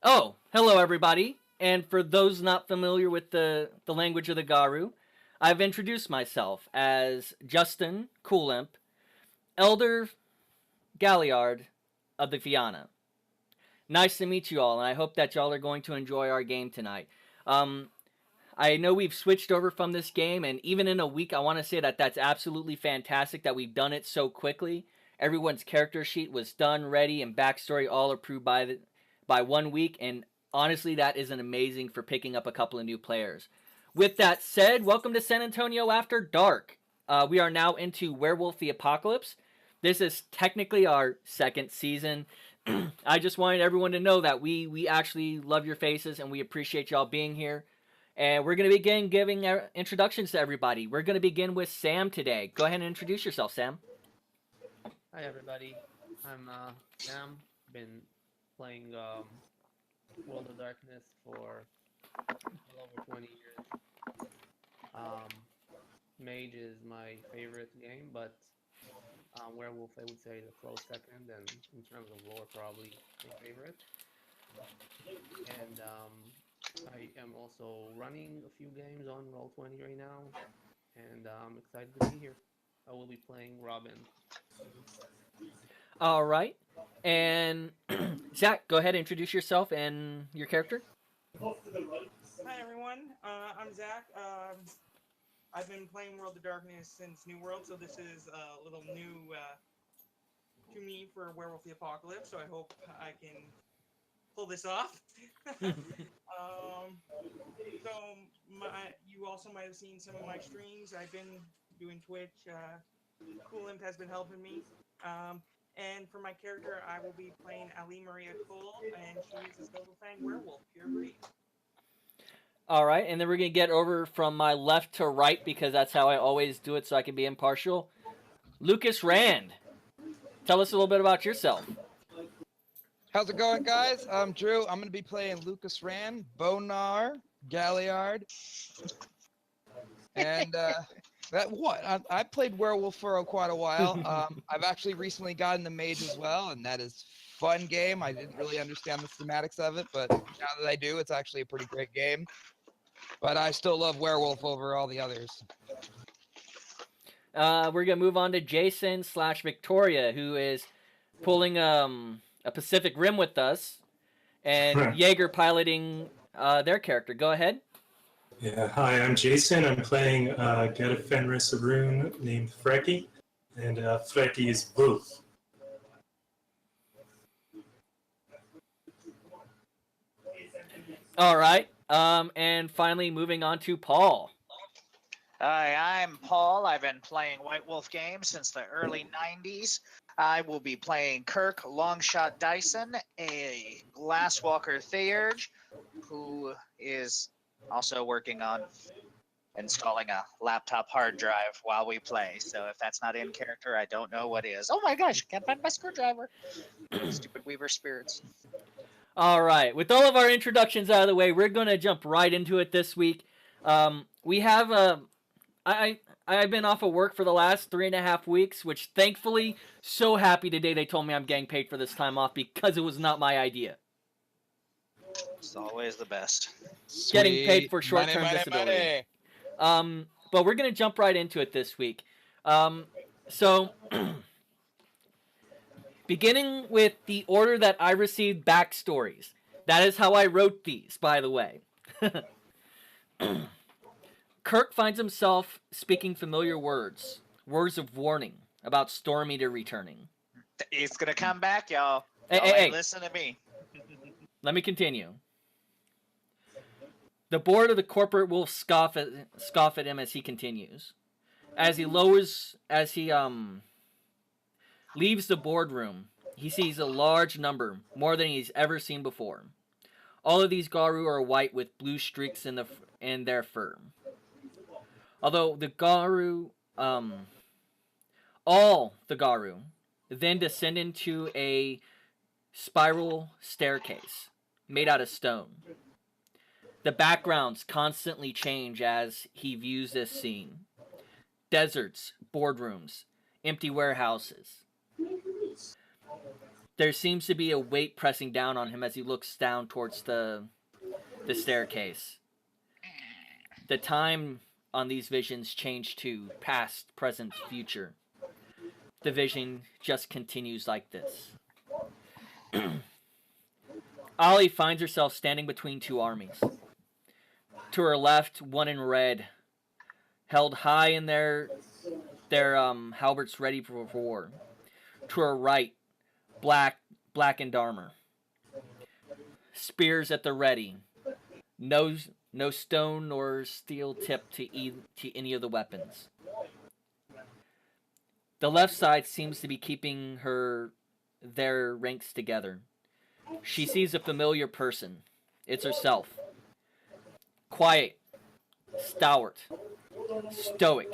Oh, hello everybody. And for those not familiar with the language of the Garu, I've introduced myself as Justin Coolimp, Elder Galliard of the Fianna. Nice to meet you all, and I hope that y'all are going to enjoy our game tonight. I know we've switched over from this game, and even in a week, I want to say that that's absolutely fantastic that we've done it so quickly. Everyone's character sheet was done, ready, and backstory all approved by 1 week, and honestly, that isn't amazing for picking up a couple of new players. With that said, welcome to San Antonio After Dark. We are now into Werewolf the Apocalypse. This is technically our second season. I just wanted everyone to know that we actually love your faces and we appreciate y'all being here. And we're going to begin giving our introductions to everybody. We're going to begin with Sam today. Go ahead and introduce yourself, Sam. Hi everybody, I'm Sam. Been playing World of Darkness for well over 20 years. Mage is my favorite game, but Werewolf I would say is a close second, and in terms of lore probably my favorite. And I am also running a few games on Roll20 right now, and I'm excited to be here. I will be playing Robin. All right. And Zach, go ahead and introduce yourself and your character. Hi everyone, I'm Zach. I've been playing World of Darkness since New World, so this is a little new to me for Werewolf the Apocalypse, so I hope I can pull this off. You also might have seen some of my streams. I've been doing Twitch. Coolimp has been helping me. And for my character, I will be playing Ali Maria Cole, and she is a Silver Fang werewolf, pure breed. All right, and then we're going to get over from my left to right because that's how I always do it so I can be impartial. Lucas Rand, tell us a little bit about yourself. How's it going, guys? I'm Drew. I'm going to be playing Lucas Rand, Bonar, Galliard. And I played Werewolf for quite a while. I've actually recently gotten the Mage as well, and that is a fun game. I didn't really understand the schematics of it, but now that I do, it's actually a pretty great game. But I still love Werewolf over all the others. We're going to move on to Jason/Victoria, who is pulling a Pacific Rim with us, and Jaeger piloting their character. Go ahead. Yeah, hi, I'm Jason. I'm playing get a Fenris rune named Frecky, and Frecky is both. All right. And finally, moving on to Paul. Hi, I'm Paul. I've been playing White Wolf games since the early 90s. I will be playing Kirk Longshot Dyson, a Glasswalker Theurge, who is also working on installing a laptop hard drive while we play. So if that's not in character, I don't know what is. Oh my gosh, can't find my screwdriver. Stupid Weaver spirits. All right. With all of our introductions out of the way, we're going to jump right into it this week. We have I've been off of work for the last 3.5 weeks, which thankfully, so happy today they told me I'm getting paid for this time off because it was not my idea. It's always the best. Sweet. Getting paid for short-term Money, disability. money. But we're going to jump right into it this week. Beginning with the order that I received backstories. That is how I wrote these, by the way. Kirk finds himself speaking familiar words. Words of warning about Storm Eater returning. It's going to come back, y'all. Hey. Listen to me. Let me continue. The board of the corporate will scoff at him as he continues. As he leaves the boardroom, he sees a large number, more than he's ever seen before. All of these Garu are white with blue streaks in their fur. Although the Garu, all the Garu, then descend into a spiral staircase made out of stone. The backgrounds constantly change as he views this scene. Deserts, boardrooms, empty warehouses. There seems to be a weight pressing down on him as he looks down towards the staircase. The time on these visions change to past, present, future. The vision just continues like this. Ollie finds herself standing between two armies. To her left, one in red, held high in their halberds ready for war. To her right, blackened armor. Spears at the ready. No stone nor steel tip to any of the weapons. The left side seems to be keeping their ranks together. She sees a familiar person. It's herself. Quiet, stalwart, stoic.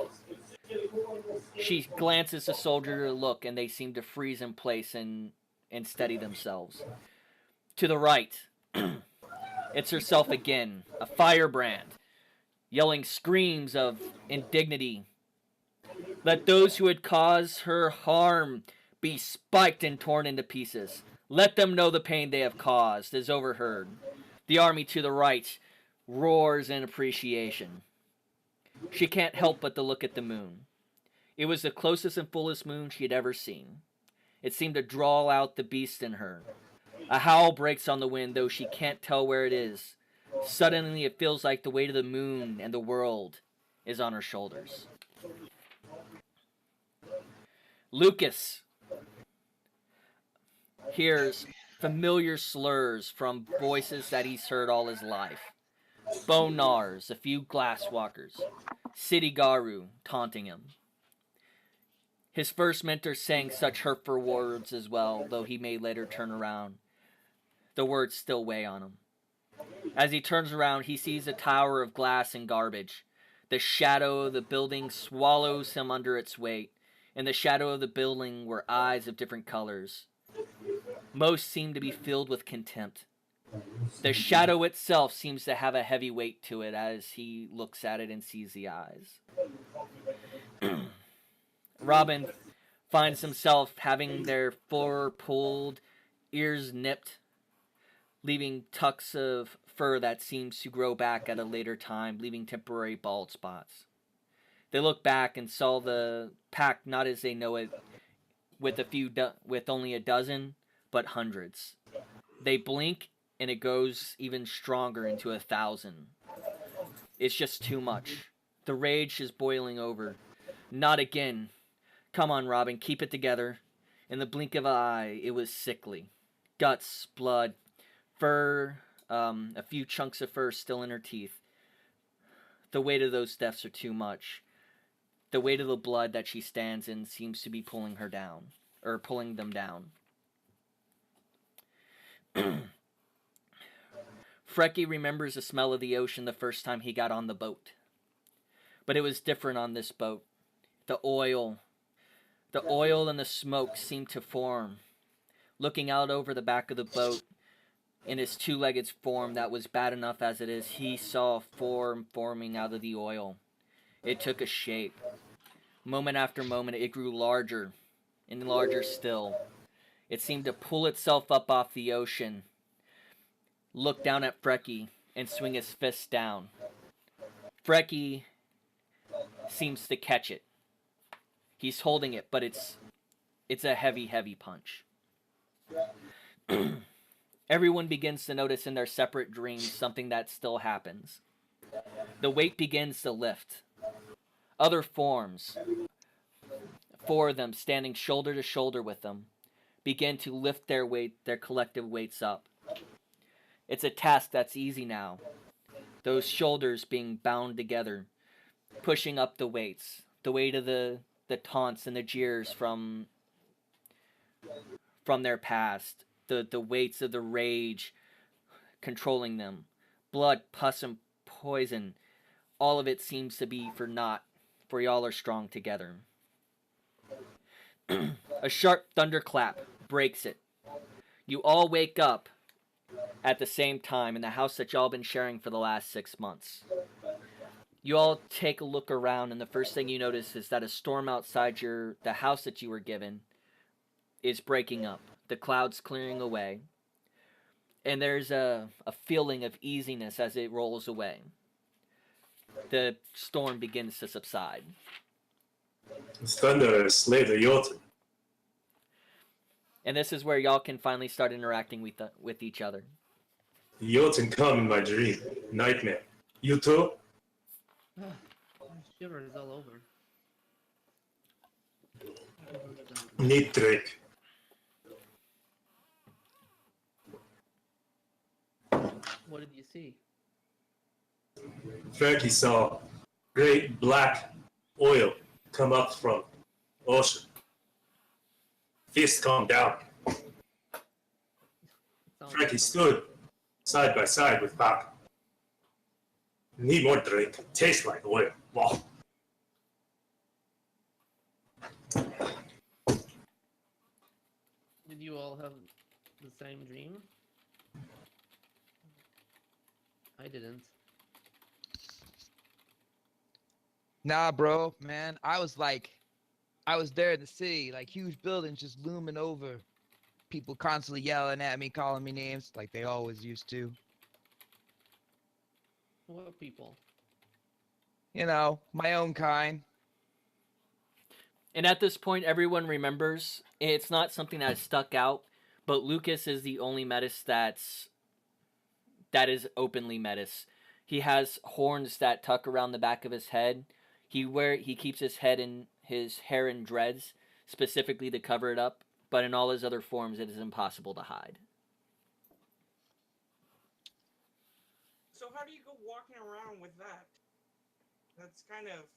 She glances the soldier to look, and they seem to freeze in place and steady themselves. To the right, it's herself again, a firebrand, yelling screams of indignity. Let those who had caused her harm be spiked and torn into pieces. Let them know the pain they have caused is overheard. The army to the right roars in appreciation. She can't help but to look at the moon. It was the closest and fullest moon she had ever seen. It seemed to draw out the beast in her. A howl breaks on the wind, though she can't tell where it is. Suddenly it feels like the weight of the moon and the world is on her shoulders. Lucas hears familiar slurs from voices that he's heard all his life. Bonars, a few glasswalkers, City Garu taunting him. His first mentor sang such hurtful words as well, though he may later turn around. The words still weigh on him. As he turns around, he sees a tower of glass and garbage. The shadow of the building swallows him under its weight. In the shadow of the building were eyes of different colors. Most seem to be filled with contempt. The shadow itself seems to have a heavy weight to it as he looks at it and sees the eyes. Robin finds himself having their fur pulled, ears nipped, leaving tucks of fur that seems to grow back at a later time, leaving temporary bald spots. They look back and saw the pack not as they know it, with only a dozen, but hundreds. They blink, and it goes even stronger into 1,000. It's just too much. The rage is boiling over. Not again. Come on, Robin, keep it together. In the blink of an eye, it was sickly. Guts, blood, fur, a few chunks of fur still in her teeth. The weight of those deaths are too much. The weight of the blood that she stands in seems to be pulling her down, or pulling them down. Frecky remembers the smell of the ocean the first time he got on the boat. But it was different on this boat. The oil and the smoke seemed to form. Looking out over the back of the boat, in his two-legged form that was bad enough as it is, he saw a form forming out of the oil. It took a shape. Moment after moment, it grew larger and larger still. It seemed to pull itself up off the ocean, look down at Frecky, and swing his fist down. Frecky seems to catch it. He's holding it, but it's a heavy, heavy punch. Everyone begins to notice in their separate dreams something that still happens. The weight begins to lift. Other forms, four of them standing shoulder to shoulder with them, begin to lift their collective weights up. It's a task that's easy now. Those shoulders being bound together, pushing up the weights, the weight of the taunts and the jeers from their past, the weights of the rage controlling them, blood, pus, and poison. All of it seems to be for naught, for y'all are strong together. A sharp thunderclap breaks it. You all wake up at the same time in the house that y'all been sharing for the last 6 months. You all take a look around, and the first thing you notice is that a storm outside the house that you were given is breaking up. The clouds clearing away, and there's a feeling of easiness as it rolls away. The storm begins to subside. Thunder slay the Jotun. And this is where y'all can finally start interacting with each other. The Jotun come in my dream. Nightmare. You too? My shivers all over. Need drink. What did you see? Frankie saw great black oil come up from ocean. Fist come down. Sounds Frankie like stood side by side with Pop. Need more drink. Tastes like oil. Wow. Did you all have the same dream? I didn't. Nah, bro, man. I was there in the city, like huge buildings just looming over. People constantly yelling at me, calling me names, like they always used to. What people? You know, my own kind. And at this point, everyone remembers it's not something that stuck out, but Lucas is the only Metis that is openly Metis. He has horns that tuck around the back of his head. He keeps his hair in dreads, specifically to cover it up, but in all his other forms, it is impossible to hide. So how do you go walking around with that? That's kind of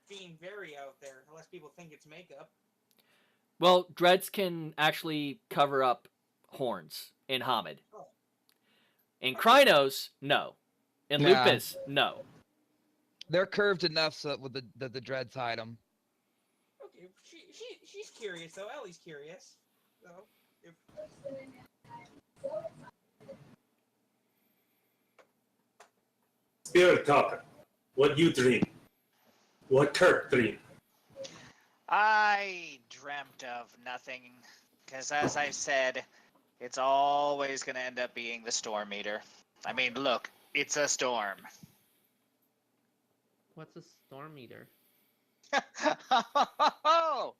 being very out there, unless people think it's makeup. Well, dreads can actually cover up horns in Hamid. Oh. In Krynos, no. In Nah. Lupus, no. They're curved enough so that the dreads hide them. Okay, she's curious though. Ellie's curious. So if Spirit talker. What you dream? What Kirk dream? I dreamt of nothing, because as I said, it's always going to end up being the storm meter. I mean, look, it's a storm. What's a storm meter? Oh,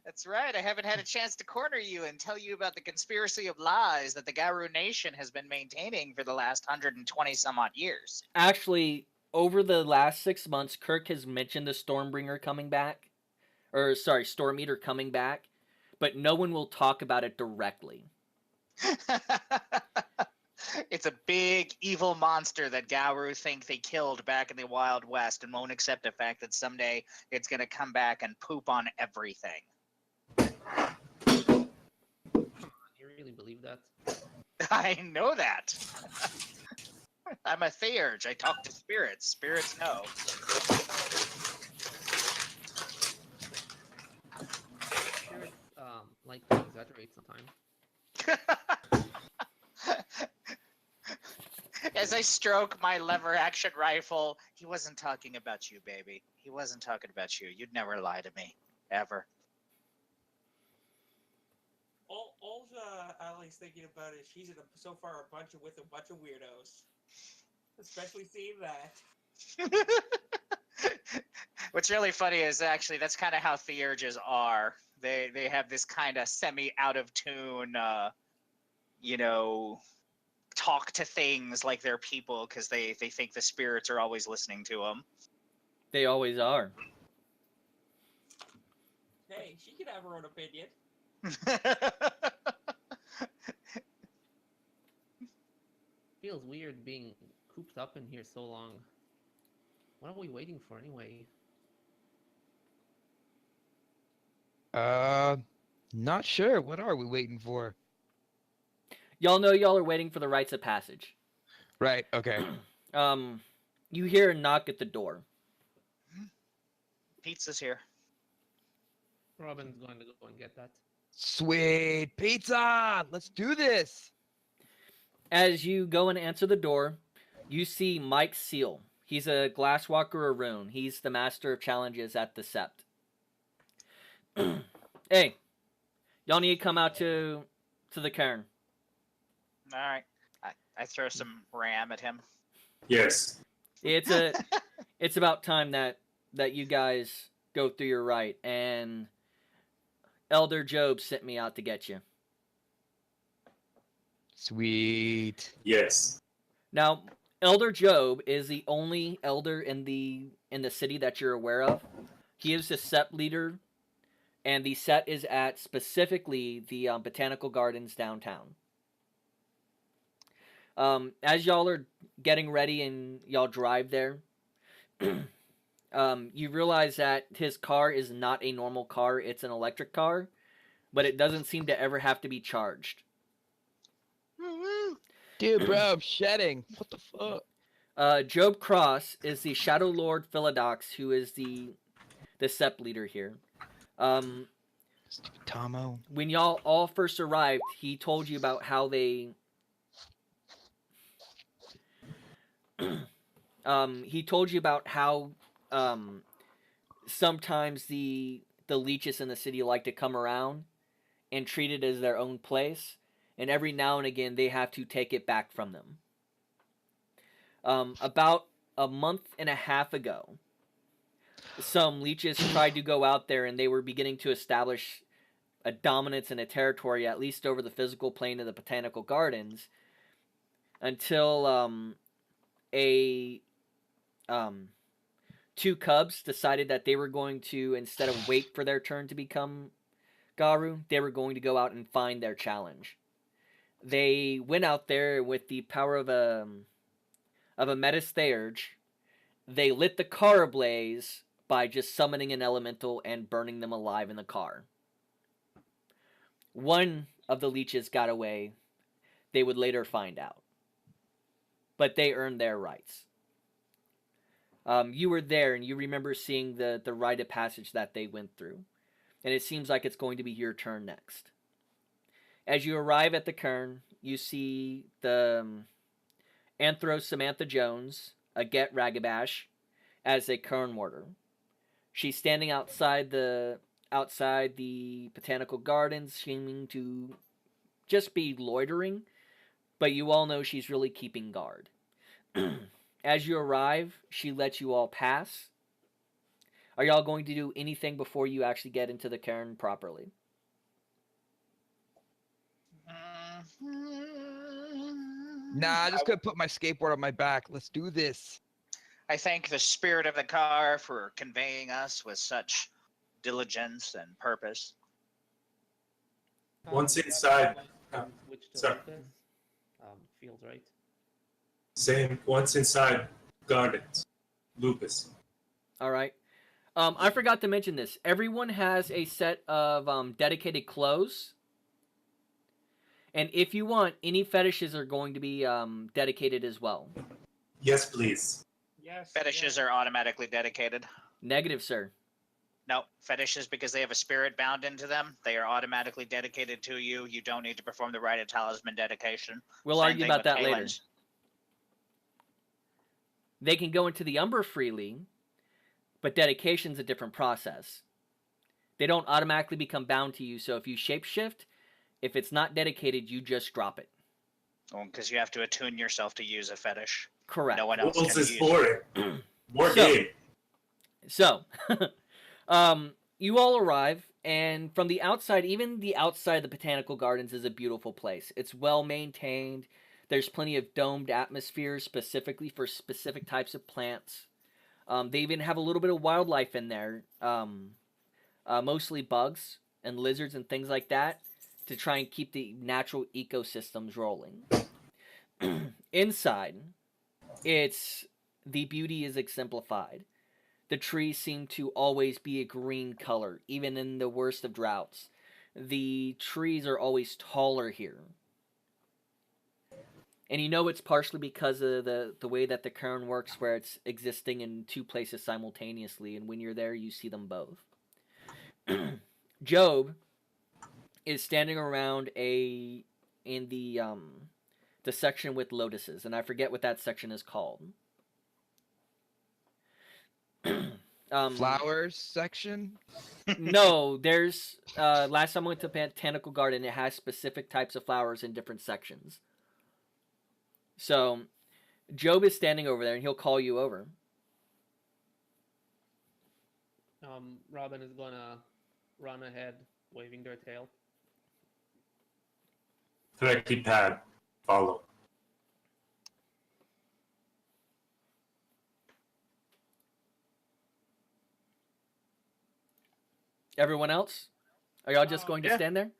that's right. I haven't had a chance to corner you and tell you about the conspiracy of lies that the Garu Nation has been maintaining for the last 120 some odd years. Actually, over the last 6 months, Kirk has mentioned the Stormbringer coming back. Or, sorry, Storm Eater coming back. But no one will talk about it directly. It's a big evil monster that Gauru think they killed back in the Wild West and won't accept the fact that someday it's going to come back and poop on everything. Come on, you really believe that? I know that. I'm a theurge. I talk to spirits. Spirits know. Spirits like to exaggerate sometimes. As I stroke my lever action rifle, he wasn't talking about you, baby. He wasn't talking about you. You'd never lie to me. Ever. all Ellie's thinking about is she's so far with a bunch of weirdos. Especially seeing that. What's really funny is actually that's kind of how theurges are. They have this kind of semi out of tune, talk to things like they're people because they think the spirits are always listening to them. They always are. Hey, she can have her own opinion. Feels weird being cooped up in here so long. What are we waiting for anyway? Not sure. What are we waiting for? Y'all know y'all are waiting for the rites of passage. Right, okay. You hear a knock at the door. Pizza's here. Robin's going to go and get that. Sweet pizza. Let's do this. As you go and answer the door, you see Mike Seal. He's a Glasswalker Arun. He's the master of challenges at the Sept. Hey, y'all need to come out to the cairn. All right. I throw some ram at him. Yes. It's about time that you guys go through your rite, and Elder Job sent me out to get you. Sweet. Yes. Now, Elder Job is the only elder in the city that you're aware of. He is the Sept leader, and the set is at specifically the Botanical Gardens downtown. As y'all are getting ready and y'all drive there, you realize that his car is not a normal car, it's an electric car, but it doesn't seem to ever have to be charged. Dude, bro, I'm shedding. What the fuck? Job Cross is the Shadow Lord Philodox, who is the Sept leader here. Stupid Tomo. When y'all all first arrived, he told you about how they... he told you about how sometimes the leeches in the city like to come around and treat it as their own place, and every now and again they have to take it back from them. About a month and a half ago, some leeches tried to go out there and they were beginning to establish a dominance and a territory, at least over the physical plane of the Botanical Gardens, until two cubs decided that they were going to, instead of wait for their turn to become Garu, they were going to go out and find their challenge. They went out there with the power of a Metis Theurge. They lit the car ablaze by just summoning an elemental and burning them alive in the car. One of the leeches got away. They would later find out. But they earned their rights. You were there and you remember seeing the rite of passage that they went through. And it seems like it's going to be your turn next. As you arrive at the cairn, you see the Anthro Samantha Jones, a Get Ragabash, as a cairn warder. She's standing outside the Botanical Gardens, seeming to just be loitering, but you all know she's really keeping guard. As you arrive, she lets you all pass. Are y'all going to do anything before you actually get into the cairn properly? Nah, I just could put my skateboard on my back. Let's do this. I thank the spirit of the car for conveying us with such diligence and purpose. Once inside, Which sorry. Toledo? Feels right. Same. Once inside gardens. Lupus. All right. I forgot to mention this. Everyone has a set of dedicated clothes. And if you want, any fetishes are going to be dedicated as well. Yes, please. Yes. Fetishes yes. are automatically dedicated. Negative, sir. No, fetishes, because they have a spirit bound into them, they are automatically dedicated to you. You don't need to perform the rite of talisman dedication. We'll Same argue thing about with that later. Kalen's. They can go into the Umber freely, but dedication's a different process. They don't automatically become bound to you, so if you shapeshift, if it's not dedicated, you just drop it. Because you have to attune yourself to use a fetish. Correct. No one else Rules can is use boring. More So- game. So, you all arrive, and from the outside, even the outside of the Botanical Gardens is a beautiful place. It's well maintained. There's plenty of domed atmospheres specifically for specific types of plants. They even have a little bit of wildlife in there, mostly bugs and lizards and things like that, to try and keep the natural ecosystems rolling. Inside, the beauty is exemplified. The trees seem to always be a green color, even in the worst of droughts. The trees are always taller here. And you know it's partially because of the way that the cairn works, where it's existing in two places simultaneously, and when you're there, you see them both. Job, is standing around in the section with lotuses, and I forget what that section is called. Flowers section. No, there's last time I went to Botanical Garden, it has specific types of flowers in different sections. So Job is standing over there, and he'll call you over. Robin is gonna run ahead, waving their tail. Frecky pad. Follow. Everyone else, are y'all just going to Yeah. stand there?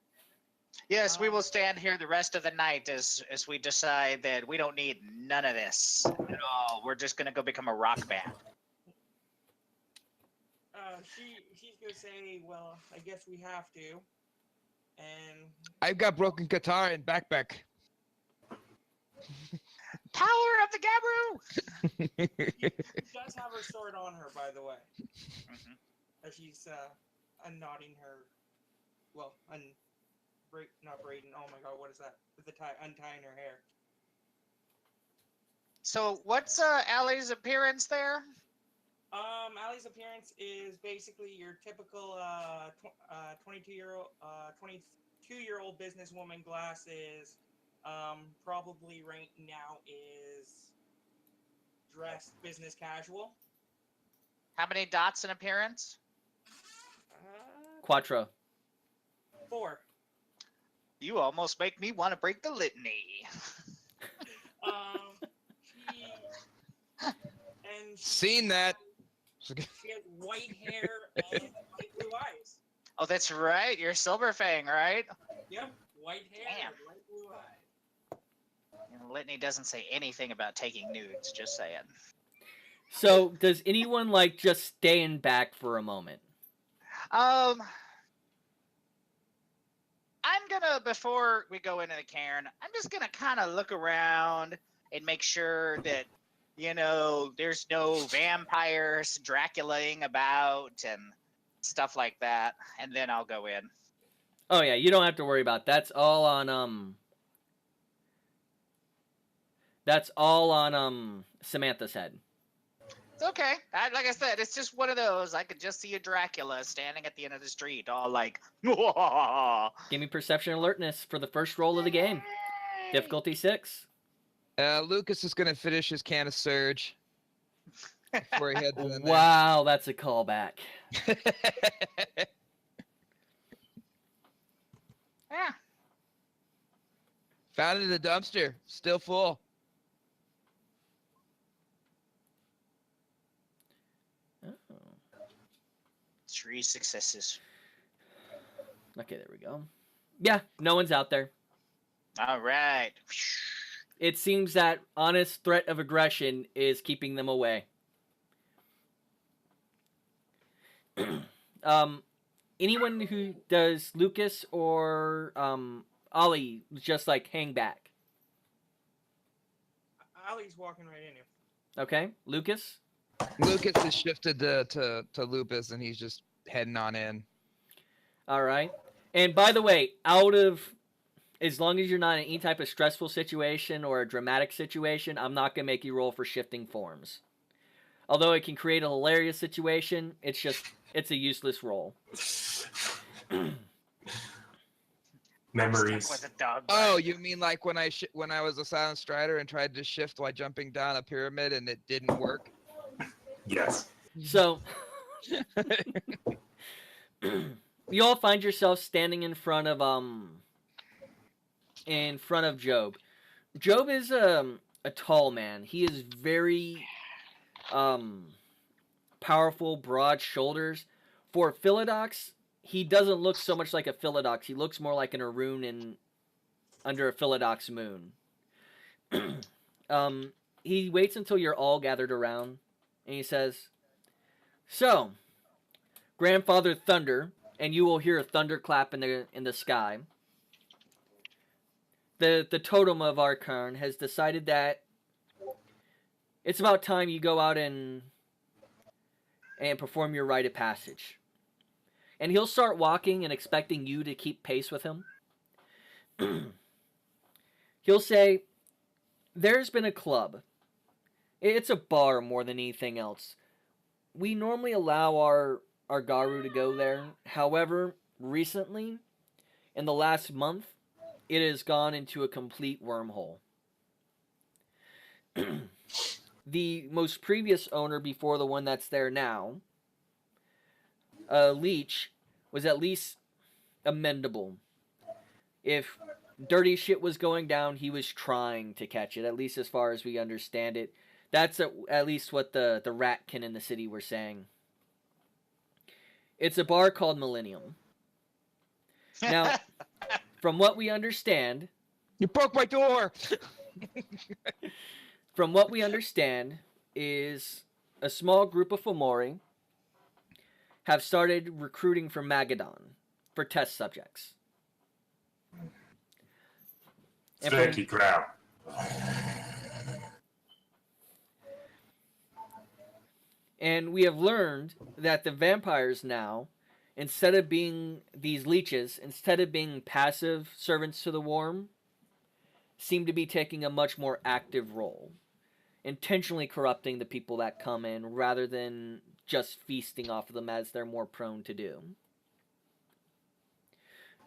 Yes, we will stand here the rest of the night as we decide that we don't need none of this at all. We're just gonna go become a rock band. She's gonna say, well, I guess we have to. And I've got broken guitar and backpack. Power of the Gabru! she does have her sword on her, by the way. Mhm. As she's unknotting her, well, not braiding. Oh my God, what is that? With the untying her hair. So what's Allie's appearance there? Allie's appearance is basically your typical 22-year-old businesswoman. Glasses. Probably right now is dressed business casual. How many dots in appearance? Quattro. 4. You almost make me want to break the litany. Seen that. She has white hair and light blue eyes. Oh, that's right. You're Silverfang, right? Yep, white hair Damn. and light blue eyes. And litany doesn't say anything about taking nudes. Just saying. So, does anyone like just stand back for a moment? I'm gonna, before we go into the cairn, I'm just gonna kind of look around and make sure that, you know, there's no vampires Draculaing about and stuff like that, and then I'll go in. Oh yeah, you don't have to worry about that. That's all on Samantha's head. It's okay. Like I said, it's just one of those. I could just see a Dracula standing at the end of the street, all like, Give me perception alertness for the first roll of the game. Difficulty 6. Lucas is gonna finish his can of Surge before he heads in Wow, that's a callback. there. Yeah. Found it in the dumpster, still full. Oh. 3 successes. Okay, there we go. Yeah, no one's out there. All right. It seems that honest threat of aggression is keeping them away. Anyone who does Lucas or Ollie just like hang back. Allie's walking right in here. Okay, Lucas. Lucas has shifted to Lupus, and he's just heading on in. All right. And by the way, as long as you're not in any type of stressful situation or a dramatic situation, I'm not going to make you roll for shifting forms. Although it can create a hilarious situation, it's a useless roll. Memories. Stuck with a dog. Oh, you mean like when I was a Silent Strider and tried to shift while jumping down a pyramid and it didn't work? Yes. So, you all find yourself standing in front of Job. Job is a tall man. He is very powerful, broad shoulders. For Philodox, he doesn't look so much like a Philodox. He looks more like an Arun under a Philodox moon. He waits until you're all gathered around, and he says, "So, Grandfather Thunder," and you will hear a thunderclap in the sky. The totem of our cairn has decided that it's about time you go out and perform your rite of passage. and he'll start walking and expecting you to keep pace with him. He'll say, "There's been a club. It's a bar more than anything else. We normally allow our Garu to go there. However, recently, in the last month, it has gone into a complete wormhole. The most previous owner before the one that's there now, Leech, was at least amendable. If dirty shit was going down, he was trying to catch it, at least as far as we understand it. That's at least what the ratkin in the city were saying. It's a bar called Millennium. Now, from what we understand, You broke my door. from what we understand, is a small group of Fomori have started recruiting for Magadan for test subjects. And from- Frankie growl. And we have learned that the vampires now, instead of being these leeches, instead of being passive servants to the worm, seem to be taking a much more active role, intentionally corrupting the people that come in rather than just feasting off of them as they're more prone to do.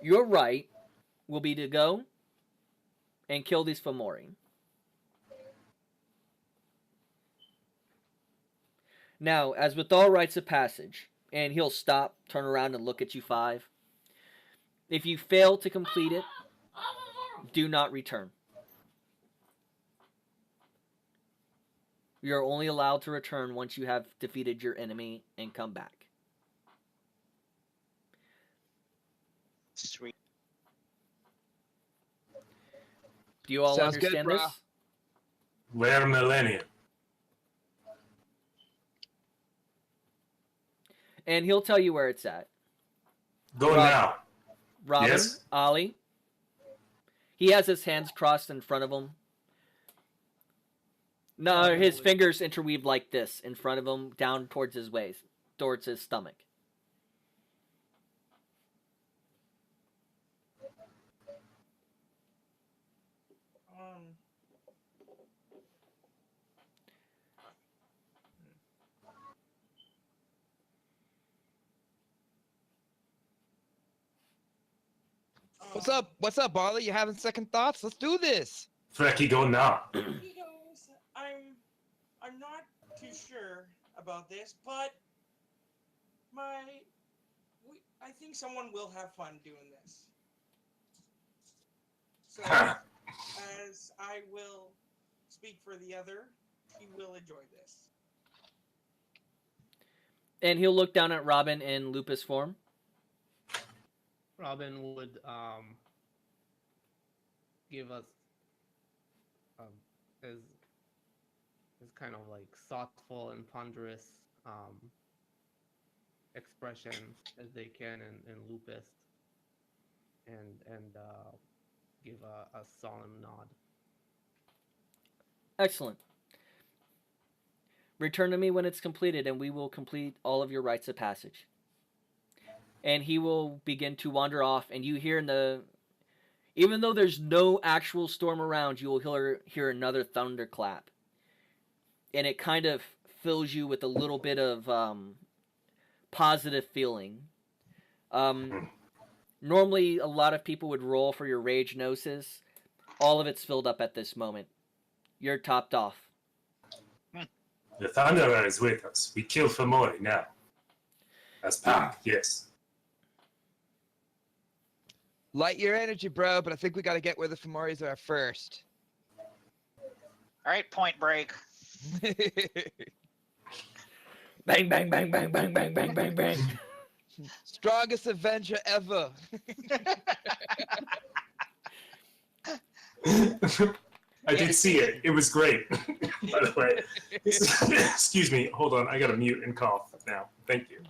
Your right will be to go and kill these Fomori. Now, as with all rites of passage, and he'll stop, turn around, and look at you five. If you fail to complete it, do not return. You're only allowed to return once you have defeated your enemy and come back. Sweet. Do you all Sounds good, understand bro. this? Where Millennium? And he'll tell you where it's at. Go Rob- now. Robin, Yes? Ollie. He has his hands crossed in front of him. No, his fingers interweaved like this in front of him, down towards his waist, towards his stomach. What's up? What's up, Barley? You having second thoughts? Let's do this. Frankie, go now. He goes, I'm not too sure about this, but I think someone will have fun doing this. So, as I will speak for the other, he will enjoy this. And he'll look down at Robin in lupus form. Robin would give us his kind of like thoughtful and ponderous expressions as they can in lupus, and give a solemn nod. Excellent. Return to me when it's completed, and we will complete all of your rites of passage. And he will begin to wander off, and you hear even though there's no actual storm around, you will hear another thunderclap. And it kind of fills you with a little bit of positive feeling. Normally, a lot of people would roll for your rage gnosis. All of it's filled up at this moment. You're topped off. The Thunderer is with us. We kill Fomori now. As pack, yes. Light your energy, bro, but I think we got to get where the Femoris are first. All right, point break. Bang, bang, bang, bang, bang, bang, bang, bang, bang. Strongest Avenger ever. I did see it. It was great, by the way. Excuse me. Hold on. I got to mute and cough now. Thank you.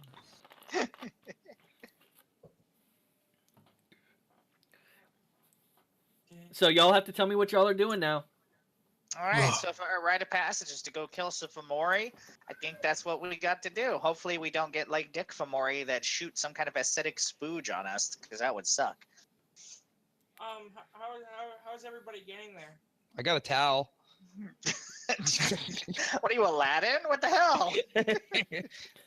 So y'all have to tell me what y'all are doing now. All right, so if our rite of passage is to go kill some Fomori, I think that's what we got to do. Hopefully we don't get like Dick Fomori that shoots some kind of acidic spooge on us, because that would suck. How's everybody getting there? I got a towel. What are you, Aladdin? What the hell?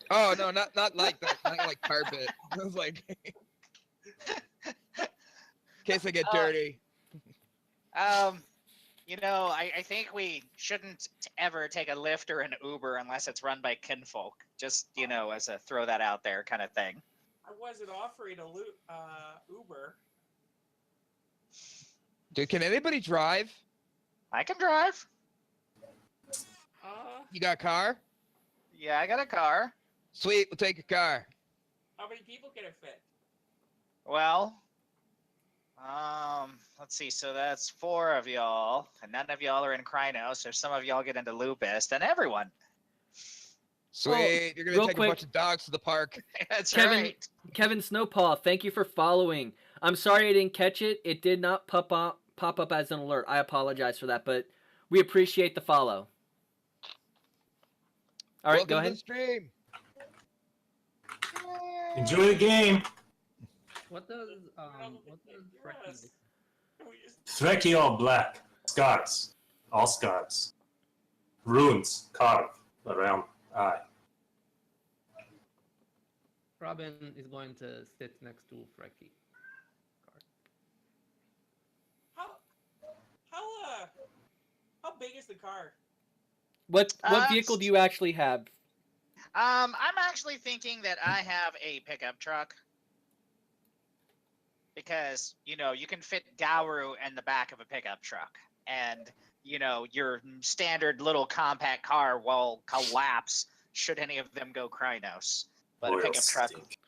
Oh no, not like that. Not like carpet. I was like, in case I get dirty. I think we shouldn't ever take a Lyft or an Uber unless it's run by kinfolk. Just, as a throw that out there kind of thing. I wasn't offering a Uber. Dude, can anybody drive? I can drive. You got a car? Yeah, I got a car. Sweet, we'll take a car. How many people can it fit? Well, let's see. So that's 4 of y'all, and none of y'all are in Krynos. So if some of y'all get into Lupus, then everyone. Sweet, you're gonna real take quick- a bunch of dogs to the park. That's Kevin- right. Kevin Snowpaw, thank you for following. I'm sorry I didn't catch it. It did not pop up as an alert. I apologize for that, but we appreciate the follow. All right, Welcome go to ahead. the stream. Enjoy the game. What does Frecky Yes. do? We just- Threcky all black. Scarves. All scarves. Runes carved around eye. Robin is going to sit next to Frecky. How big is the car? What Uh, vehicle do you actually have? I'm actually thinking that I have a pickup truck. Because, you can fit Gauru in the back of a pickup truck. And, your standard little compact car will collapse should any of them go Krynos. But a Oil pickup truck. stink.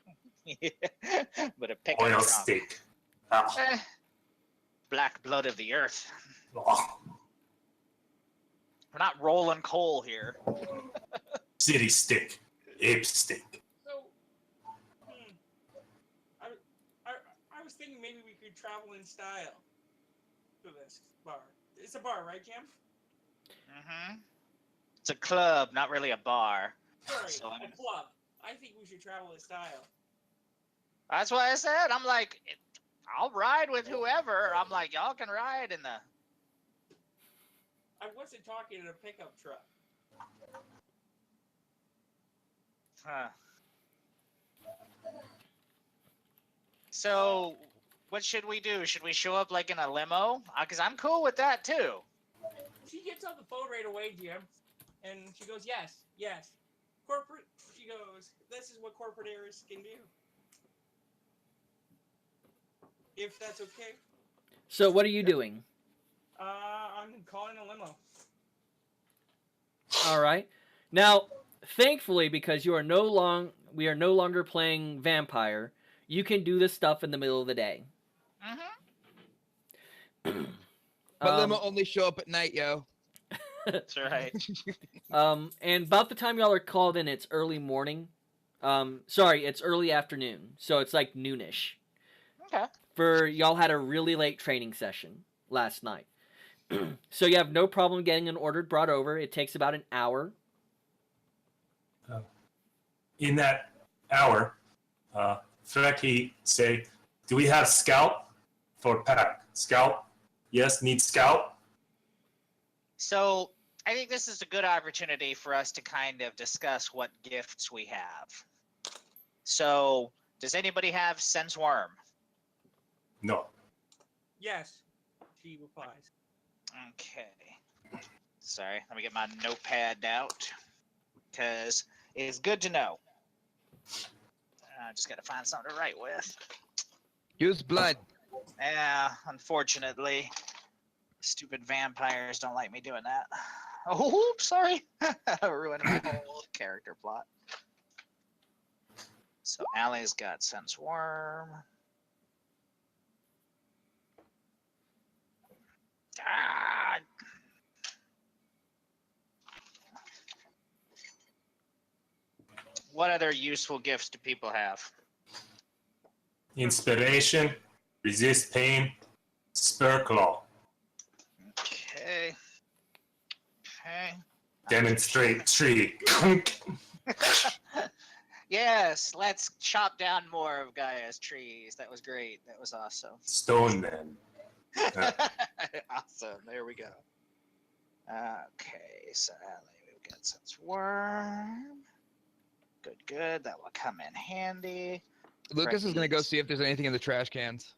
But a pickup Oil truck. stink. Ah. Eh, black blood of the earth. Oh. We're not rolling coal here. City stink. Ape stink. So, I was thinking maybe we could travel in style to this bar. It's a bar, right, Jim? Mm-hmm. It's a club, not really a bar. Sorry, So a I'm- club. I think we should travel in style. That's what I said. I'm like, I'll ride with whoever. I'm like, y'all can ride in the. I wasn't talking in a pickup truck. Huh. So, what should we do? Should we show up like in a limo? Because I'm cool with that too. She gets on the phone right away, Jim, and she goes, yes, yes. Corporate, she goes, this is what corporate heirs can do. If that's okay. So what are you doing? I'm calling a limo. All right. Now, thankfully, because we are no longer playing vampire, you can do this stuff in the middle of the day. Mm-hmm. But limo only show up at night, yo. That's right. And about the time y'all are called in, it's early morning. It's early afternoon, so it's like noonish. Okay. For y'all had a really late training session last night. So you have no problem getting an order brought over. It takes about an hour. In that hour, Freki say, do we have scout for pack? Scout? Yes, need scout? So, I think this is a good opportunity for us to kind of discuss what gifts we have. So, does anybody have Sense Worm? No. Yes, she replies. Okay. Sorry, let me get my notepad out. Because it's good to know. I just gotta find something to write with. Use blood. Yeah, unfortunately. Stupid vampires don't like me doing that. Oh, sorry. Ruined my whole character plot. So Allie's got Sense Worm. Ah! What other useful gifts do people have? Inspiration, resist pain, spur claw. Okay. Demonstrate tree. Yes, let's chop down more of Gaia's trees. That was great. That was awesome. Stone man. Awesome. There we go. Okay, so let me get some worm. Good, good. That will come in handy. Lucas is gonna go Recipes. see if there's anything in the trash cans.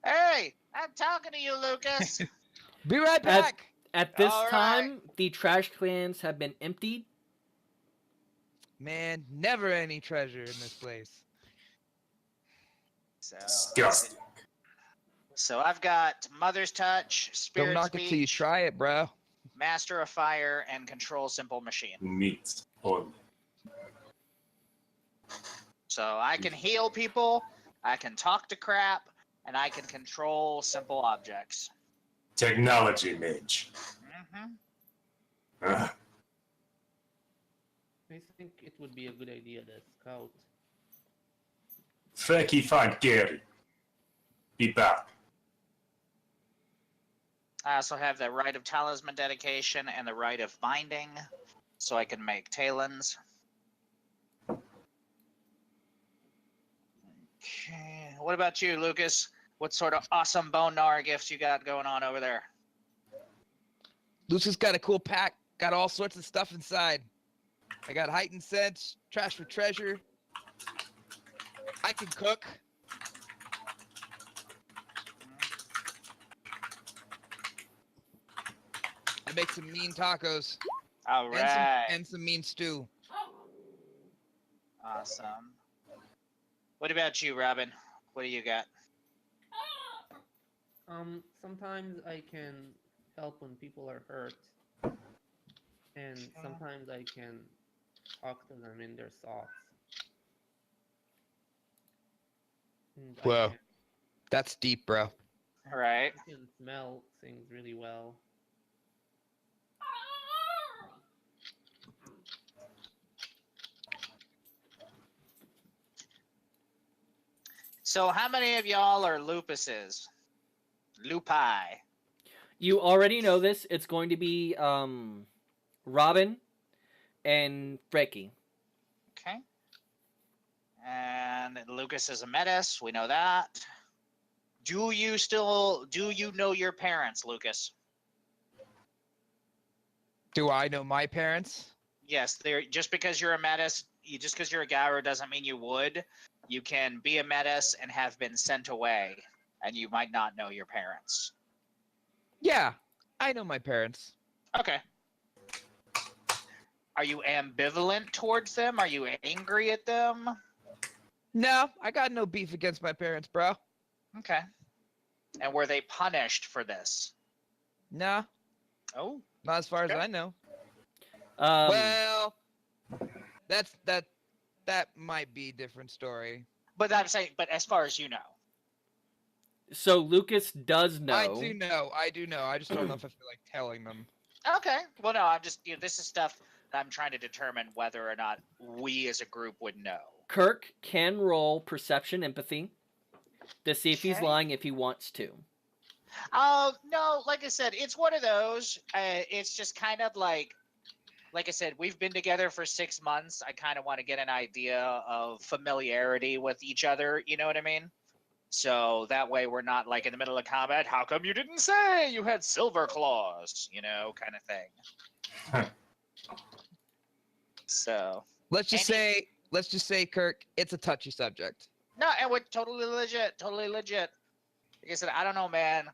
Hey, I'm talking to you, Lucas. Be right back. At this All right. time, the trash cans have been emptied. Man, never any treasure in this place. So, Disgusting. so I've got Mother's Touch, Don't Spirit knock it till you Speech, try it, bro. Master of Fire, and Control Simple Machine. Meat only. So I can heal people, I can talk to crap, and I can control simple objects. Technology mage. hmm Ugh. I think it would be a good idea to scout. Frecky find Gary. Be back. I also have the Rite of Talisman Dedication and the Rite of Binding, so I can make Talons. Okay. What about you, Lucas? What sort of awesome bone gnar gifts you got going on over there? Lucius got a cool pack. Got all sorts of stuff inside. I got heightened sense, trash for treasure. I can cook. I make some mean tacos All and right. some mean stew. Awesome. What about you, Robin? What do you got? Sometimes I can help when people are hurt, and sometimes I can talk to them in their thoughts. And Whoa. That's deep, bro. All right. I can smell things really well. So how many of y'all are lupuses? Lupi. You already know this. It's going to be Robin and Frecky. Okay. And Lucas is a metis. We know that. Do you know your parents, Lucas? Do I know my parents? Yes, they're just because you're a metis, just because you're a Gauru doesn't mean you would. You can be a metis and have been sent away, and you might not know your parents. Yeah, I know my parents. Okay. Are you ambivalent towards them? Are you angry at them? No, I got no beef against my parents, bro. Okay. And were they punished for this? Nah, Oh, not as far as Okay. I know. Um, Well, that might be a different story. but I'm saying, but as far as you know. so Lucas does know. I do know. I just don't know if I feel like telling them. Okay. Well, no, I'm just, this is stuff that I'm trying to determine whether or not we as a group would know. Kirk can roll perception empathy to see if he's Okay. lying if he wants to. No, like I said, it's one of those. It's just kind of like I said, we've been together for 6 months. I kind of want to get an idea of familiarity with each other. You know what I mean? So that way we're not like in the middle of combat. How come you didn't say you had silver claws? You know, kind of thing. So Let's just say, Kirk, it's a touchy subject. no, and we're totally legit. Totally legit. Like I said, I don't know, man.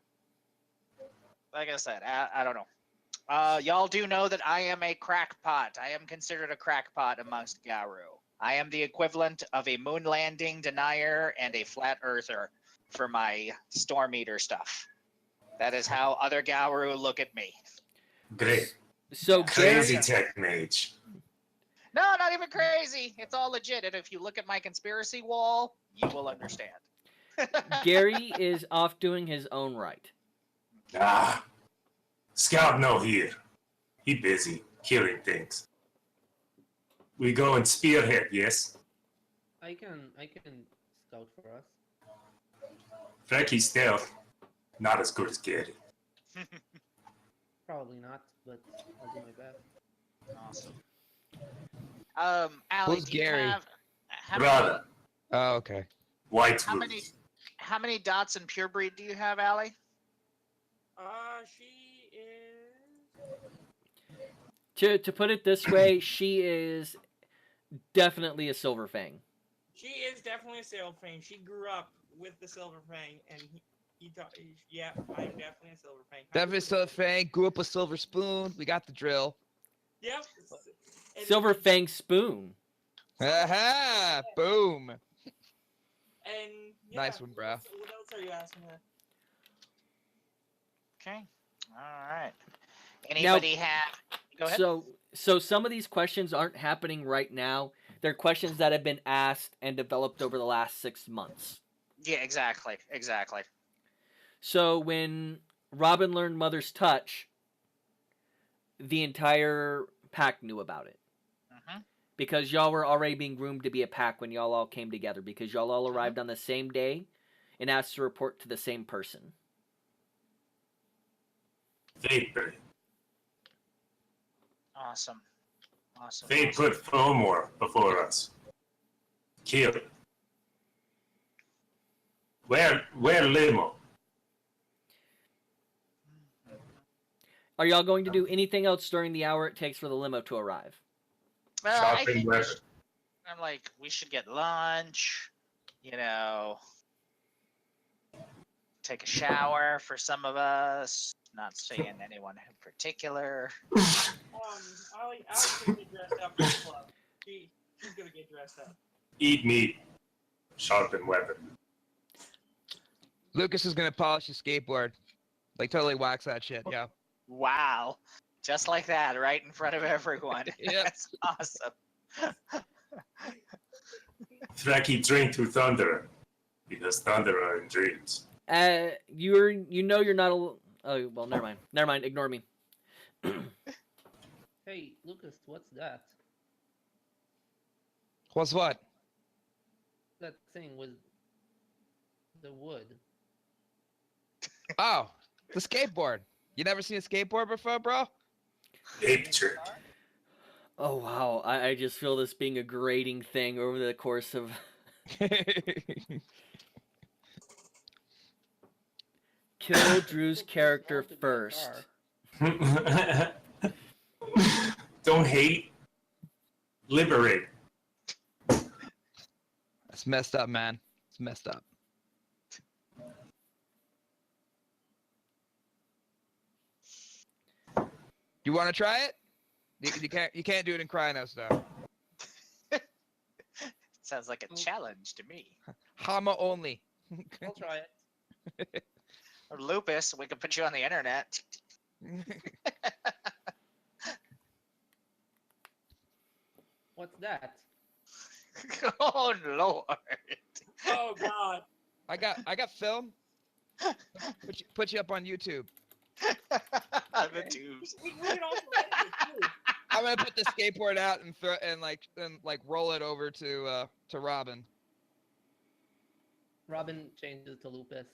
Like I said, I don't know. Y'all do know that I am a crackpot. I am considered a crackpot amongst Garu. I am the equivalent of a moon landing denier and a flat earther for my Storm Eater stuff. That is how other Garu look at me. Great. So Crazy Gary, tech mage. No, not even crazy. It's all legit. And if you look at my conspiracy wall, you will understand. Gary is off doing his own right. Ah. Scout no here. He busy killing things. We go and spearhead, yes? I can scout for us. Frecky stealth. Not as good as Gary. Probably not, but I'll do my best. Awesome. Allie, Who's do you Gary? have how many, Brother, Oh, okay. white how many wolves. how many dots in pure breed do you have, Allie? She is. To put it this way, she is definitely a Silver Fang. She is definitely a Silver Fang. She grew up with the Silver Fang, and yeah, I am definitely a Silver Fang. Definitely Silver Fang. Grew up with Silver Spoon. We got the drill. Yep. And- Silver Fang Spoon. Aha! Boom. And yeah, Nice one, bro. What else are you asking her? Okay. All right. Anybody have? Go ahead. So some of these questions aren't happening right now. They're questions that have been asked and developed over the last 6 months. Yeah, exactly. Exactly. So when Robin learned Mother's Touch, the entire pack knew about it. Mm-hmm. Because y'all were already being groomed to be a pack when y'all all came together. Because y'all all arrived on the same day and asked to report to the same person. Vapor. Awesome. Awesome. They awesome. put Fomor before us. Kill it. Where Limo? Are y'all going to do anything else during the hour it takes for the limo to arrive? Well, I Shopping think weapon. I'm like, we should get lunch, you know, take a shower for some of us. Not saying anyone in particular. Allie's gonna get dressed up for the club. She's gonna get dressed up. Eat meat. Sharpen weapon. Lucas is gonna polish his skateboard. Like totally wax that shit. Yeah. Wow. Just like that, right in front of everyone. Yep. That's awesome. Threcky drink to Thunder. Because Thunder are in dreams. You're not a. Oh well, never mind. Never mind. Ignore me. Hey, Lucas, what's that? What's what? That thing with the wood. Oh, the skateboard. You never seen a skateboard before, bro? Ape trick. Oh wow, I just feel this being a grading thing over the course of. Kill Drew's character first. Don't hate. Liberate. That's messed up, man. It's messed up. You want to try it? You can't do it in Krynos though. Sounds like a challenge to me. Hama only. I'll try it. Or Lupus, we could put you on the internet. What's that? Oh Lord. Oh God. I got film. Put you up on YouTube. The tubes. We can also edit it too. I'm gonna put the skateboard out and throw and roll it over to Robin. Robin changes to Lupus.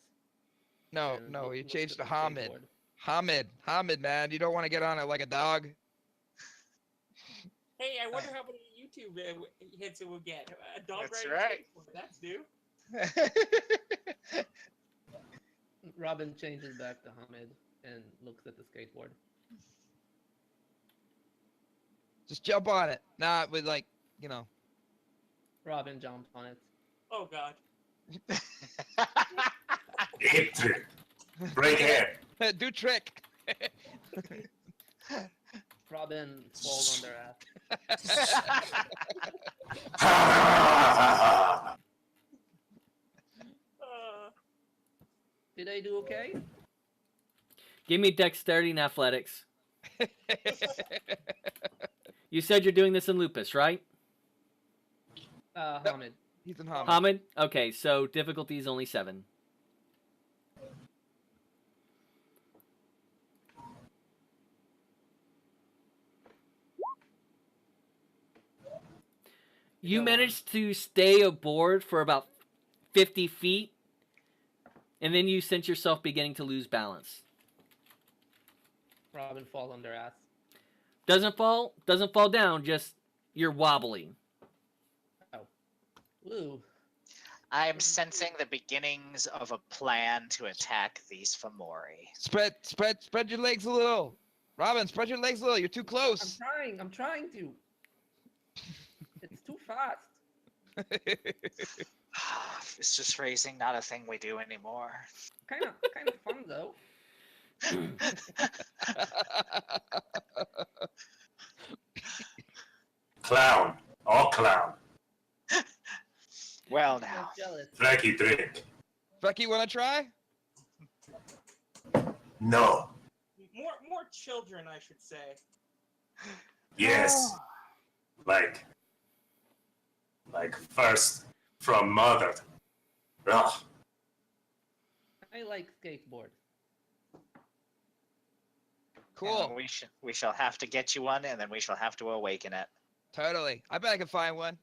No, and no, you looks changed at to the Hamid. skateboard. Hamid, man. You don't want to get on it like a dog. Hey, I wonder how many YouTube hits it will get. A dog That's riding right. skateboard, that's new. Robin changes back to Hamid and looks at the skateboard. Just jump on it. Nah, with Robin jumps on it. Oh God. Ape trick. Break head. do trick. Robin falls on their ass. Did I do okay? Give me dexterity and athletics. You said you're doing this in Lupus, right? Hamid. He's in Hamid. Hamid? Okay, so difficulty is only 7. You Go managed to stay aboard for about 50 feet, and then you sense yourself beginning to lose balance. Robin falls on their ass. Doesn't fall down, just you're wobbly. Woo. I'm sensing the beginnings of a plan to attack these Fomori. Spread your legs a little. Robin, spread your legs a little. You're too close. I'm trying to. It's too fast. It's just racing, not a thing we do anymore. Kind of fun though. Clown. All clown. Well I'm now, jealous. Frankie, drink. Becky, you want to try? No. More children, I should say. Yes. Like first from mother. Ugh. I like skateboard. Cool. we shall have to get you one, and then we shall have to awaken it. Totally. I bet I can find one.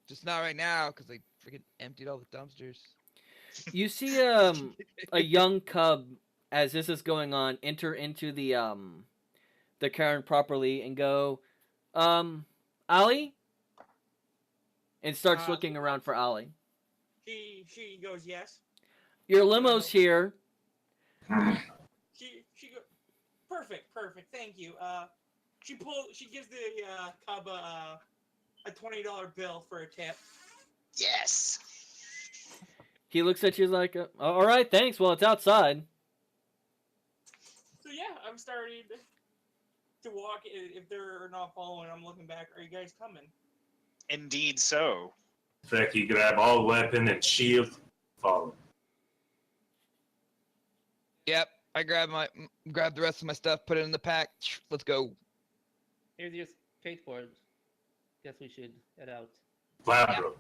Just not right now, because they freaking emptied all the dumpsters. You see a young cub, as this is going on, enter into the cairn properly and go, Ollie? And starts looking around for Ollie. She goes yes. Your limo's here. She goes perfect. Thank you. She gives the cub a $20 bill for a tip. Yes. He looks at you like, all right, thanks. Well, it's outside. So yeah, I'm starting to walk. If they're not following, I'm looking back. Are you guys coming? Indeed so. Frankie, grab all weapon and shield. Follow. Yep. I grab the rest of my stuff, put it in the pack. Let's go. Here's your skateboard. Guess we should head out. Labro.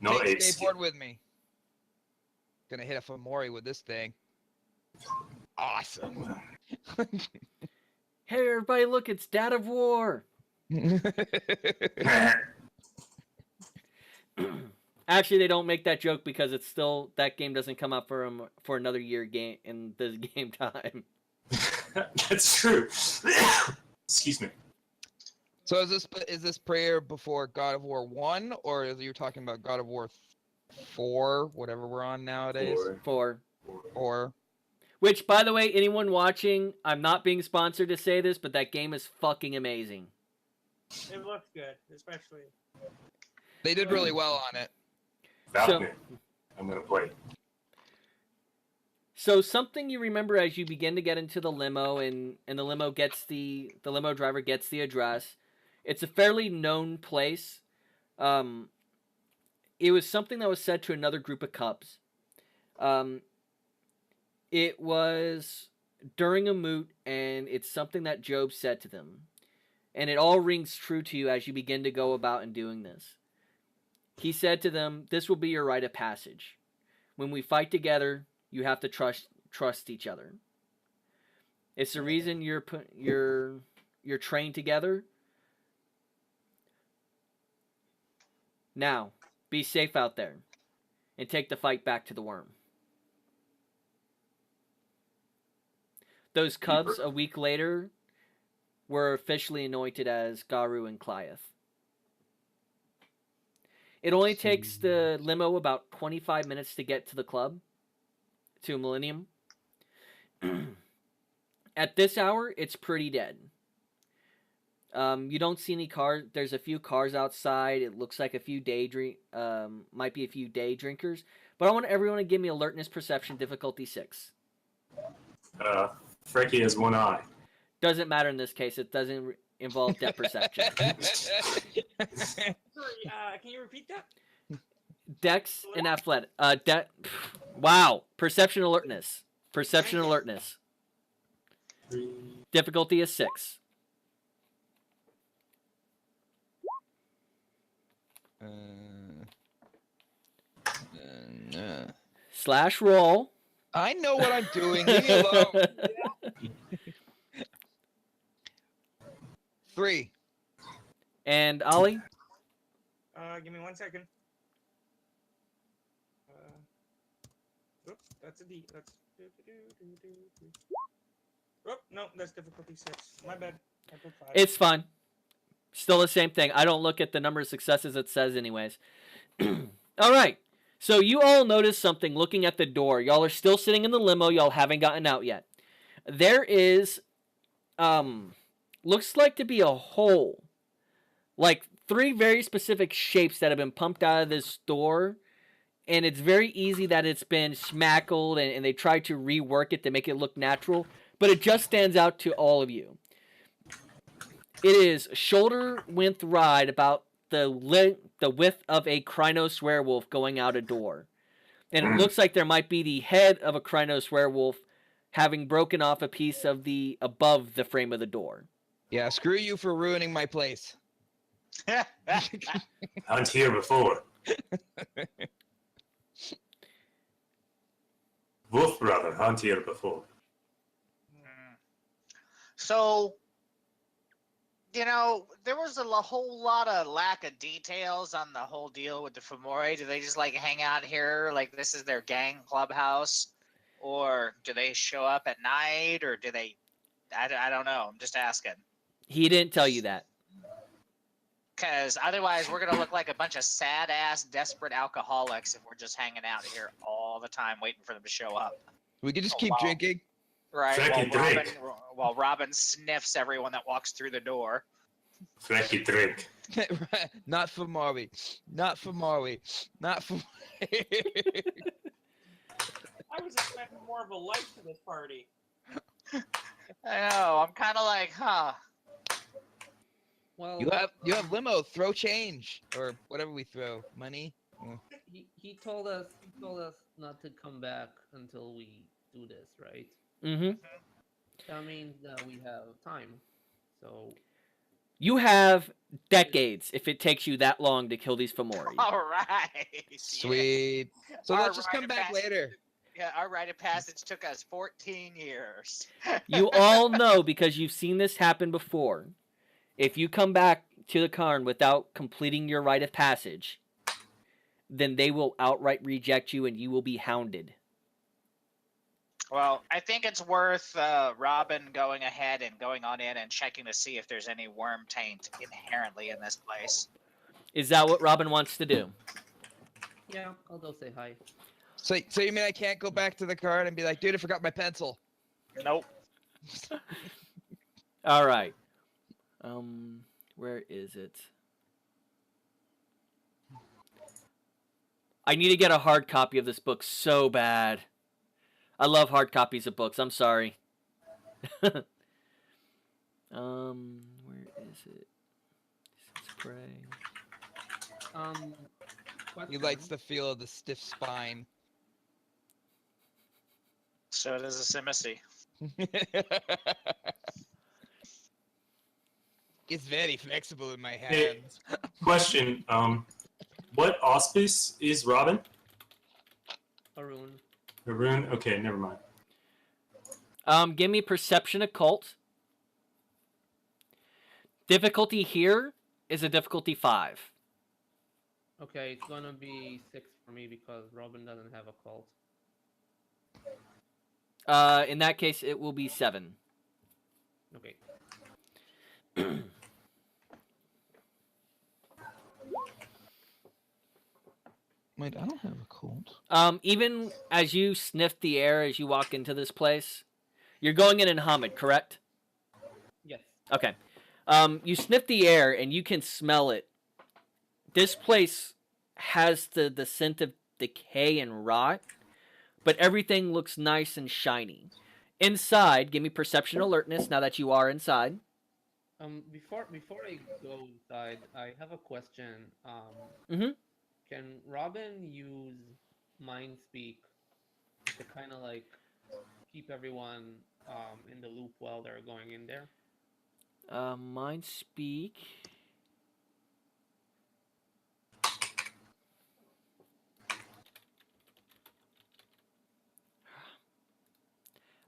No Take ace. skateboard with me. Gonna hit a Fomori with this thing. Awesome. Hey, everybody, look, it's Dad of War. Actually, they don't make that joke because it's still, that game doesn't come out for another year game in this game time. That's true. Excuse me. So is this prayer before God of War 1, or is you talking about God of War 4, whatever we're on nowadays? 4. Or Which, by the way, anyone watching, I'm not being sponsored to say this, but that game is fucking amazing. It looks good, especially. they did really well on it. Falcon. I'm gonna play. So something you remember as you begin to get into the limo, and the limo gets the limo driver gets the address. It's a fairly known place. It was something that was said to another group of cubs. It was during a moot, and it's something that Job said to them. And it all rings true to you as you begin to go about and doing this. He said to them, "This will be your rite of passage. When we fight together, you have to trust each other. It's the reason you're trained together. Now, be safe out there, and take the fight back to the worm." Those cubs, a week later, were officially anointed as Garu and Cliath. It only takes the limo about 25 minutes to get to the club, to Millennium. At this hour, it's pretty dead. You don't see any cars. There's a few cars outside. It looks like might be a few day drinkers. But I want everyone to give me alertness perception difficulty 6. Frankie has one eye. Doesn't matter in this case. It doesn't involve depth perception. Sorry, can you repeat that? Dex and athletic. Wow. Perception alertness. Perception alertness. Difficulty is 6. Slash roll. I know what I'm doing. Leave me alone. 3. And Ollie? Give me 1 second. Oops, that's a D. That's Oh, no, that's difficulty 6. My bad. I put 5. It's fine. Still the same thing. I don't look at the number of successes it says anyways. All right. So you all notice something looking at the door. Y'all are still sitting in the limo. Y'all haven't gotten out yet. There is looks like to be a hole. Like 3 very specific shapes that have been pumped out of this door. And it's very easy that it's been smackled and they tried to rework it to make it look natural. But it just stands out to all of you. It is shoulder width wide, about the width of a Krynos werewolf going out a door. And it looks like there might be the head of a Krynos werewolf having broken off a piece of the above the frame of the door. Yeah, screw you for ruining my place. Hunt here before. Wolf brother, hunt here before. So, you know, there was a whole lot of lack of details on the whole deal with the Fomori. Do they just like hang out here like this is their gang clubhouse? Or do they show up at night? Or do they, I don't know. I'm just asking. He didn't tell you that. Because otherwise we're going to look like a bunch of sad-ass, desperate alcoholics if we're just hanging out here all the time waiting for them to show up. We could just Oh, keep wow. drinking. Right, Frankie, drink. while Robin sniffs everyone that walks through the door. Frankie, drink. Not for Marley. Not for Marley. Not for. I was expecting more of a life to this party. I know, I'm kind of like, huh. Well, You have limo. Throw change or whatever we throw. Money. he told us not to come back until we do this, right? Mm-hmm. That means that we have time. So You have decades if it takes you that long to kill these Fomori. All right. Sweet. So Our let's just come rite of back passage- later. Yeah, our rite of passage took us 14 years. You all know because you've seen this happen before. If you come back to the Karn without completing your rite of passage, then they will outright reject you and you will be hounded. Well, I think it's worth Robin going ahead and going on in and checking to see if there's any worm taint inherently in this place. Is that what Robin wants to do? yeah, I'll go say hi. So you mean I can't go back to the card and be like, dude, I forgot my pencil? Nope. All right. Where is it? I need to get a hard copy of this book so bad. I love hard copies of books. I'm sorry. Where is it? Spray. He likes the feel of the stiff spine. So does a Simacy. It's very flexible in my Hey. hands. Question, what auspice is Robin? Arun. Haroon? Okay, never mind. Give me perception occult. Difficulty here is a difficulty 5. Okay, it's gonna be 6 for me because Robin doesn't have a cult. In that case, it will be 7. Okay. Wait, I don't have a cold. Even as you sniff the air as you walk into this place, you're going in Hamid, correct? Yes. Okay. You sniff the air and you can smell it. This place has the scent of decay and rot, but everything looks nice and shiny. Inside, give me perception alertness now that you are inside. Before I go inside, I have a question. Mhm. Can Robin use mind speak to kind of like keep everyone in the loop while they're going in there? Mind speak.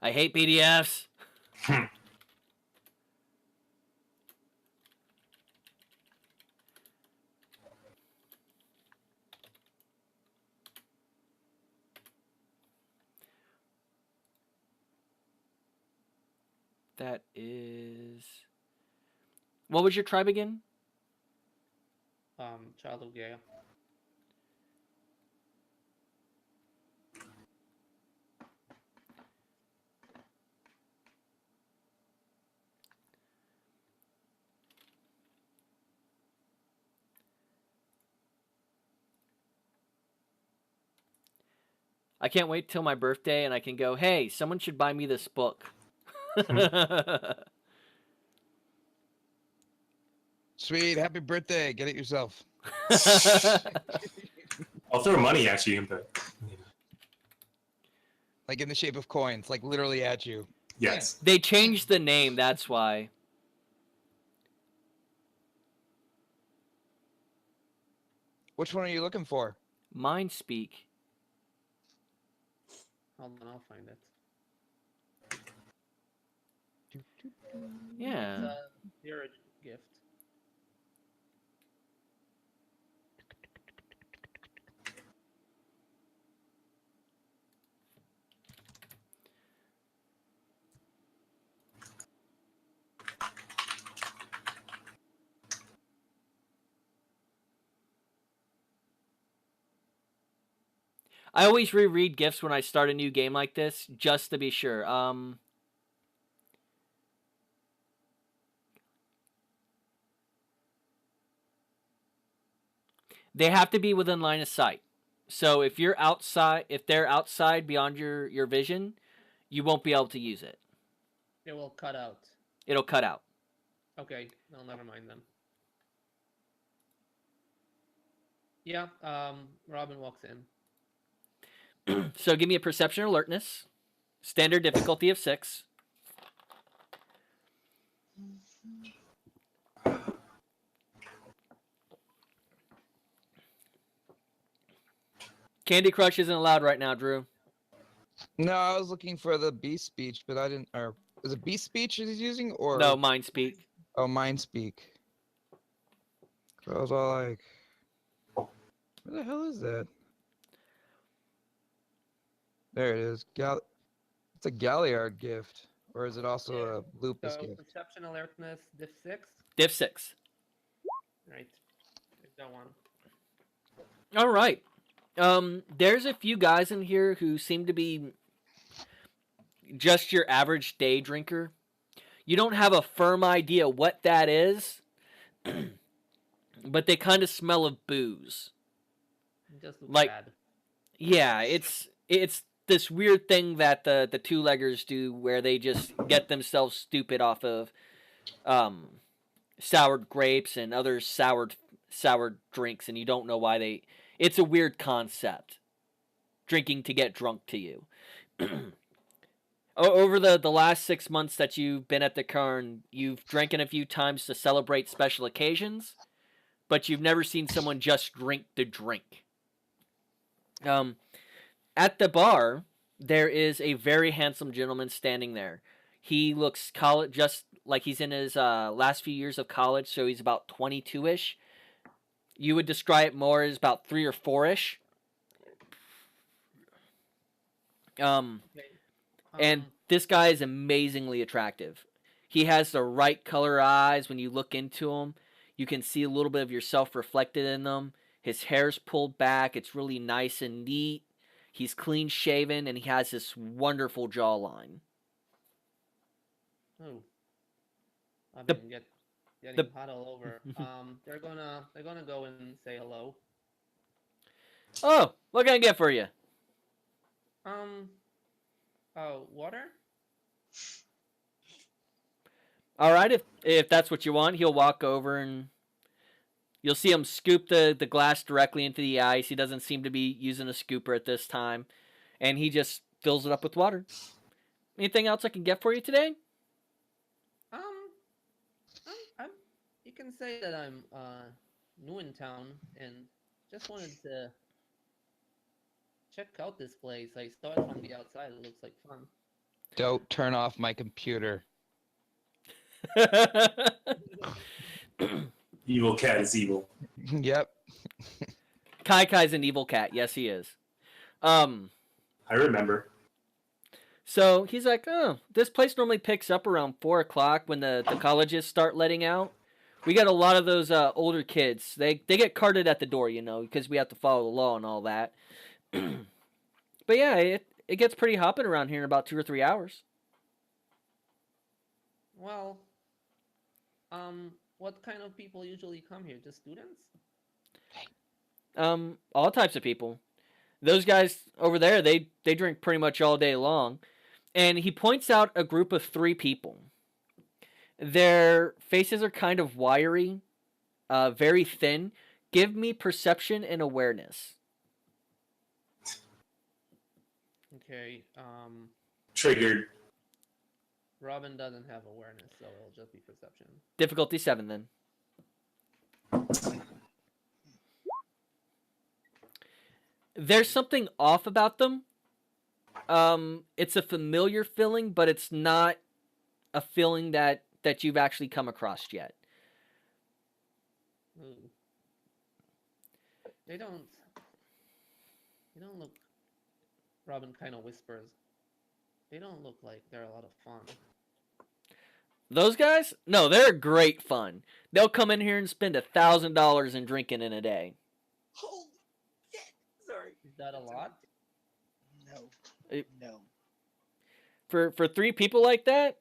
I hate PDFs. that is. What was your tribe again? Child of Gaia. I can't wait till my birthday and I can go, hey, someone should buy me this book. Sweet, happy birthday. Get it yourself. I'll throw money at you, but Like in the shape of coins, like literally at you. yes. They changed the name, that's why. Which one are you looking for? Mind speak. Hold on, I'll find it. Yeah. It's a spirit gift. I always reread gifts when I start a new game like this, just to be sure. They have to be within line of sight. So if you're outside, if they're outside beyond your vision, you won't be able to use it. It will cut out. It'll cut out. Okay, no, never mind then. Yeah, Robin walks in. So give me a perception alertness. Standard difficulty of 6. Candy Crush isn't allowed right now, Drew. No, I was looking for the beast speech, but I didn't. Or is it beast speech he's using, or No, Mind Speak. Oh, mind speak. I was all like, "Where the hell is that?" There it is. It's a Galliard gift, or is it also a lupus So gift? perception alertness, diff 6. Diff 6. Right. Take that one. All right. There's a few guys in here who seem to be just your average day drinker. You don't have a firm idea what that is, but they kind of smell of booze. It just looks Like- bad. Yeah, it's this weird thing that the two-leggers do where they just get themselves stupid off of soured grapes and other soured drinks, and you don't know why they. It's a weird concept. Drinking to get drunk to you. Over the last 6 months that you've been at the Cairn, you've drinking a few times to celebrate special occasions, but you've never seen someone just drink to drink. At the bar, there is a very handsome gentleman standing there. He looks just like he's in his last few years of college, so he's about 22-ish. You would describe it more as about 3 or 4-ish. And this guy is amazingly attractive. He has the right color eyes. When you look into him, you can see a little bit of yourself reflected in them. His hair's pulled back. It's really nice and neat. He's clean shaven, and he has this wonderful jawline. Oh. I've The- been getting the- hot all over. They're gonna go and say hello. Oh, what can I get for you? Oh, water? All right, if that's what you want, he'll walk over and you'll see him scoop the glass directly into the ice. He doesn't seem to be using a scooper at this time, and he just fills it up with water. Anything else I can get for you today? You can say that I'm new in town and just wanted to check out this place. I saw it from the outside. It looks like fun. Don't turn off my computer. Evil cat is evil. Yep. Kai Kai's an evil cat. Yes, he is. I remember. So he's like, oh, this place normally picks up around 4 o'clock when the colleges start letting out. We got a lot of those older kids. They get carted at the door, because we have to follow the law and all that. But yeah, it gets pretty hopping around here in about 2 or 3 hours. Well, what kind of people usually come here? Just students? All types of people. Those guys over there, they drink pretty much all day long. And he points out a group of 3 people. Their faces are kind of wiry, very thin. Give me perception and awareness. Okay. Triggered. Robin doesn't have awareness, so it'll just be perception. Difficulty 7 then. There's something off about them. It's a familiar feeling, but it's not a feeling that you've actually come across yet. Ooh. They don't look. Robin kind of whispers. They don't look like they're a lot of fun. Those guys? No, they're great fun. They'll come in here and spend $1,000 in drinking in a day. Holy shit! Sorry. Is that a lot? No. No. For 3 people like that,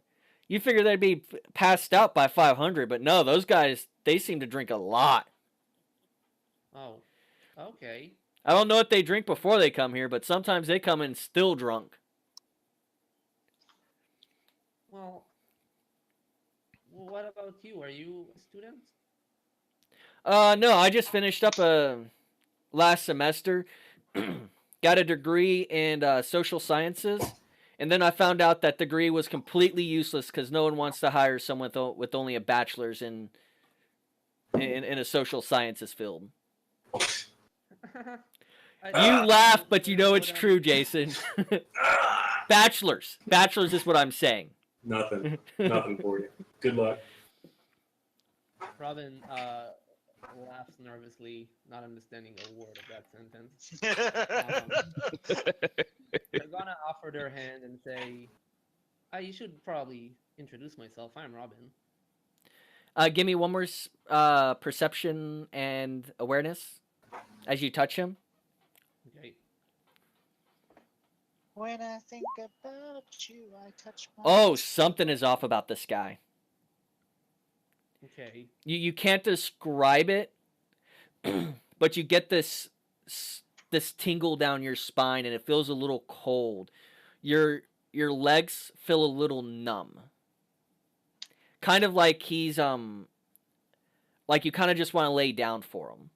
you figure they'd be passed out by 500, but no, those guys, they seem to drink a lot. Oh. Okay. I don't know what they drink before they come here, but sometimes they come in still drunk. Well, what about you? Are you a student? No, I just finished up last semester. Got a degree in social sciences, and then I found out that degree was completely useless because no one wants to hire someone with only a bachelor's in a social sciences field. You laugh, but you know it's true, Jason. Bachelor's is what I'm saying. Nothing for you. Good luck. Robin laughs nervously, not understanding a word of that sentence. They're gonna offer their hand and say, you should probably introduce myself. I'm Robin. Give me one more perception and awareness as you touch him. Okay. When I think about you, I touch my... Oh, something is off about this guy. Okay. You can't describe it, but you get this tingle down your spine, and it feels a little cold. Your legs feel a little numb. Kind of like he's like you kind of just want to lay down for him.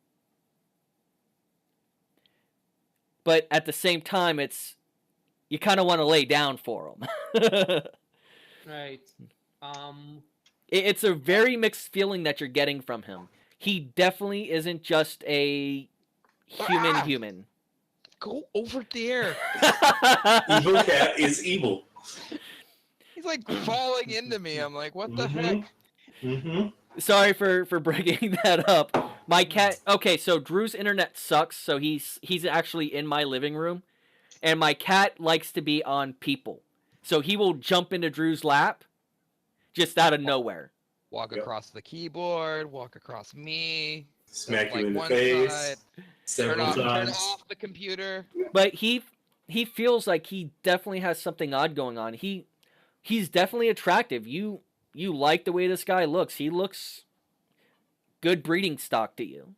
But at the same time, you kind of want to lay down for him. Right. It's a very mixed feeling that you're getting from him. He definitely isn't just a human. Go over there. Evil cat is evil. He's like falling into me. I'm like, what the heck? Mm-hmm. Sorry for bringing that up. My cat. Okay, so Drew's internet sucks, so he's actually in my living room, and my cat likes to be on people, so he will jump into Drew's lap, just out of nowhere. Walk across the keyboard. Walk across me. Smack you like in the one face side, several turn times. off the computer. But he feels like he definitely has something odd going on. He's definitely attractive. You like the way this guy looks. He looks good breeding stock to you.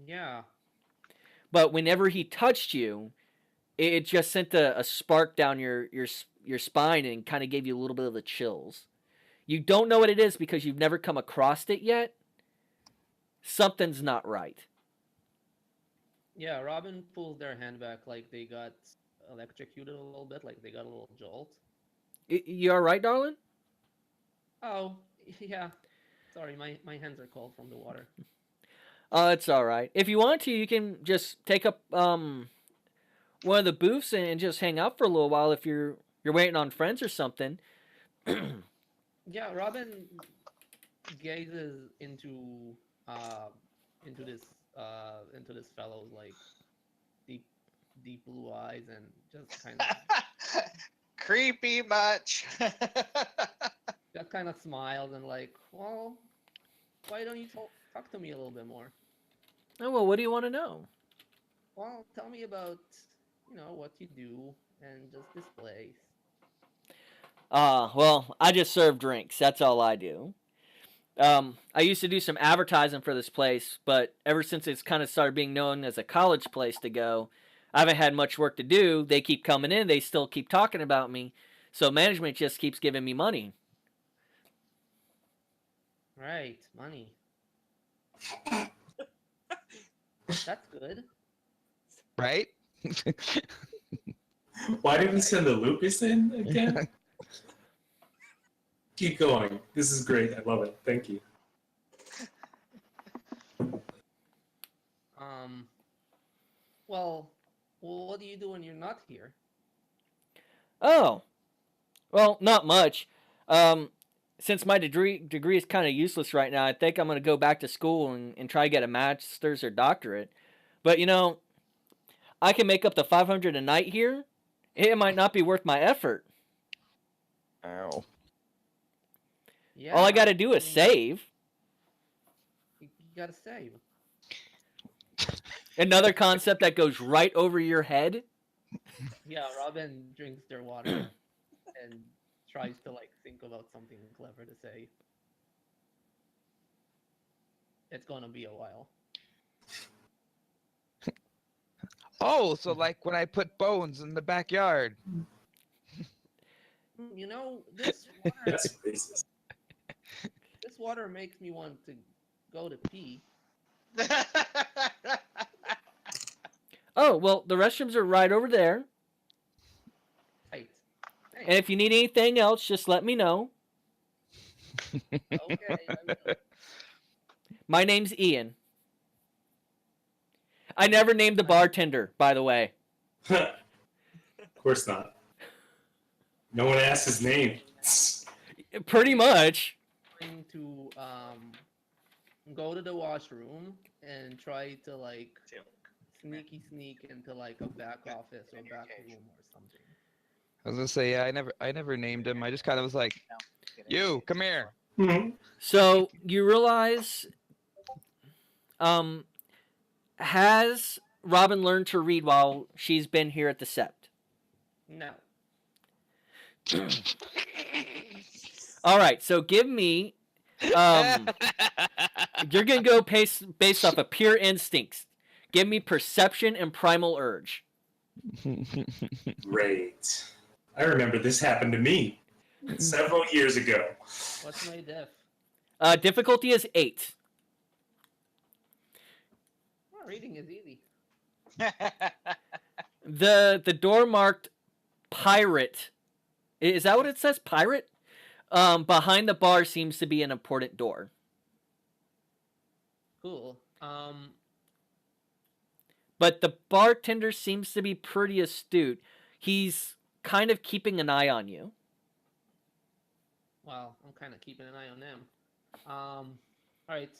Yeah. But whenever he touched you, it just sent a spark down your spine and kind of gave you a little bit of the chills. You don't know what it is because you've never come across it yet. Something's not right. Yeah, Robin pulls their hand back like they got electrocuted a little bit, like they got a little jolt. You all right, darling? Oh, yeah. Sorry, my hands are cold from the water. It's all right. If you want to, you can just take up one of the booths and just hang out for a little while if you're waiting on friends or something. Yeah, Robin gazes into this fellow's like deep blue eyes and just kind of Creepy much? Just kind of smiles and like, well, why don't you talk to me a little bit more? Oh, well, what do you want to know? Well, tell me about, what you do and just this place. Well, I just serve drinks. That's all I do. I used to do some advertising for this place, but ever since it's kind of started being known as a college place to go, I haven't had much work to do. They keep coming in. They still keep talking about me. So management just keeps giving me money. Right, money. That's good. Right? Why did we send the lupus in again? Keep going. This is great. I love it. Thank you. Well, what do you do when you're not here? Oh, well, not much. Since my degree is kind of useless right now, I think I'm going to go back to school and try to get a master's or doctorate. But, I can make up to 500 a night here. It might not be worth my effort. Ow. Yeah. All I got to do is mean, save. You gotta save. Another concept that goes right over your head. Yeah, Robin drinks their water and tries to think about something clever to say. It's gonna be a while. Oh, so like when I put bones in the backyard. This water, That's racist. this water makes me want to go to pee. Oh, well, the restrooms are right over there. Right. And if you need anything else, just let me know. Okay. I will. My name's Ian. I never named the bartender, by the way. Of course not. No one asked his name. Pretty much. Going to go to the washroom and try to sneak into a back office or back room or something. I was gonna say, yeah, I never named him. I just kind of was like, you, come here. Mhm. So you realize, has Robin learned to read while she's been here at the Sept? No. All right, so give me. You're gonna go based off of pure instincts. Give me perception and primal urge. Great. I remember this happened to me several years ago. What's my diff? Difficulty is 8. Oh, reading is easy. The door marked pirate. Is that what it says? Pirate? Behind the bar seems to be an important door. Cool. But the bartender seems to be pretty astute. He's kind of keeping an eye on you. Well, I'm kind of keeping an eye on them. All right.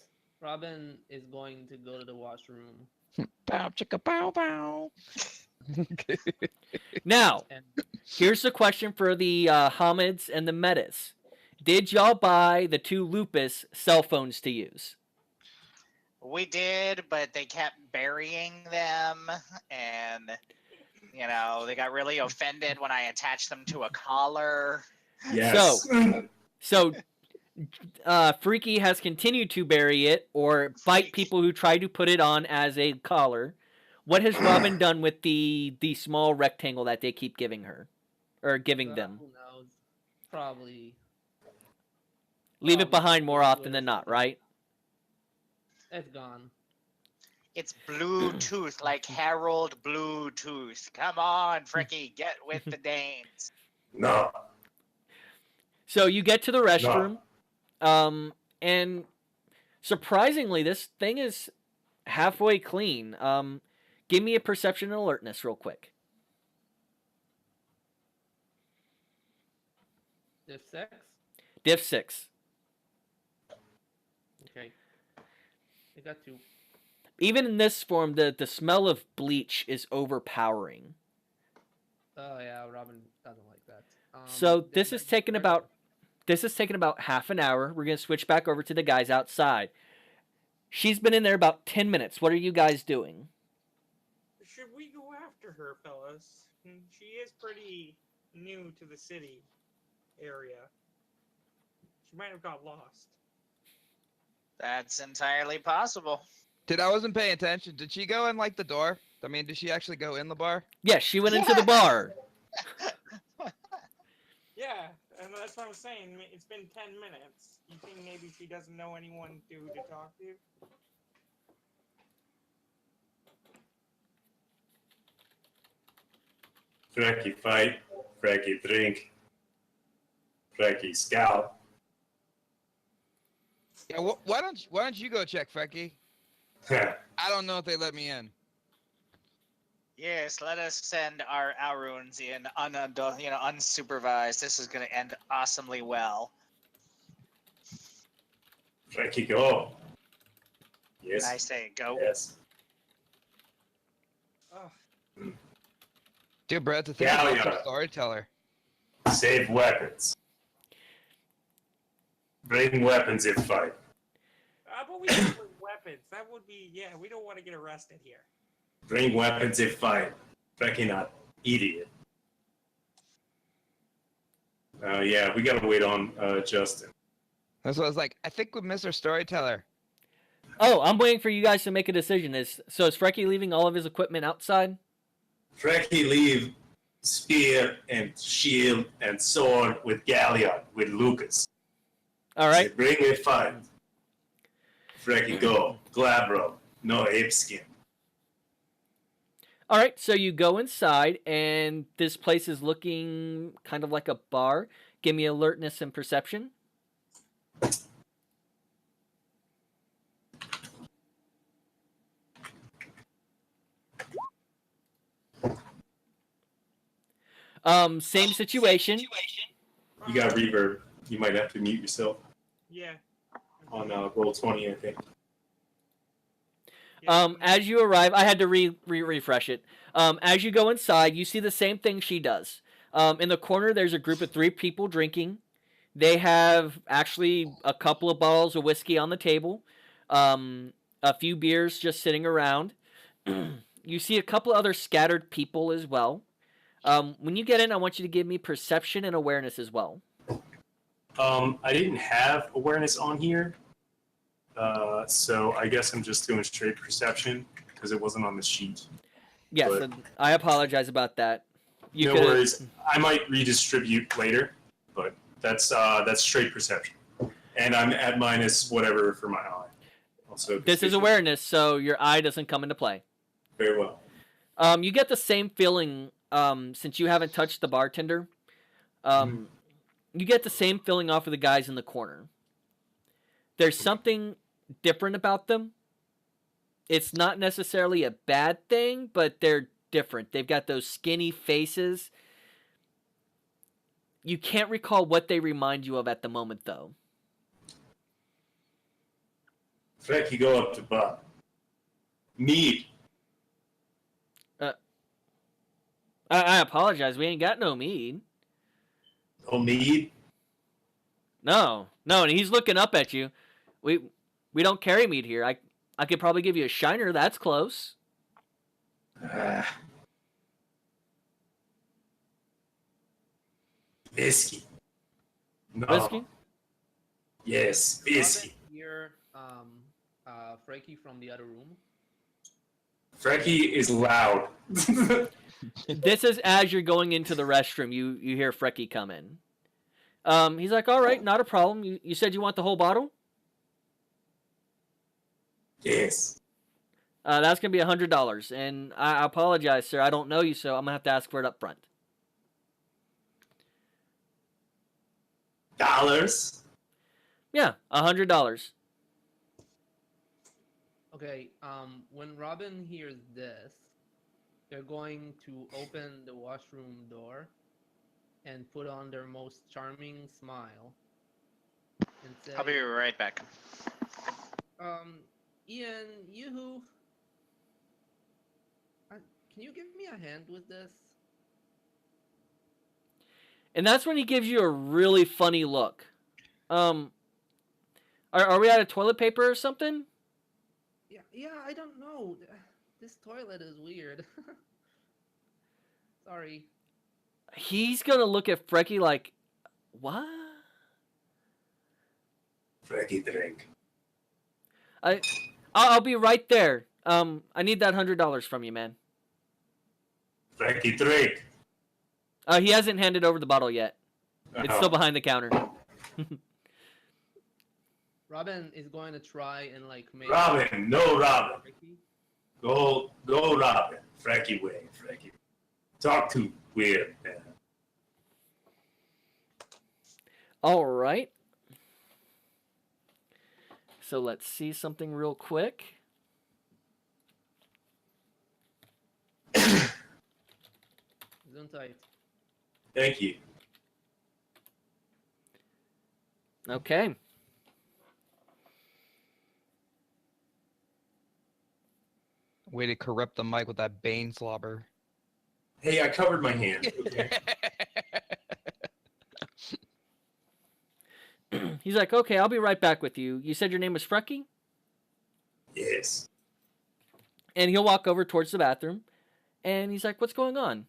Robin is going to go to the washroom. Bow chicka bow bow. Now, And here's the question for the Hamids and the Metas. Did y'all buy the 2 Lupus cell phones to use? We did, but they kept burying them, and they got really offended when I attached them to a collar. Yes. So Freaky has continued to bury it or bite people who try to put it on as a collar. What has Robin done with the small rectangle that they keep giving her? Or giving them? who knows? Probably. Leave it Probably behind more do often it than not, something. right? It's gone. It's Bluetooth, like Harold Bluetooth. Come on, Fricky, get with the Danes. No. So you get to the restroom, and surprisingly, this thing is halfway clean. Give me a perception and alertness real quick. Diff 6? Diff 6. Okay. I got 2. Even in this form, the smell of bleach is overpowering. Oh yeah, Robin doesn't like that. So Then this is taking about half an hour. We're gonna switch back over to the guys outside. She's been in there about 10 minutes. What are you guys doing? Should we go after her, fellas? She is pretty new to the city area. She might have got lost. That's entirely possible. I wasn't paying attention. Did she go in like the door? I mean, did she actually go in the bar? Yes, she went into the bar. Yeah, and that's what I'm saying. It's been 10 minutes. You think maybe she doesn't know anyone to talk to? Frankie fight, Frankie drink, Frankie scout. Yeah. Why don't you go check, Frecky? I don't know if they let me in. Yes, let us send our Aruns in unsupervised. This is going to end awesomely well. Frankie go. Yes. I say go. Yes. Oh, Dude, Brad, to think Yeah, about yeah. your storyteller. Save weapons. Bring weapons if fight. but we don't bring weapons. That would be, yeah, we don't want to get arrested here. Bring weapons if fight. Frankie not idiot. Yeah, we gotta wait on Justin. That's what I was like. I think we missed our storyteller. Oh, I'm waiting for you guys to make a decision. Is Frecky leaving all of his equipment outside? Frankie leave spear and shield and sword with Galleon with Lucas. All right. Say, bring me fight. Frankie go. Glabro. No ape skin. All right, so you go inside, and this place is looking kind of like a bar. Give me alertness and perception. Same situation. You got reverb. You might have to mute yourself Yeah. on roll 20, I think. As you arrive, I had to refresh it. As you go inside, you see the same thing she does. In the corner, there's a group of 3 people drinking. They have actually a couple of bottles of whiskey on the table, a few beers just sitting around. You see a couple other scattered people as well. When you get in, I want you to give me perception and awareness as well. I didn't have awareness on here, so I guess I'm just doing straight perception because it wasn't on the sheet. Yes, But- and I apologize about that. No worries. I might redistribute later, but that's straight perception, and I'm at minus whatever for my eye. Also, This is awareness, so your eye doesn't come into play. Very well. You get the same feeling since you haven't touched the bartender. You get the same feeling off of the guys in the corner. There's something different about them. It's not necessarily a bad thing, but they're different. They've got those skinny faces. You can't recall what they remind you of at the moment, though. Frankie, go up to Bob. Mead. I apologize. We ain't got no mead. Oh, mead. No, and he's looking up at you. We don't carry mead here. I could probably give you a shiner. That's close. Whiskey. No. Whiskey? Yes, whiskey. Hear Frankie from the other room. Frankie is loud. This is as you're going into the restroom. You hear Frecky come in. He's like, all right, not a problem. You said you want the whole bottle? Yes. That's going to be $100. And I apologize, sir. I don't know you, so I'm going to have to ask for it up front. Dollars. Yeah, $100. Okay, when Robin hears this, they're going to open the washroom door and put on their most charming smile and say, I'll be right back. Ian, you can you give me a hand with this? And that's when he gives you a really funny look. Are we out of toilet paper or something? Yeah, I don't know. This toilet is weird. Sorry. He's gonna look at Frecky like, what? Frecky drink. I'll be right there. I need that $100 from you, man. Frecky drink. He hasn't handed over the bottle yet. It's still behind the counter. Robin is going to try and like make Robin, no Robin. Ricky. Go Robin. Frecky way, Frecky. Talk to weird man. All right. So let's see something real quick. Zoom tight. Thank you. Okay. Way to corrupt the mic with that Bane slobber. Hey, I covered my hand. Okay. He's like, okay, I'll be right back with you. You said your name was Frecky? Yes. And he'll walk over towards the bathroom. And he's like, what's going on?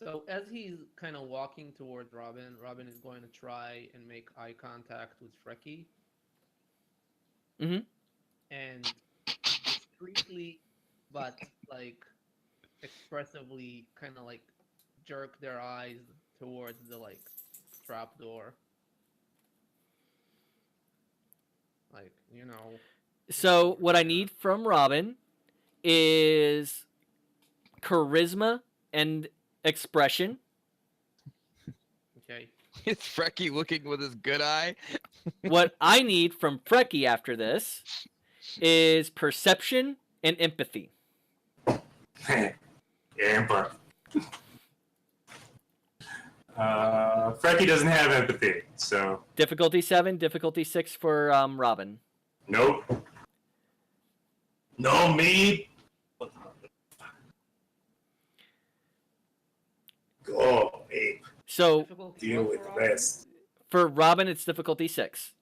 So as he's kind of walking towards Robin, Robin is going to try and make eye contact with Frecky. Mm-hmm. And discreetly, but like expressively, kind of like jerk their eyes towards the like trap door. Like, you know. So what I need from Robin is charisma and expression. Okay. Is Frecky looking with his good eye? What I need from Frecky after this is perception and empathy. Yeah, but Frecky doesn't have empathy, so Difficulty 7, difficulty 6 for Robin. nope. No me. Go, ape. So Difficulty Deal what with for the Robin? rest. for Robin, it's difficulty 6.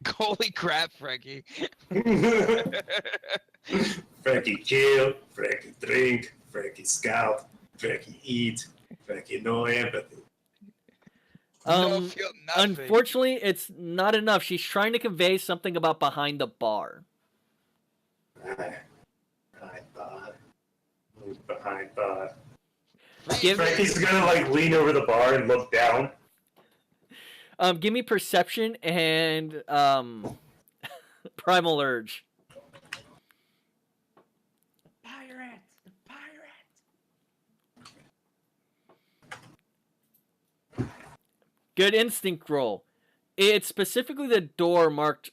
Holy crap, Frecky. Frecky kill, Frecky drink, Frecky scout, Frecky eat, Frecky no empathy. No feel nothing. Unfortunately, it's not enough. She's trying to convey something about behind the bar. Behind bar. Move behind bar. Give Frankie's gonna like lean over the bar and look down. give me perception and primal urge. Pirate! The pirate! Good instinct roll. It's specifically the door marked.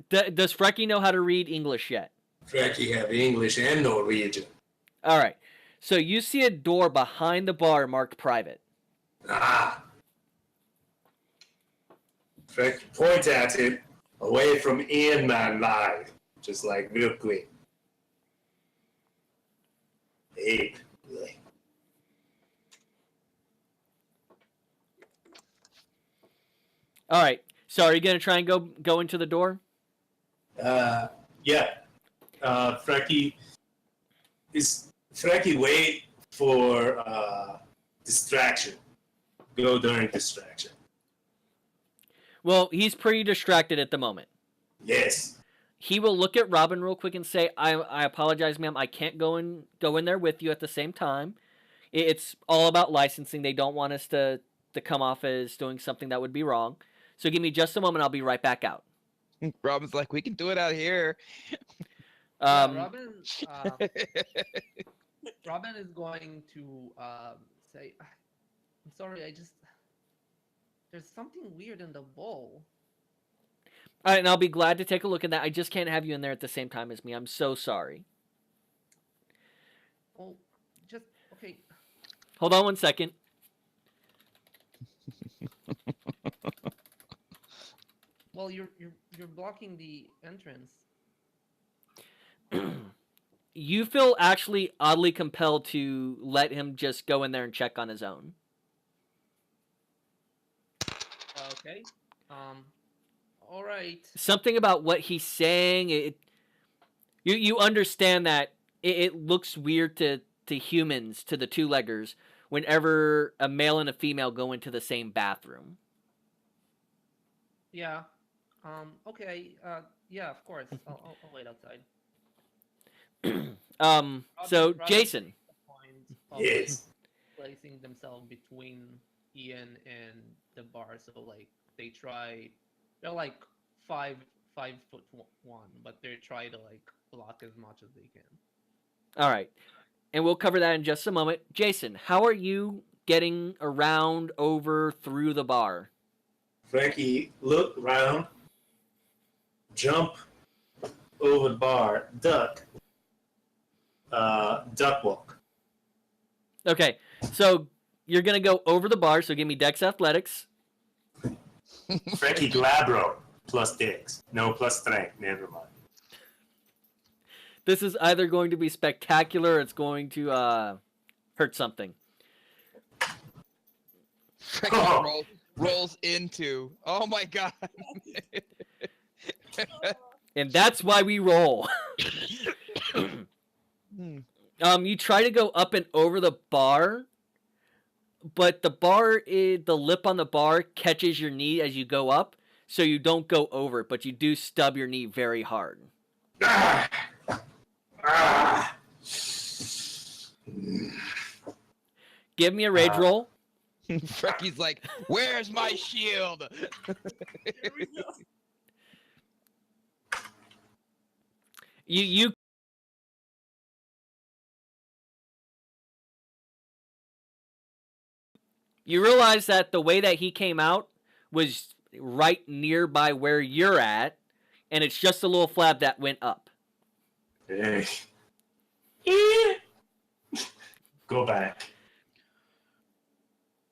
Does Frecky know how to read English yet? Frankie have English and Norwegian. All right. So you see a door behind the bar marked private. Ah. Frankie points at it away from Ian Man live. Just like real quick. Ape. All right. So are you gonna try and go into the door? Yeah. Frankie wait for distraction. Go during distraction. Well, he's pretty distracted at the moment. Yes. He will look at Robin real quick and say, I apologize, ma'am. I can't go in there with you at the same time. It's all about licensing. They don't want us to come off as doing something that would be wrong. So give me just a moment. I'll be right back out. Robin's like, we can do it out here. Robin is going to say, I'm sorry, there's something weird in the bowl. All right, and I'll be glad to take a look at that. I just can't have you in there at the same time as me. I'm so sorry. Oh, just, okay. Hold on one second. Well, you're blocking the entrance. you feel actually oddly compelled to let him just go in there and check on his own. Okay. All right. Something about what he's saying, you understand that it looks weird to humans, to the two-leggers, whenever a male and a female go into the same bathroom. Yeah. Okay. Yeah, of course. I'll wait outside. So Robin Jason. makes the point of, Yes. placing themselves between Ian and the bar, so like they're like 5'1", but they try to like block as much as they can. All right. And we'll cover that in just a moment. Jason, how are you getting around, over, through the bar? Frankie, look round, jump over the bar, duck walk. Okay, so you're going to go over the bar, so give me Dex Athletics. Frankie Glabro plus Dex. No, plus strength. Never mind. This is either going to be spectacular or it's going to hurt something. Freaking rolls into. Oh my god. And that's why we roll. You try to go up and over the bar, but the lip on the bar catches your knee as you go up, so you don't go over, but you do stub your knee very hard. Give me a rage roll. Frankie's like, where's my shield? Here we go. You realize that the way that he came out was right nearby where you're at, and it's just a little flab that went up. Hey. Go back.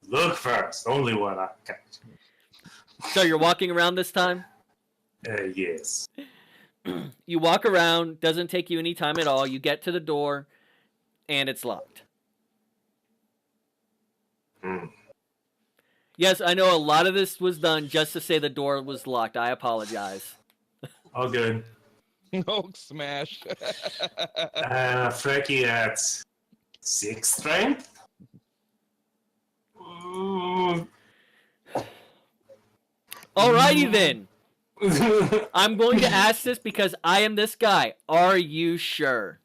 Look first. Only one I catch. So you're walking around this time? Yes. You walk around, doesn't take you any time at all. You get to the door, and it's locked. Yes, I know a lot of this was done just to say the door was locked. I apologize. All good. Hulk smash. Frankie at 6 strength. Alrighty then. I'm going to ask this because I am this guy. Are you sure?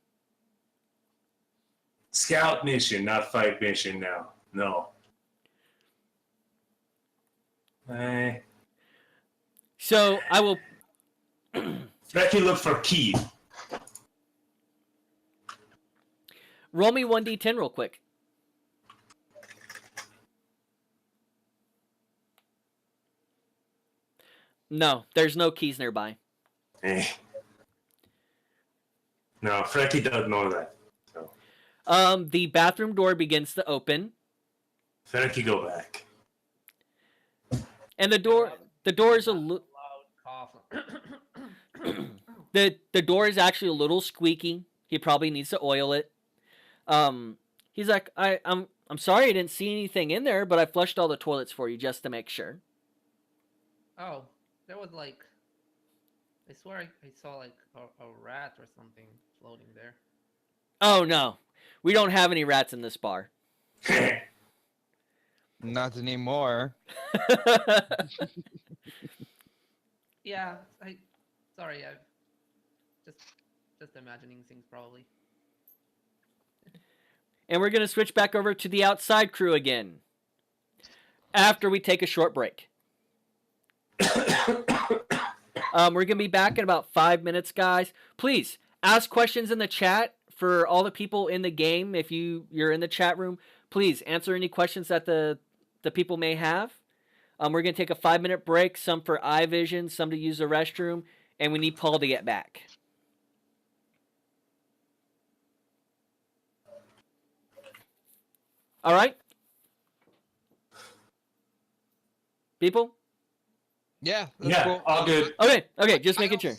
Scout mission, not fight mission now. No. So I will. Frankie, look for key. Roll me 1d10 real quick. No, there's no keys nearby. No, Frankie doesn't know that. So. The bathroom door begins to open, Frankie, go back. and the door is Loud cough. the door is actually a little squeaky. He probably needs to oil it. He's like, I'm sorry I didn't see anything in there, but I flushed all the toilets for you just to make sure. Oh, there was like, I swear I saw like a rat or something floating there. Oh no, we don't have any rats in this bar. Not anymore. Yeah, sorry, I've just imagining things probably. And we're gonna switch back over to the outside crew again after we take a short break. We're gonna be back in about 5 minutes, guys. Please ask questions in the chat for all the people in the game. If you're in the chat room, please answer any questions that the people may have. We're gonna take a 5-minute break, some for eye vision, some to use the restroom, and we need Paul to get back. All right, people. Yeah. That's Yeah, cool. all good. Okay, just making sure.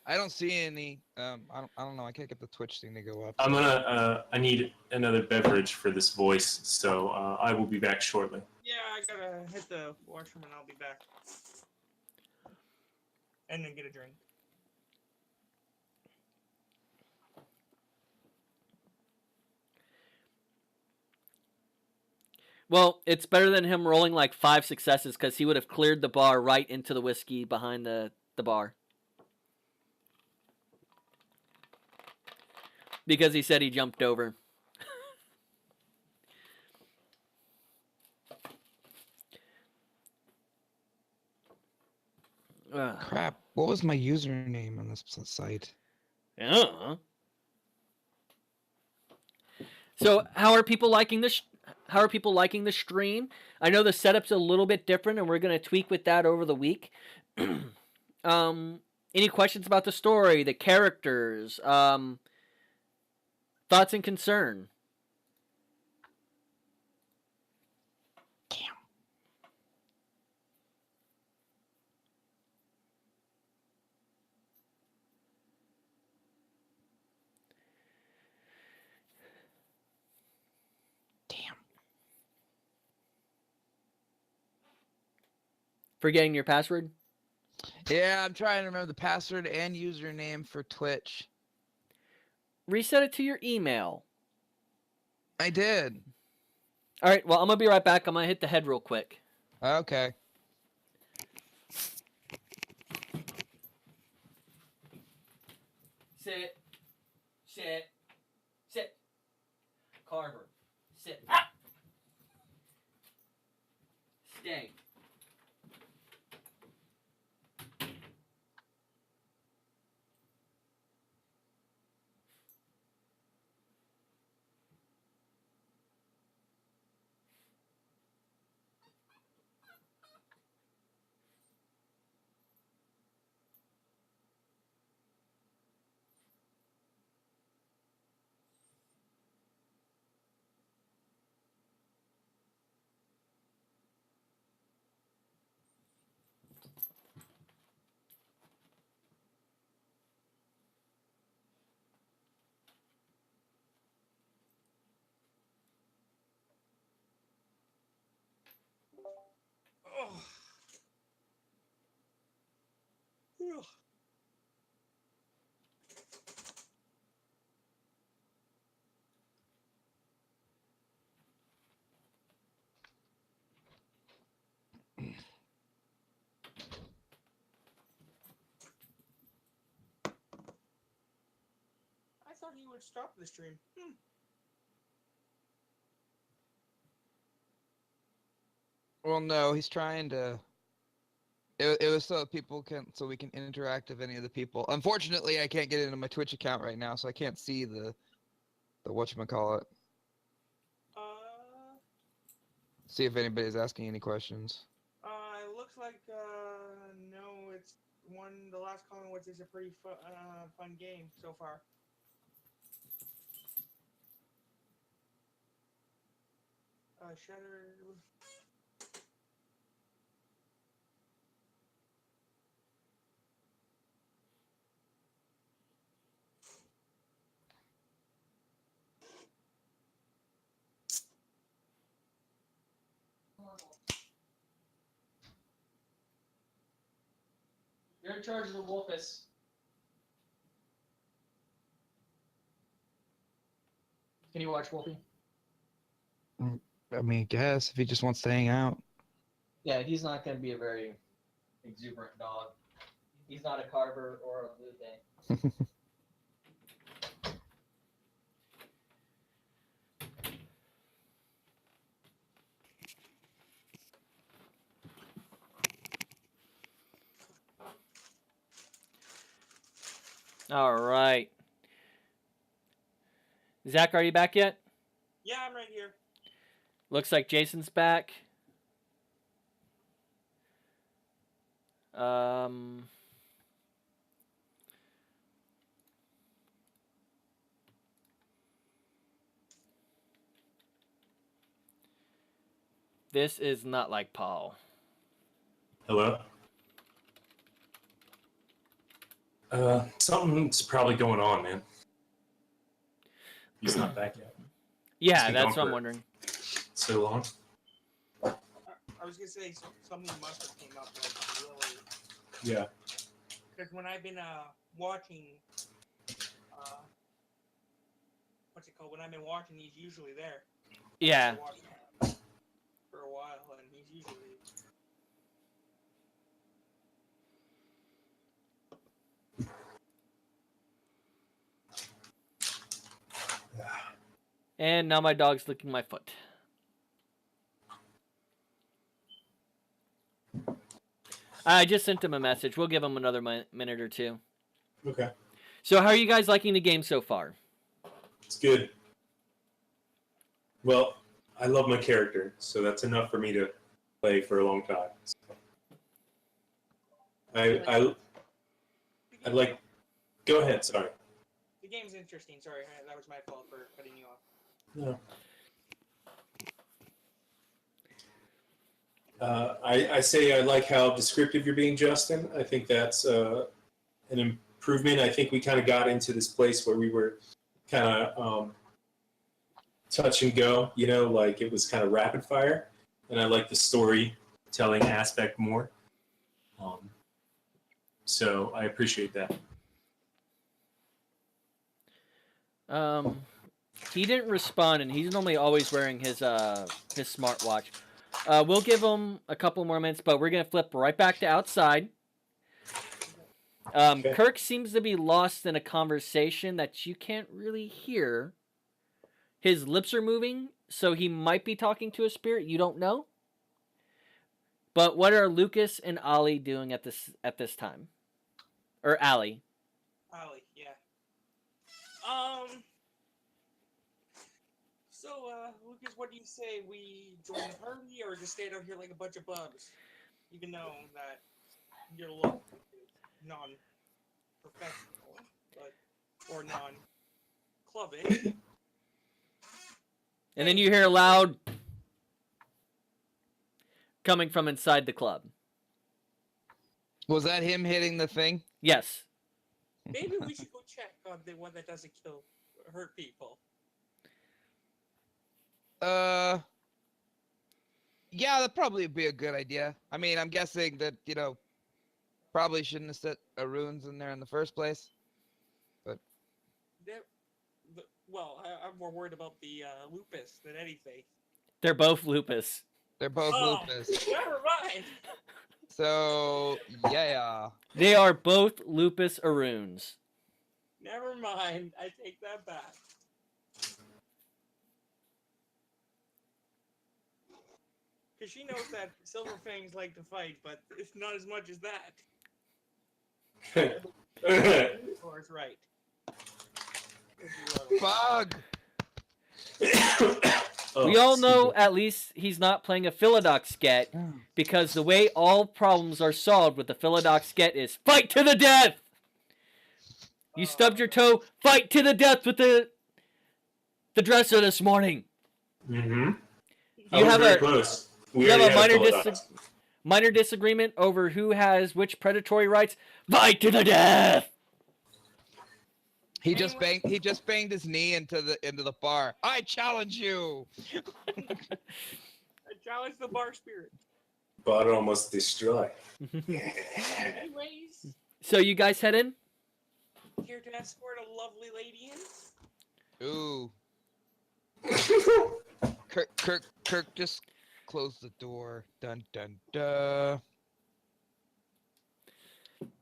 I don't see any. I don't know. I can't get the Twitch thing to go up. I'm gonna. I need another beverage for this voice, so I will be back shortly. Yeah, I gotta hit the washroom and I'll be back. And then get a drink. Well, it's better than him rolling like 5 successes because he would have cleared the bar right into the whiskey behind the bar. Because he said he jumped over. Ugh. Crap. What was my username on this site? Yeah. So, how are people liking this? How are people liking the stream? I know the setup's a little bit different, and we're gonna tweak with that over the week. Any questions about the story, the characters, thoughts and concern? Damn. Forgetting your password? Yeah, I'm trying to remember the password and username for Twitch. Reset it to your email. I did. All right, well, I'm going to be right back. I'm going to hit the head real quick. Okay. Sit. Sit. Sit. Carver. Sit. Ah! Stay. Oh. Ugh. I thought he would stop the stream. Well, no, he's trying to. It was so we can interact with any of the people. Unfortunately, I can't get into my Twitch account right now, so I can't see the whatchamacallit. See if anybody's asking any questions. It looks like no. It's one. The last comment was it's a pretty fun game so far. Shutter. You're in charge of the Wolfus. Can you watch Wolfie? I mean, guess if he just wants to hang out. Yeah, he's not going to be a very exuberant dog. He's not a Carver or a Blue Day. All right. Zach, are you back yet? Yeah, I'm right here. Looks like Jason's back. This is not like Paul. Hello. Something's probably going on, man. He's not back yet. Yeah, been that's gone what I'm for- wondering. So long. I was gonna say something must have came up like really. Yeah. Because when I've been watching, what's it called? When I've been watching, he's usually there. Yeah. I watched him for a while, and he's usually. And now my dog's licking my foot. I just sent him a message. We'll give him another minute or two. Okay. So how are you guys liking the game so far? It's good. Well, I love my character, so that's enough for me to play for a long time. I like. Go ahead. Sorry. The game's interesting. Sorry, that was my fault for cutting you off. No. I say I like how descriptive you're being, Justin. I think that's an improvement. I think we kind of got into this place where we were kind of touch and go, you know, like it was kind of rapid fire. And I like the storytelling aspect more. So I appreciate that. He didn't respond, and he's normally always wearing his smartwatch. We'll give him a couple more minutes, but we're gonna flip right back to outside. Okay. Kirk seems to be lost in a conversation that you can't really hear. His lips are moving, so he might be talking to a spirit. You don't know. But what are Lucas and Ollie doing at this time? Or Allie? Ollie, yeah. So, Lucas, what do you say? We join the party or just stay out here like a bunch of bugs? Even though that your look is non-professional, but or non-clubbing. And then you hear a loud coming from inside the club. Was that him hitting the thing? Yes. Maybe we should go check on the one that doesn't hurt people. Yeah, that'd probably be a good idea. I mean, I'm guessing that, probably shouldn't have set runes in there in the first place. Well, I'm more worried about the lupus than anything. They're both lupus. They're both Oh, lupus. never mind. So, yeah. They are both lupus Aroons. Never mind. I take that back. Because she knows that silver fangs like to fight, but it's not as much as that. Or it's right. Bug! We all know at least he's not playing a Philodox Sket, because the way all problems are solved with the Philodox Sket is fight to the death! You stubbed your toe, fight to the death with the dresser this morning. Mm-hmm. You have very a close. you have a minor minor disagreement over who has which predatory rights. Fight to the death! He just banged his knee into the bar. I challenge you. I challenge the bar spirit. But almost destroy. Anyways, So you guys head in? here to escort a lovely lady in. Ooh. Kirk, just close the door. Dun dun dun.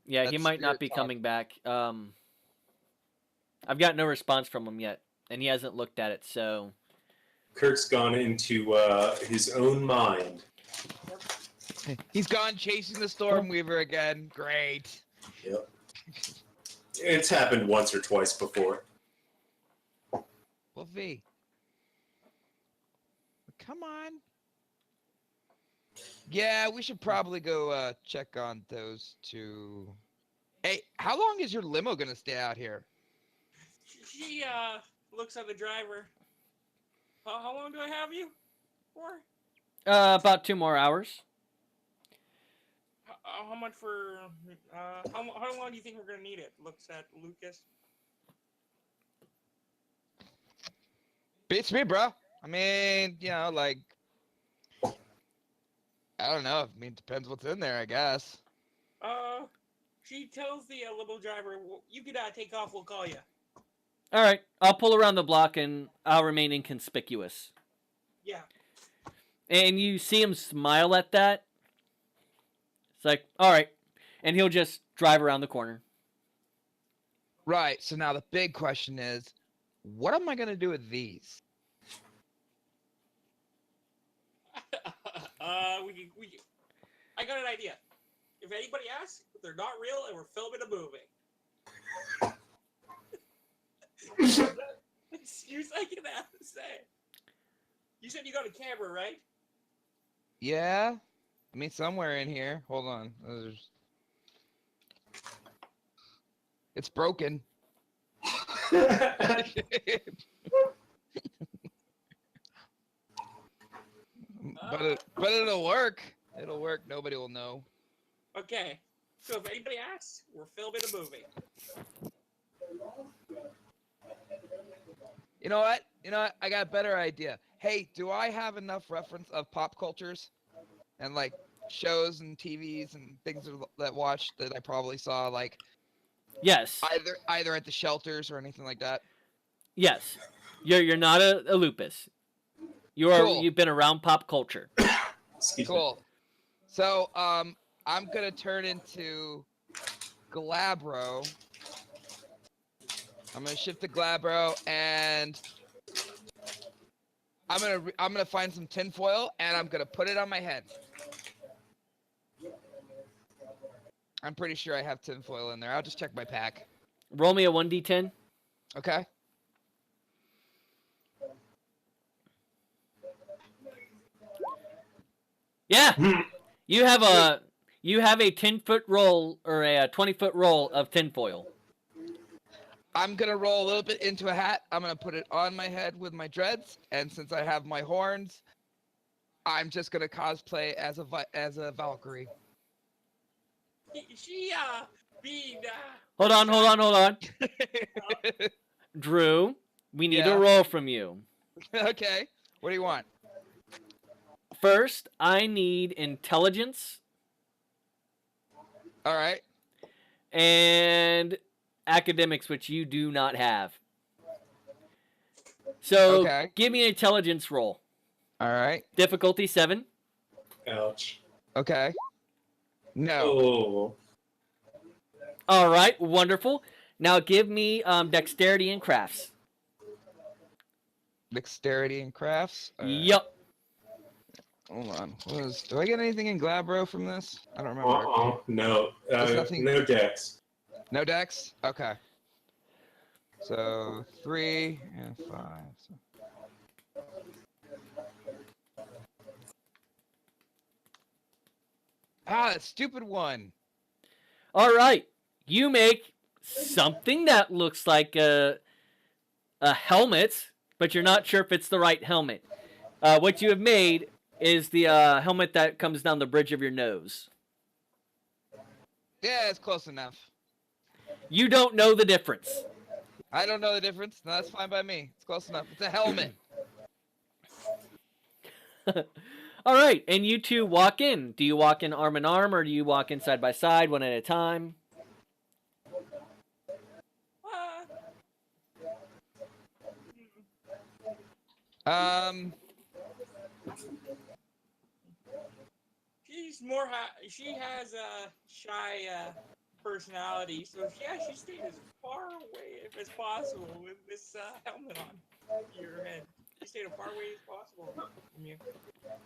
Yeah, he That's might not spirit be talk. coming back. I've got no response from him yet, and he hasn't looked at it, so... Kirk's gone into his own mind. He's gone chasing the Stormweaver again. Great. Yep. It's happened once or twice before. Well, V. Come on. Yeah, we should probably go check on those two. Hey, how long is your limo gonna stay out here? She looks at the driver. How long do I have you for? About 2 more hours. How much for? How long do you think we're gonna need it? Looks at Lucas. Beats me, bro. I mean, like, I don't know. I mean, depends what's in there, I guess. She tells the little driver, "You could take off. We'll call you." All right, I'll pull around the block and I'll remain inconspicuous. Yeah. And you see him smile at that. It's like, all right, and he'll just drive around the corner. Right. So now the big question is, what am I gonna do with these? I got an idea. If anybody asks, they're not real, and we're filming a movie. Excuse I can have to say. You said you got a camera, right? Yeah. I mean, somewhere in here. Hold on. It's broken. But it'll work. It'll work. Nobody will know. Okay. So if anybody asks, we're filming a movie. You know what? I got a better idea. Hey, do I have enough reference of pop cultures and like shows and TVs and things that watched that I probably saw like Yes. either at the shelters or anything like that? Yes. You're not a lupus. Cool. You've been around pop culture. Excuse me. Cool. So I'm gonna turn into Glabro. I'm gonna shift to Glabro, and I'm gonna find some tinfoil, and I'm gonna put it on my head. I'm pretty sure I have tinfoil in there. I'll just check my pack. Roll me a 1d10. Okay. Yeah. You have a 10-foot roll or a 20-foot roll of tinfoil. I'm gonna roll a little bit into a hat. I'm gonna put it on my head with my dreads, and since I have my horns, I'm just gonna cosplay as a Valkyrie. She being Hold on. Drew, we need Yeah. a roll from you. Okay. What do you want? First, I need intelligence All right. and academics, which you do not have. So, Okay. give me an intelligence roll. All right. Difficulty 7. Ouch. Okay. No. Oh. All right, wonderful. Now give me dexterity and crafts. Dexterity and crafts. All right. Yup. Hold on. Do I get anything in Glabro from this? I don't remember. No. There's nothing- No dex. No dex? Okay. So 3 and 5. That stupid one. All right. You make something that looks like a helmet, but you're not sure if it's the right helmet. What you have made is the helmet that comes down the bridge of your nose. Yeah, it's close enough. You don't know the difference. I don't know the difference. No, that's fine by me. It's close enough. It's a helmet. All right, and you two walk in. Do you walk in arm in arm, or do you walk in side by side, one at a time? She's more. She has a shy personality, so she stayed as far away as possible with this helmet on your head. She stayed as far away as possible from you.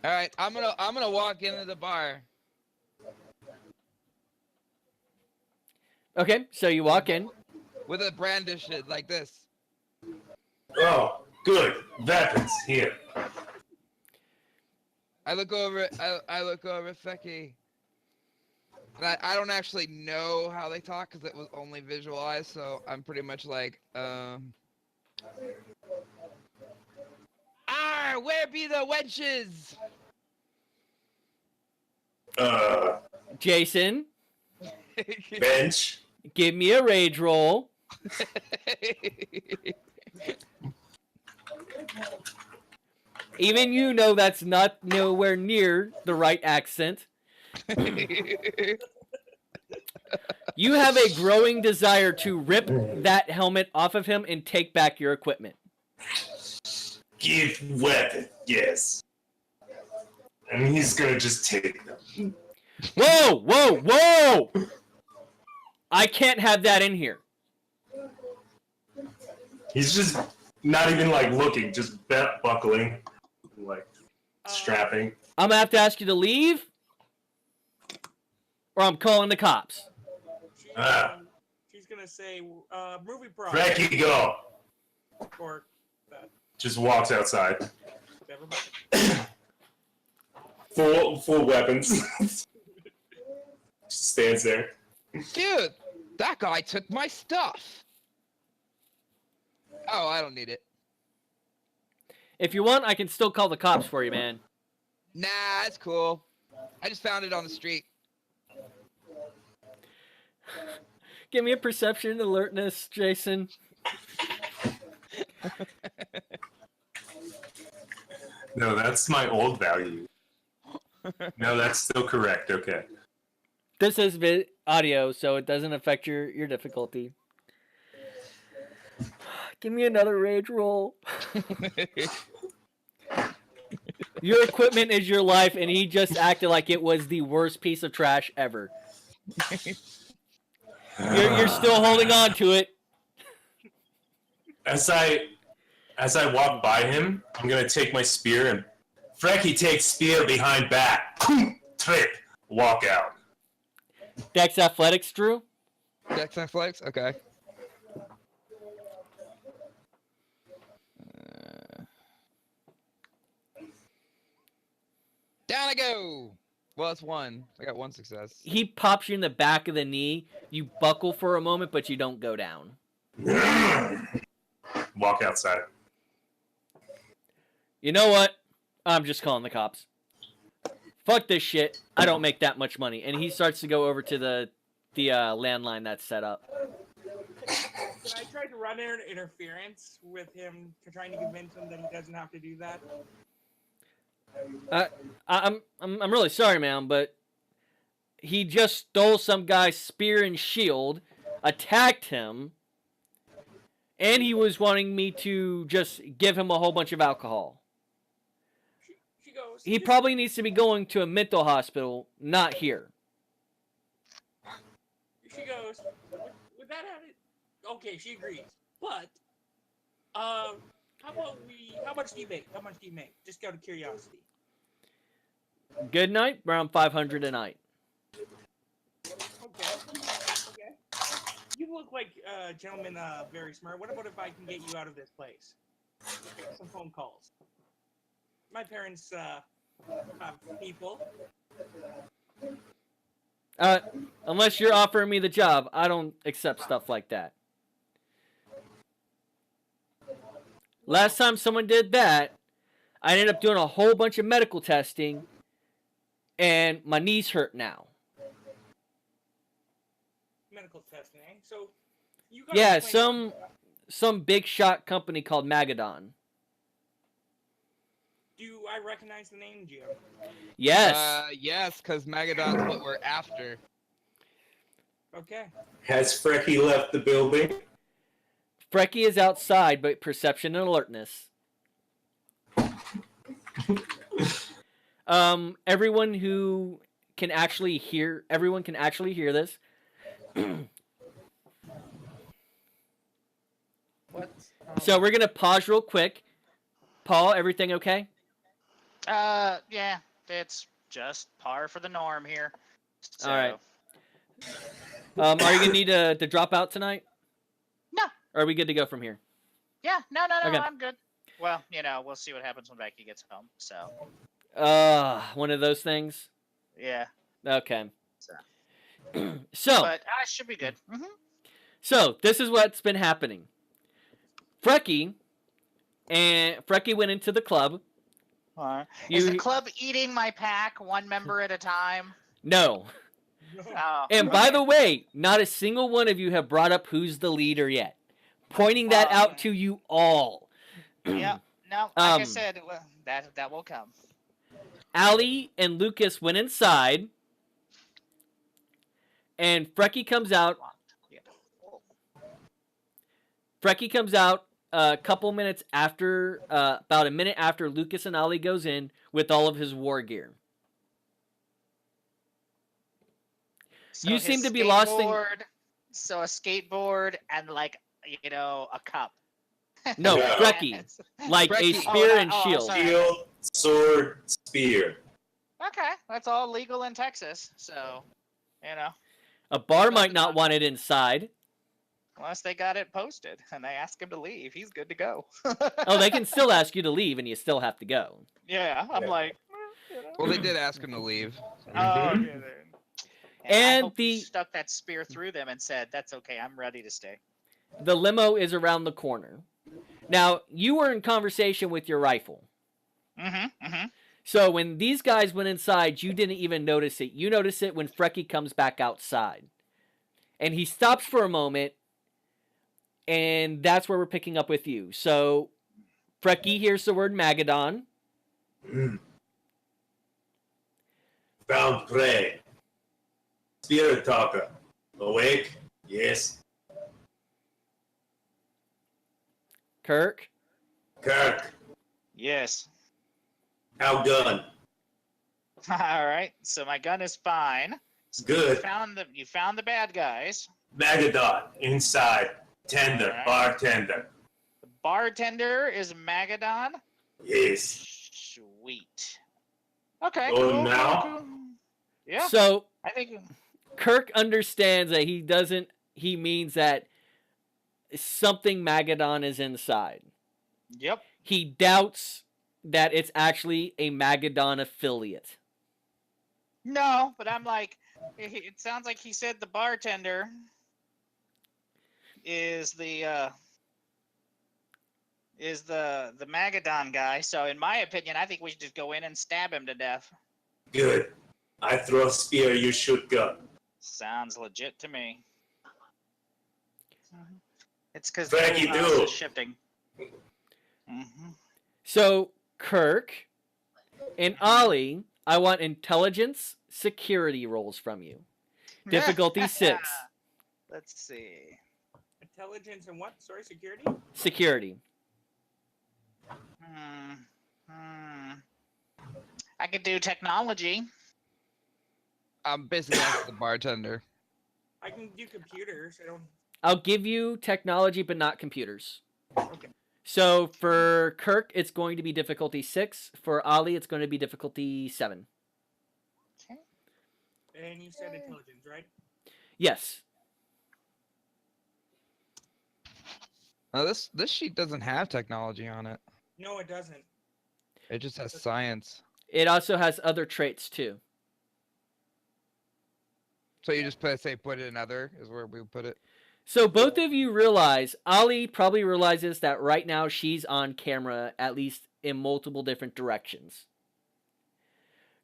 All right, I'm gonna walk into the bar. Okay, so you walk in. With a brandish it like this. Oh, good. Weapons here. I look over at Fecky. And I don't actually know how they talk because it was only visualized, so I'm pretty much like, where be the wenches? Jason, Bench. give me a rage roll. Even you know that's not nowhere near the right accent. You have a growing desire to rip that helmet off of him and take back your equipment. Give weapon, yes. And he's gonna just take them. Whoa, whoa, whoa! I can't have that in here. He's just not even like looking, just belt buckling, like strapping. I'm gonna have to ask you to leave, or I'm calling the cops. She's gonna say, movie prop. Frankie, go. Or that. Just walks outside. Never mind. Full weapons. Just stands there. Dude, that guy took my stuff. Oh, I don't need it. If you want, I can still call the cops for you, man. Nah, it's cool. I just found it on the street. Give me a perception alertness, Jason. No, that's my old value. No, that's still correct. Okay. This is audio, so it doesn't affect your difficulty. Give me another rage roll. Your equipment is your life, and he just acted like it was the worst piece of trash ever. You're still holding on to it. As I walk by him, I'm gonna take my spear and Frankie takes spear behind back. Trip. Walk out. Dex Athletics, Drew? Dex Athletics? Okay. Down I go! Well, it's one. I got one success. He pops you in the back of the knee. You buckle for a moment, but you don't go down. Walk outside. You know what? I'm just calling the cops. Fuck this shit. I don't make that much money. And he starts to go over to the landline that's set up. I tried to run an interference with him, trying to convince him that he doesn't have to do that. I'm really sorry, man, but he just stole some guy's spear and shield, attacked him, and he was wanting me to just give him a whole bunch of alcohol. She goes. He probably needs to be going to a mental hospital, not here. She goes. Would that have it? Okay, she agrees. But, how much do you make? How much do you make? Just out of curiosity. Good night, around 500 a night. Okay. You look like a gentleman, very smart. What about if I can get you out of this place? Some phone calls. My parents, have people. Unless you're offering me the job, I don't accept stuff like that. Last time someone did that, I ended up doing a whole bunch of medical testing, and my knees hurt now. Medical testing, eh? So, you got Yeah, some big shot company called Magadon. Do I recognize the name, Jim? Yes. Yes, because Magadon's what we're after. Okay. Has Frecky left the building? Frecky is outside, but perception and alertness. Everyone who can actually hear, everyone can actually hear this. What? So we're gonna pause real quick. Paul, everything okay? Yeah, it's just par for the norm here. So, All right. Are you gonna need to drop out tonight? No. Or are we good to go from here? Yeah, no, Okay. I'm good. Well, we'll see what happens when Becky gets home. So, One of those things. yeah. Okay. So. So, But I should be good. Mm-hmm. so this is what's been happening. Frecky went into the club. Is the club eating my pack one member at a time? No. Oh, And by the way, not a single one of you have brought up who's the leader yet. Pointing that out to you all. Yep. No, like I Um, said, that will come. Allie and Lucas went inside, and Frecky comes out. Yeah. Frecky comes out a couple minutes after, about a minute after Lucas and Ollie goes in with all of his war gear. So You his seem to be lost in... skateboard- So a skateboard and like a cup. No, Yeah. Frecky. Like a Frecky. spear and Oh, shield. sorry. Shield, sword, spear. Okay, that's all legal in Texas. So, A bar might Nothing not wrong. want it inside. unless they got it posted and they ask him to leave, he's good to go. Oh, they can still ask you to leave, and you still have to go. Yeah, I'm Yeah. like. Well, they did ask him to leave. Oh, Mhm. okay then. And I hope he the- stuck that spear through them and said, "That's okay. I'm ready to stay." The limo is around the corner. Now, you were in conversation with your rifle. Mm-hmm. Mm-hmm. So when these guys went inside, you didn't even notice it. You notice it when Frecky comes back outside. And he stops for a moment, and that's where we're picking up with you. So Frecky hears the word Magadon. Found prey. Spirit talker. Awake? Yes. Kirk. Kirk, Yes. how done? All right. So my gun is fine. Good. You found the bad guys. Magadon, inside. Tender, Alright. bartender. The bartender is Magadon. Yes. Sweet. Okay. Oh, cool, now? cool, cool. Yeah. So I think. Kirk understands that he means that something Magadon is inside. Yep. He doubts that it's actually a Magadon affiliate. No, but I'm like, it sounds like he said the bartender is the Magadon guy. So in my opinion, I think we should just go in and stab him to death. Good. I throw spear, you shoot gun. Sounds legit to me. It's because Frankie, do. shifting. Mm-hmm. So Kirk and Ollie, I want intelligence security rolls from you. Difficulty 6. Let's see. Intelligence and what? Sorry, security? Security. I could do technology. I'm basically asking the bartender. I can do computers. I don't. I'll give you technology, but not computers. Okay. So for Kirk, it's going to be difficulty 6. For Ollie, it's going to be difficulty 7. And you said intelligence, right? Yes. Now this sheet doesn't have technology on it. No, it doesn't. It just has science. It also has other traits too. So you just put it in other is where we put it. So both of you realize, Ollie probably realizes that right now she's on camera, at least in multiple different directions.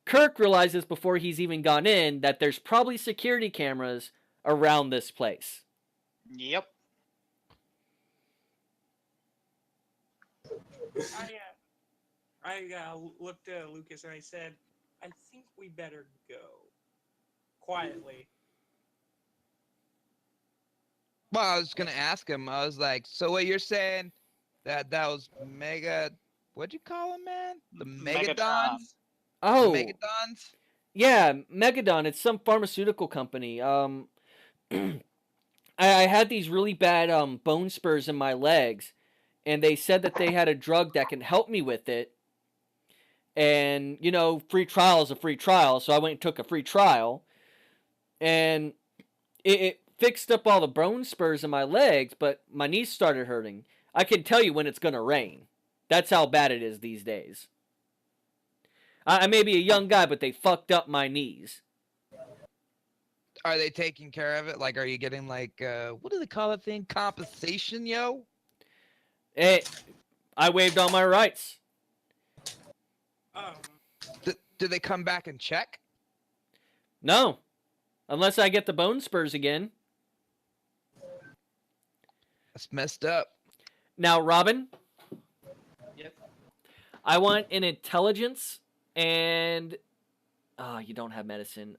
Kirk realizes before he's even gone in that there's probably security cameras around this place. Yep. I looked at Lucas and I said, I think we better go. Quietly. Well, I was gonna ask him. I was like, so what you're saying that was mega? What'd you call him, man? The Megatron. Megadons? Oh, Megadons? yeah, Megadon. It's some pharmaceutical company. I had these really bad bone spurs in my legs, and they said that they had a drug that can help me with it. And, you know, free trial is a free trial, so I went and took a free trial. And it fixed up all the bone spurs in my legs, but my knees started hurting. I can tell you when it's going to rain. That's how bad it is these days. I may be a young guy, but they fucked up my knees. Are they taking care of it? Like, are you getting like what do they call that thing? Compensation, yo? Hey, I waived all my rights. Um, Do they come back and check? No. Unless I get the bone spurs again. That's messed up. Now, Robin, Yep. I want an intelligence and... you don't have medicine.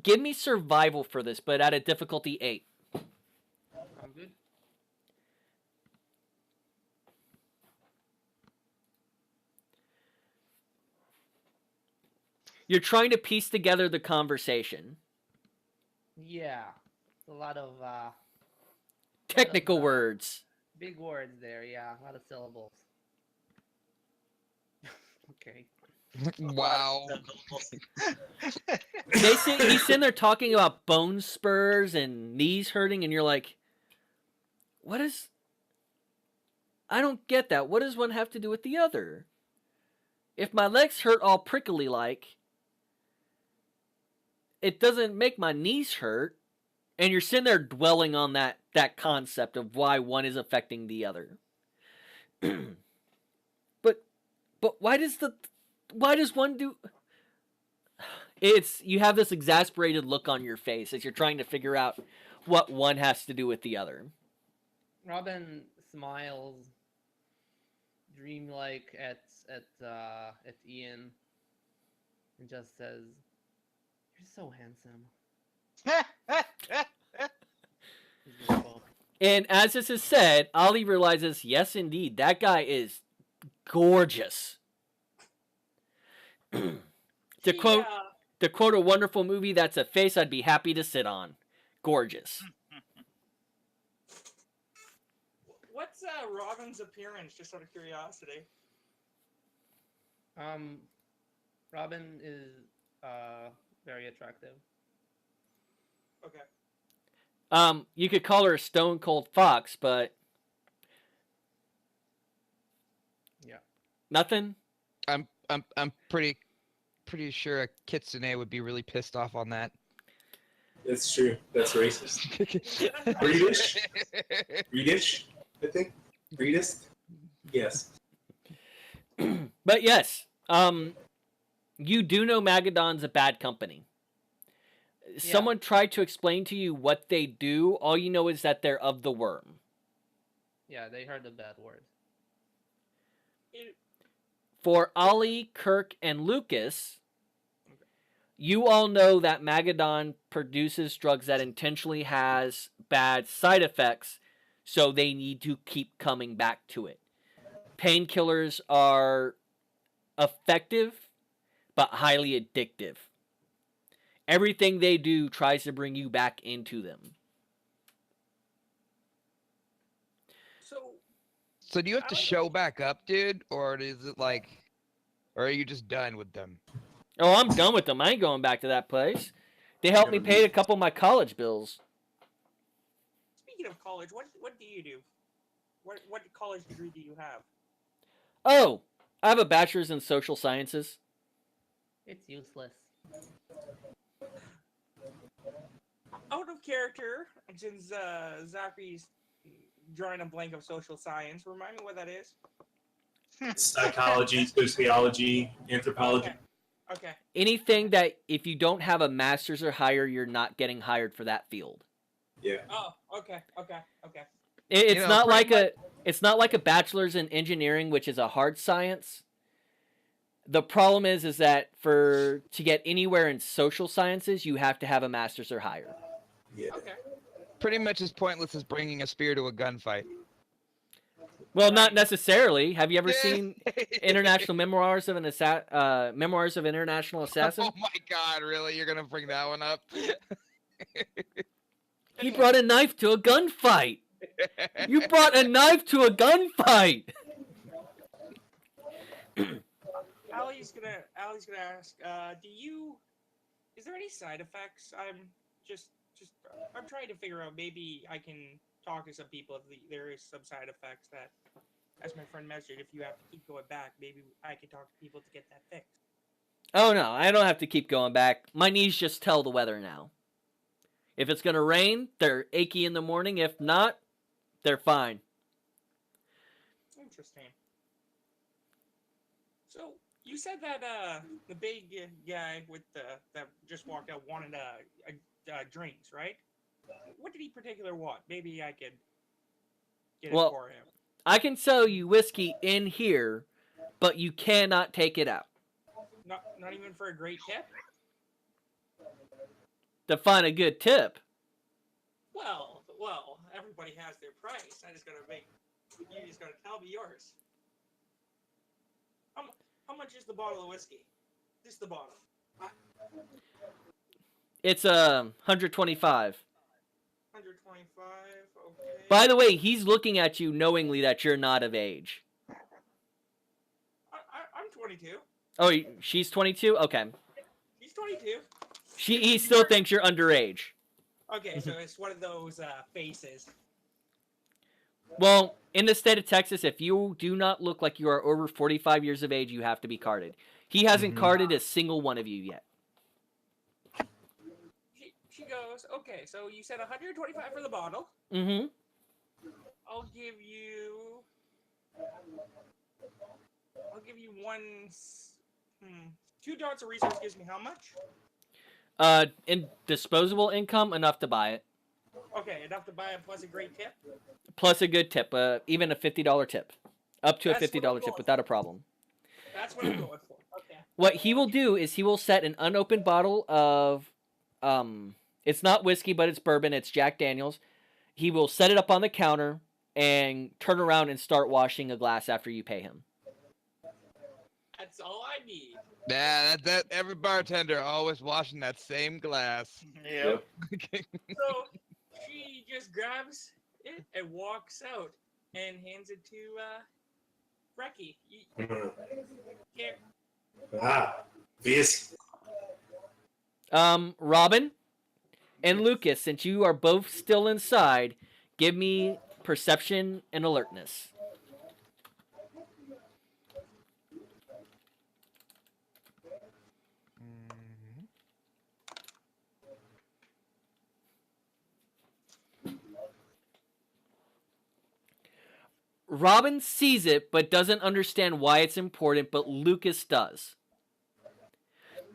Give me survival for this, but at a difficulty 8. I'm good. You're trying to piece together the conversation. Yeah. A lot of Technical words. big words there. Yeah, a lot of syllables. Okay. Wow. He's sitting there talking about bone spurs and knees hurting, and you're like, what is... I don't get that. What does one have to do with the other? If my legs hurt all prickly like, it doesn't make my knees hurt. And you're sitting there dwelling on that concept of why one is affecting the other. but why does one do... You have this exasperated look on your face as you're trying to figure out what one has to do with the other. Robin smiles, dreamlike at Ian, and just says, "You're so handsome." He's gonna bump. And as this is said, Ollie realizes, yes, indeed, that guy is gorgeous. To quote a wonderful movie, that's a face I'd be happy to sit on. Gorgeous. What's Robin's appearance, just out of curiosity? Robin is very attractive. Okay. You could call her a stone cold fox, but Yeah. nothing. I'm pretty sure a kitsune would be really pissed off on that. That's true. That's racist. Breedish? Breedish, I think. Breedist? Yes. But yes, you do know Magadon's a bad company. Someone tried to explain to you what they do. All you know is that they're of the worm. Yeah, they heard the bad word. For Ollie, Kirk, and Lucas, you all know that Magadon produces drugs that intentionally has bad side effects, so they need to keep coming back to it. Painkillers are effective, but highly addictive. Everything they do tries to bring you back into them. So do you have to show back up, dude? Or is it like... Or are you just done with them? Oh, I'm done with them. I ain't going back to that place. They helped me pay a couple of my college bills. Speaking of college, what do you do? What college degree do you have? Oh, I have a bachelor's in social sciences. It's useless. Out of character, since Zachary's drawing a blank of social science, remind me what that is. Psychology, sociology, anthropology. Okay. Anything that if you don't have a master's or higher, you're not getting hired for that field. Yeah. Oh, okay. It's not like a bachelor's in engineering, which is a hard science. The problem is that to get anywhere in social sciences, you have to have a master's or higher. Yeah. Okay. Pretty much as pointless as bringing a spear to a gunfight. Well, not necessarily. Have you ever seen International Memoirs of an Memoirs of International Assassin? Oh my God! Really? You're gonna bring that one up? He brought a knife to a gunfight. You brought a knife to a gunfight. Allie's gonna ask. Is there any side effects? I'm trying to figure out. Maybe I can talk to some people if there is some side effects that, as my friend mentioned, if you have to keep going back, maybe I can talk to people to get that fixed. Oh no, I don't have to keep going back. My knees just tell the weather now. If it's gonna rain, they're achy in the morning. If not, they're fine. Interesting. So, You said that the big guy with that just walked out wanted drinks, right? What did he particular want? Maybe I could get it Well, for him. I can sell you whiskey in here, but you cannot take it out. Not even for a great tip. To find a good tip. Well, everybody has their price. You just gotta tell me yours. How much is the bottle of whiskey? Just the bottle. It's 125. 125. Okay. By the way, he's looking at you knowingly that you're not of age. I'm 22. Oh, she's 22? Okay. He's 22. He still thinks you're underage. Okay, so it's one of those faces. Well, in the state of Texas, if you do not look like you are over 45 years of age, you have to be carded. He hasn't carded a single one of you yet. She goes, okay, so you said 125 for the bottle. Mm-hmm. I'll give you two dots of resource gives me how much? In disposable income, enough to buy it. Okay, enough to buy it plus a great tip? Plus a good tip, even a $50 tip. Up to That's a what I'm $50 tip going without a problem. That's what I'm going for. Okay. What he will do is he will set an unopened bottle of, it's not whiskey, but it's bourbon. It's Jack Daniels. He will set it up on the counter and turn around and start washing a glass after you pay him. That's all I need. Yeah, that every bartender always washing that same glass. Yep. So she just grabs it and walks out and hands it to Brecky. Here. This. Robin and Lucas, since you are both still inside, give me perception and alertness. Robin sees it but doesn't understand why it's important, but Lucas does.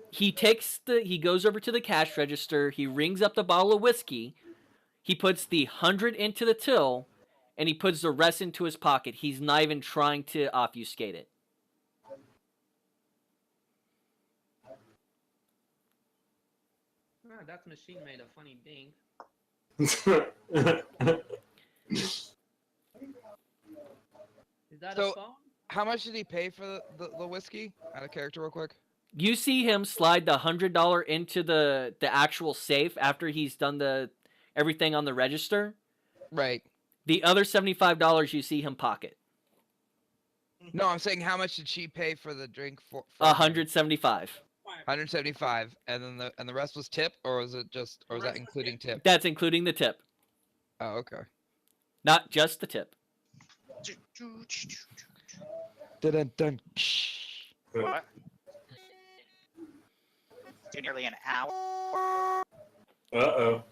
He goes over to the cash register, he rings up the bottle of whiskey, he puts the 100 into the till, and he puts the rest into his pocket. He's not even trying to obfuscate it. That machine made a funny ding. Is that So- a phone? How much did he pay for the whiskey? Out of character, real quick. You see him slide the $100 into the actual safe after he's done everything on the register. Right. The other $75 you see him pocket. No, I'm saying how much did she pay for the drink for 175. 175, and then the rest was tip, or was it just, or was that including tip? That's including the tip, Oh, okay. not just the tip. Dun dun. What? Nearly an hour. Uh-oh.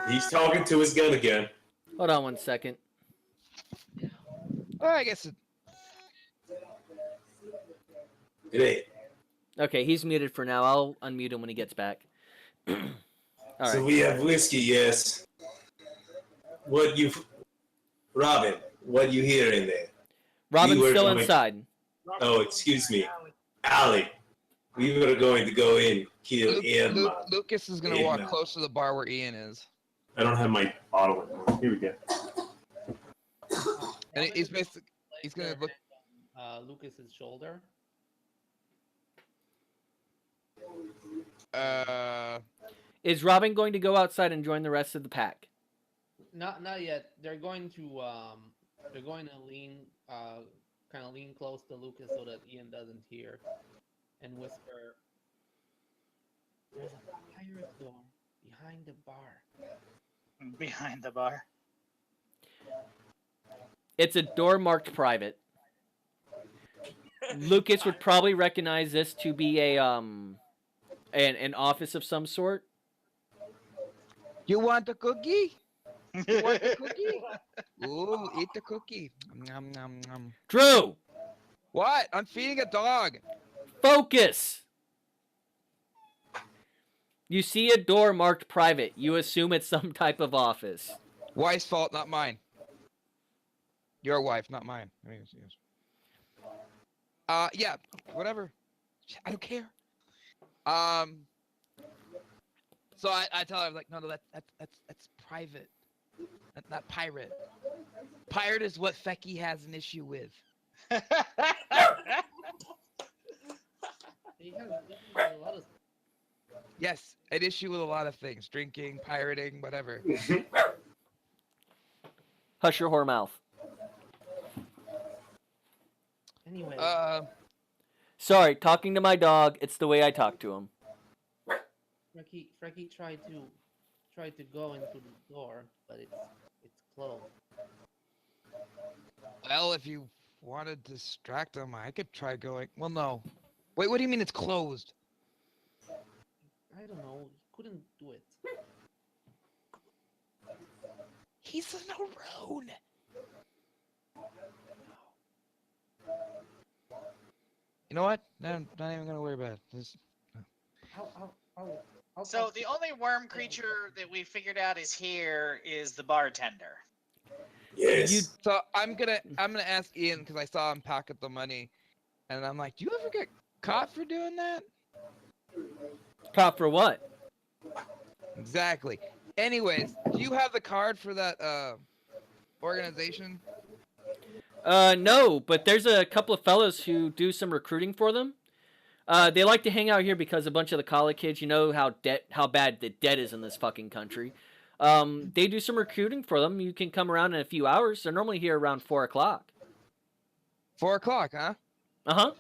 He's talking to his gun again. Hold on one second. Well, I guess It ain't. Okay, he's muted for now. I'll unmute him when he gets back. All So right. we have whiskey, yes. Robin, what you hear in there? Robin's were still going- inside. Oh, excuse me. Allie, we were going to go in, kill him. Lucas is gonna Yeah. walk close to the bar where Ian is, I don't have my bottle anymore. Here we go. and he's basically he's gonna look. Lucas's shoulder. Is Robin going to go outside and join the rest of the pack? Not yet. They're going to lean kind of lean close to Lucas so that Ian doesn't hear, and whisper, "There's a pirate door behind the bar." Behind the bar. It's a door marked private. Lucas would probably recognize this to be an office of some sort. You want a cookie? You want a cookie? Ooh, eat the cookie. Nom nom nom. Drew, What? I'm feeding a dog. Focus! You see a door marked private. You assume it's some type of office. Wife's fault, not mine. Your wife, not mine. I mean, yes. Yeah, whatever. I don't care. So I tell her, I was like, no, that's private. That's not pirate. Pirate is what Fecky has an issue with. He has a lot of. Yes, an issue with a lot of things. Drinking, pirating, whatever. Hush your whore mouth. Anyway, Sorry, talking to my dog, it's the way I talk to him. Frecky tried to go into the door, but it's closed. Well, if you want to distract him, I could try going. Well, no. Wait, what do you mean it's closed? I don't know. He couldn't do it. He's an Aroon. You know what? No, I'm not even gonna worry about it. So the only worm creature that we figured out is here is the bartender. Yes. So I'm gonna ask Ian because I saw him pocket the money, and I'm like, do you ever get caught for doing that? Caught for what? Exactly. Anyways, do you have the card for that organization? No, but there's a couple of fellas who do some recruiting for them. They like to hang out here because a bunch of the college kids, you know how bad the debt is in this fucking country. They do some recruiting for them. You can come around in a few hours. They're normally here around 4 o'clock. 4 o'clock, huh? Uh-huh.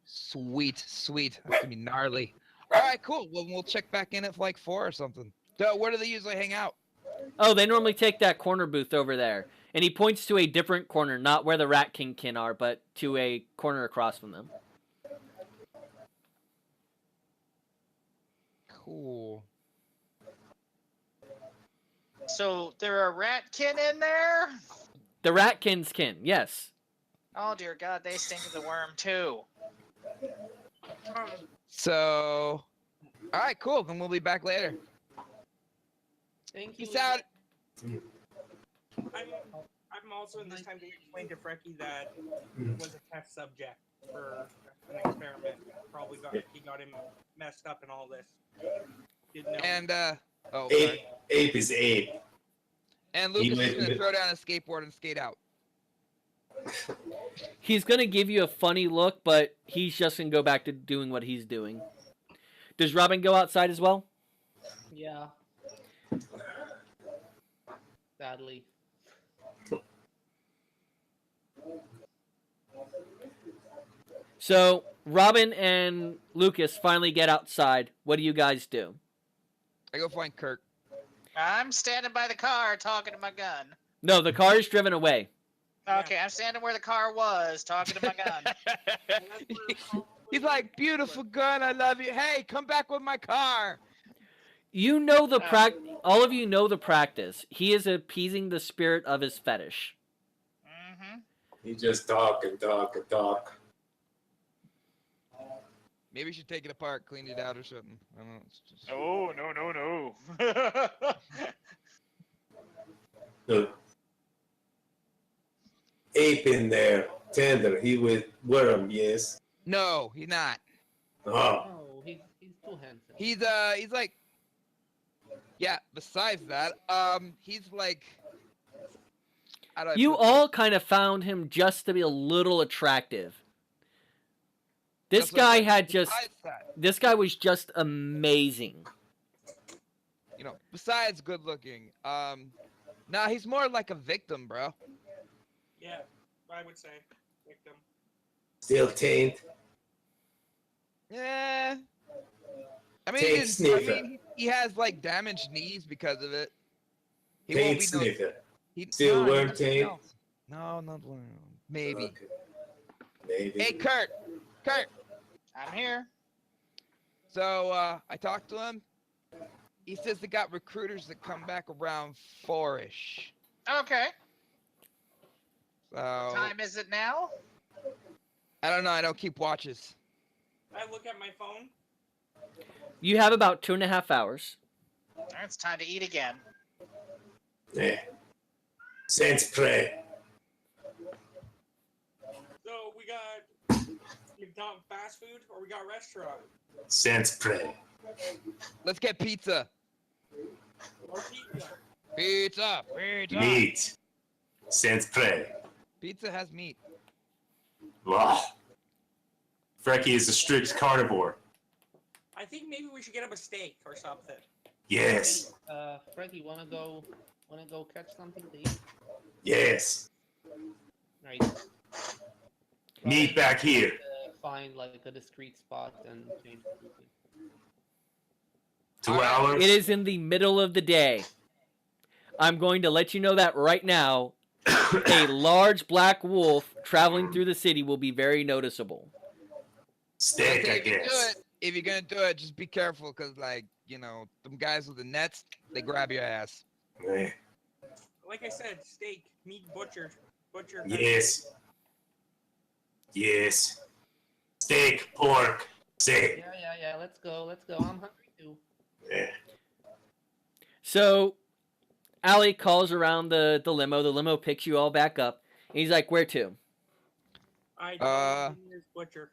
Sweet. That's gonna be gnarly. All right, cool. Well, we'll check back in at like 4 or something. So, where do they usually hang out? Oh, they normally take that corner booth over there. And he points to a different corner, not where the Rat King are, but to a corner across from them. Cool. So there are ratkin in there? The Ratkins kin, yes. Oh dear God, they stink of the worm too. So, all right, cool. Then we'll be back later. Thank you. Peace out. I'm also in this time to explain to Frecky that it was a test subject for an experiment. Probably got him messed up in all this. Didn't know. And oh, Ape, sorry. ape is ape. And Lucas He is gonna went- throw down a skateboard and skate out. He's going to give you a funny look, but he's just going to go back to doing what he's doing. Does Robin go outside as well? Yeah. Sadly. So, Robin and Lucas finally get outside. What do you guys do? I go find Kirk. I'm standing by the car talking to my gun. No, the car is driven away. Okay, I'm standing where the car was talking to my gun. He's like, beautiful gun, I love you. Hey, come back with my car. You know the all of you know the practice. He is appeasing the spirit of his fetish. Mm-hmm. You just talk and talk and talk. Maybe you should take it apart, clean it out or something. I don't know. It's just... Oh, no. The ape in there, tender. He with worm, yes. No, he's not. Oh, No, he's too handsome. He's like, yeah. Besides that, he's like, how do I You put this? all kind of found him just to be a little attractive. This That's what I'm guy saying. had just Besides that, this guy was just amazing. you know, besides good looking, nah, he's more like a victim, bro. Yeah, I would say victim. still taint. Yeah. I mean, Take sniffer. he has like damaged knees because of it. He Taint no- sniffer. he- Still no, worm nothing taint? else. No, not worm. Maybe. Okay. Maybe. Hey, Kurt. I'm here. So I talked to him. He says they got recruiters that come back around 4-ish. Okay. So What time is it now? I don't know. I don't keep watches. I look at my phone. You have about 2.5 hours. It's time to eat again. Yeah. Sans prey. So we got McDonald's fast food or we got restaurant Sans prey. Let's get pizza. or pizza. Pizza. Pizza. Meat. Sans prey. Pizza has meat. Wow. Frecky is a strict carnivore. I think maybe we should get him a steak or something. Yes. Frankie, wanna go catch something to eat? Yes. Nice. Meat back here. Find like a discreet spot and change the movie. 2 Alright. hours. It is in the middle of the day. I'm going to let you know that right now. A large black wolf traveling through the city will be very noticeable. Steak, I If you do guess. it, if you're gonna do it, just be careful, cause like them guys with the nets, they grab your ass. Yeah. Like I said, steak, meat, butcher. Yes. Yes. Steak, pork, steak. Yeah. Let's go. I'm hungry too. Yeah. So, Allie calls around the limo. The limo picks you all back up. And he's like, where to? I Uh, this butcher.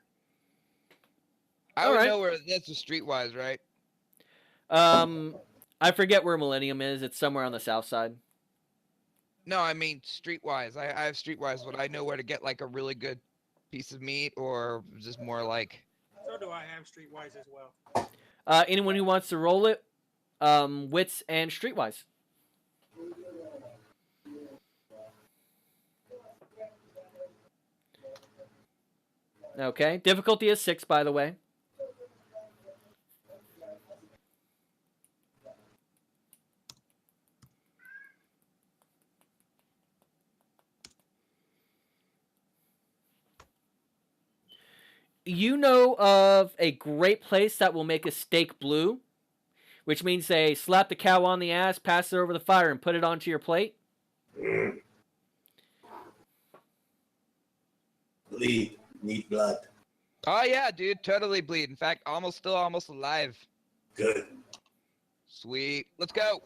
I would Alright. know where that's streetwise, right? I forget where Millennium is. It's somewhere on the south side. No, I mean streetwise. I have streetwise, but I know where to get like a really good piece of meat, or just more like. So do I have streetwise as well. Anyone who wants to roll it, wits and streetwise. Okay, difficulty is 6, by the way. You know of a great place that will make a steak blue, which means they slap the cow on the ass, pass it over the fire, and put it onto your plate? Bleed. Need blood. Oh yeah, dude, totally bleed. In fact, almost alive. Good. Sweet. Let's go.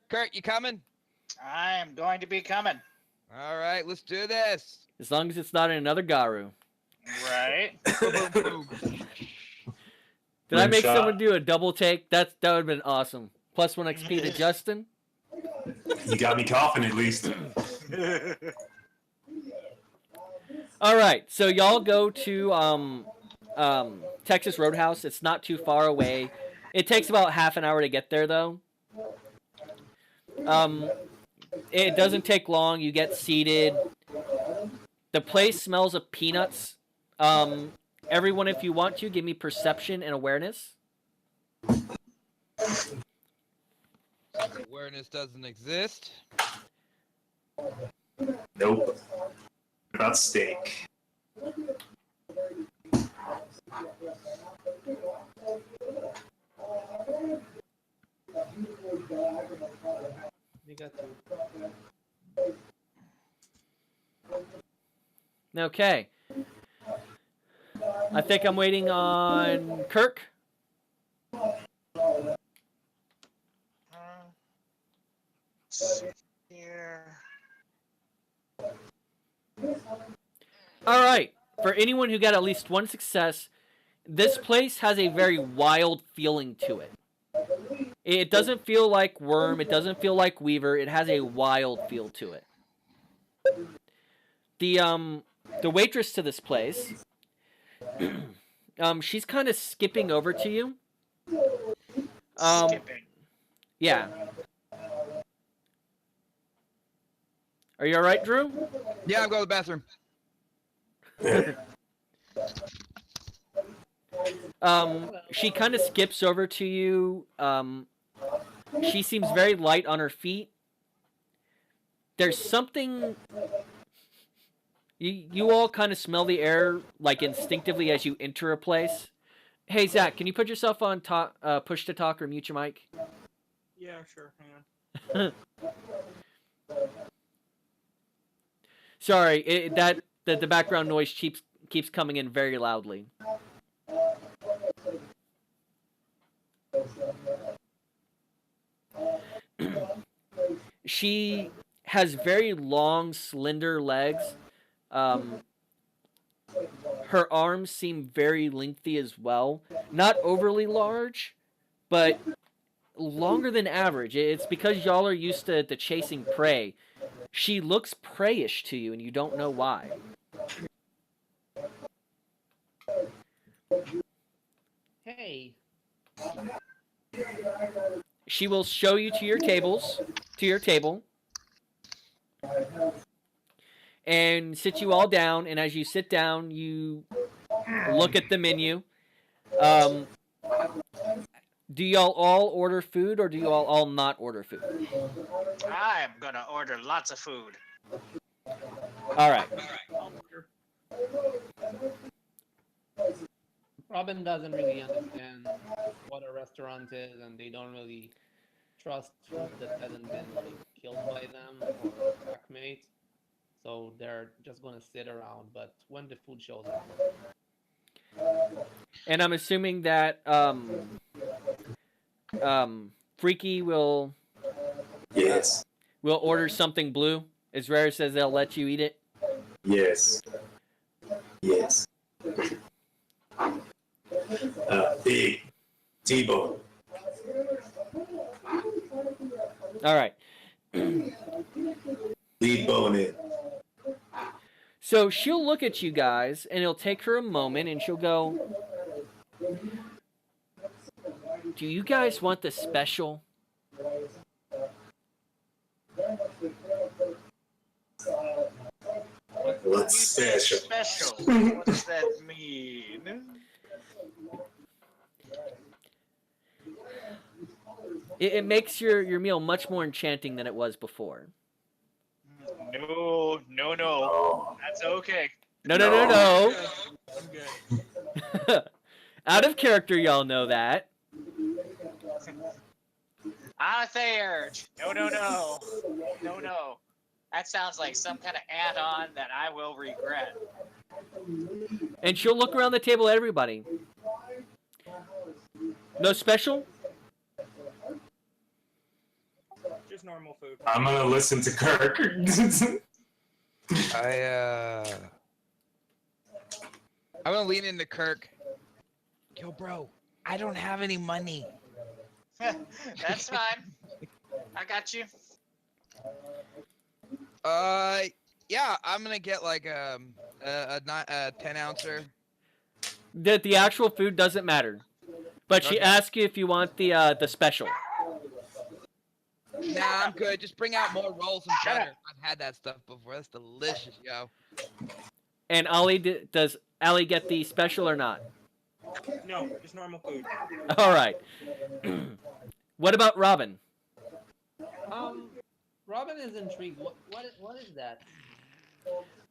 Kurt, you coming? I am going to be coming. All right, let's do this. As long as it's not in another Garu. Right. Boom, boom, boom. Did I Rim make shot. someone do a double take? That would have been awesome. Plus 1 XP to Justin. You got me coughing at least. All right, so y'all go to Texas Roadhouse. It's not too far away. It takes about half an hour to get there, though. It doesn't take long. You get seated. The place smells of peanuts. Everyone, if you want to, give me perception and awareness. Awareness doesn't exist. Nope. About steak. We got to. Okay. I think I'm waiting on Kirk. Here. All right. For anyone who got at least 1 success, this place has a very wild feeling to it. It doesn't feel like Worm. It doesn't feel like Weaver. It has a wild feel to it. The waitress to this place, she's kind of skipping over to you. Skipping. Yeah. Are you all right, Drew? Yeah, I'm going to the bathroom. She kind of skips over to you. She seems very light on her feet. There's something. You all kind of smell the air like instinctively as you enter a place. Hey Zach, can you put yourself on push to talk or mute your mic? Yeah, sure. Hang on. Sorry, the background noise keeps coming in very loudly. She has very long, slender legs. Her arms seem very lengthy as well. Not overly large, but longer than average. It's because y'all are used to chasing prey. She looks preyish to you, and you don't know why. Hey, She will show you to your table, and sit you all down. And as you sit down, you look at the menu. Do y'all all order food, or do you all not order food? I'm gonna order lots of food. All right. Robin doesn't really understand what a restaurant is, and they don't really trust food that hasn't been like killed by them or packmate. So they're just gonna sit around. But when the food shows up, And I'm assuming that Freaky will Yes. order something blue. As rare as they'll let you eat it. Yes. Yes. Big T-bone. All right. Lead bone in. So she'll look at you guys, and it'll take her a moment, and she'll go, "Do you guys want the special?" What's special? Special. What does that mean? It makes your meal much more enchanting than it was before. No. Oh, That's okay. No. I'm good. Out of character, y'all know that. Ah, Thayerge. No. That sounds like some kind of add-on that I will regret. And she'll look around the table at everybody. No special? Just normal food. I'm gonna listen to Kirk. I'm gonna lean into Kirk. Yo, bro, I don't have any money. That's fine. I got you. Yeah, I'm gonna get like a 10-ouncer. The actual food doesn't matter. But she Okay. asks you if you want the special. Nah, I'm good. Just bring out more rolls and cheddar. I've had that stuff before. That's delicious, yo. And Ollie, does Allie get the special or not? No, just normal food. All right. What about Robin? Robin is intrigued. What is that?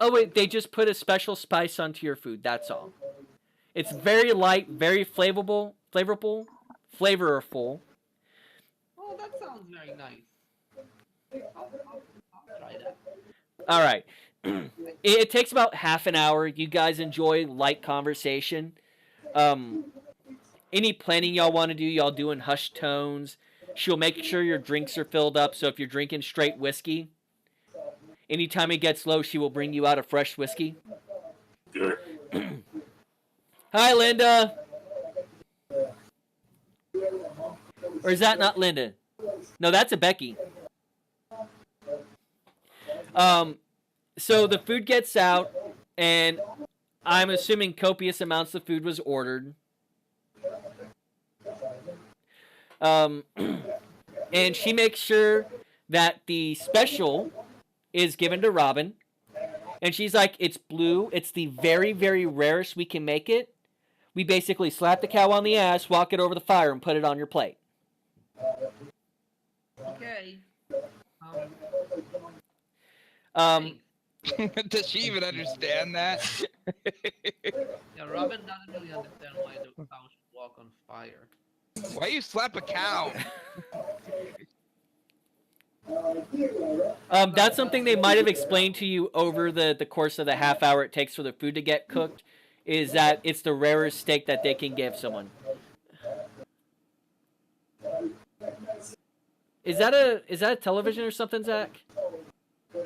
Oh wait, they just put a special spice onto your food. That's all. It's very light, very flavorful. Oh, that sounds very nice. I'll try that. All right. It takes about half an hour. You guys enjoy light conversation. Any planning y'all want to do, y'all do in hushed tones. She'll make sure your drinks are filled up. So if you're drinking straight whiskey, anytime it gets low, she will bring you out a fresh whiskey. Good. Hi, Linda. Or is that not Linda? No, that's a Becky. So the food gets out, and I'm assuming copious amounts of food was ordered. And she makes sure that the special is given to Robin. And she's like, it's blue. It's the very, very rarest we can make it. We basically slap the cow on the ass, walk it over the fire, and put it on your plate. Okay. Does she even understand that? Yeah, Robin doesn't really understand why the cow should walk on fire. Why you slap a cow? That's something they might have explained to you over the course of the half hour it takes for the food to get cooked, is that it's the rarest steak that they can give someone. Is that a television or something, Zach? I'm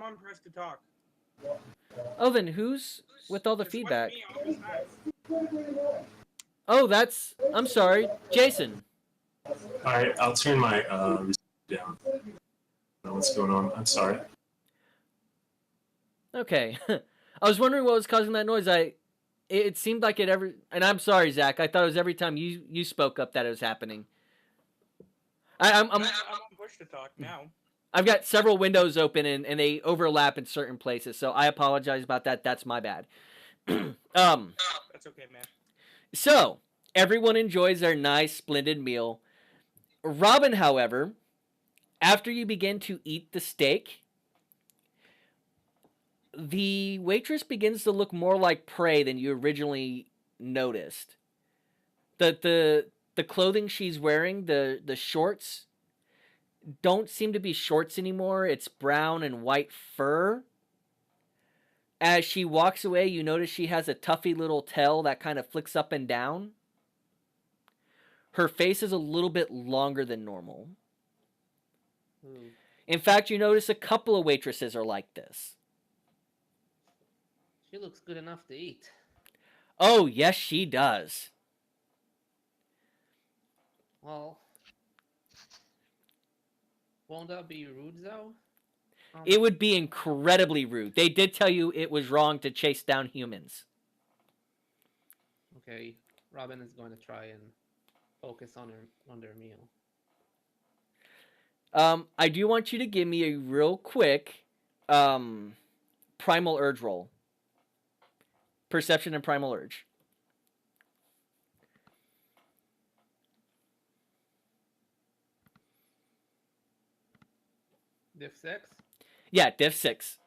on press to talk. Oh, then who's with all the It's feedback? me all the time. Oh, that's... I'm sorry. Jason. All right, I'll turn my down. I don't know what's going on. I'm sorry. Okay. I was wondering what was causing that noise. It seemed like it every... And I'm sorry, Zach. I thought it was every time you spoke up that it was happening. I'm I'm on push to talk now. I've got several windows open and they overlap in certain places, so I apologize about that. That's my bad. That's okay, man. So, everyone enjoys their nice, splendid meal. Robin, however, after you begin to eat the steak, the waitress begins to look more like prey than you originally noticed. The clothing she's wearing, the shorts, don't seem to be shorts anymore. It's brown and white fur. As she walks away, you notice she has a tuffy little tail that kind of flicks up and down. Her face is a little bit longer than normal. Ooh. In fact, you notice a couple of waitresses are like this. She looks good enough to eat. Oh, yes, she does. Well, won't that be rude, though? It would be incredibly rude. They did tell you it was wrong to chase down humans. Okay, Robin is going to try and focus on their meal. I do want you to give me a real quick primal urge roll. Perception and primal urge. Diff 6? Yeah, diff 6.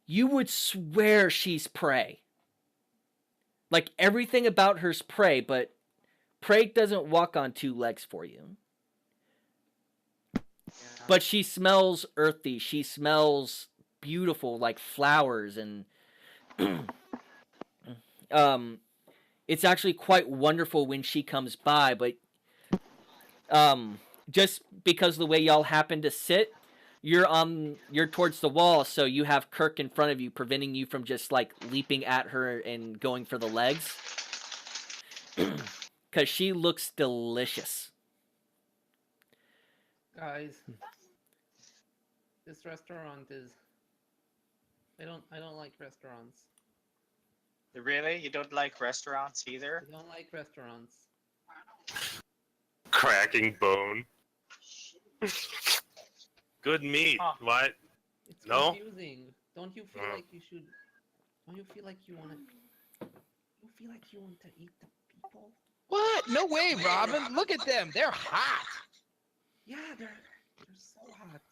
You would swear she's prey. Like, everything about her's prey, but prey doesn't walk on two legs for you. Yeah. But she smells earthy. She smells beautiful, like flowers, and it's actually quite wonderful when she comes by, but just because of the way y'all happen to sit, you're towards the wall, so you have Kirk in front of you, preventing you from just like leaping at her and going for the legs. Because she looks delicious. Guys, this restaurant is... I don't like restaurants. Really? You don't like restaurants either? I don't like restaurants. Cracking bone. Good meat. Huh. What? It's No? confusing. Don't you feel like you should... Don't you feel like you want to... You feel like you want to eat the people? What? No way, Robin. Look at them. They're hot. Yeah, they're so hot.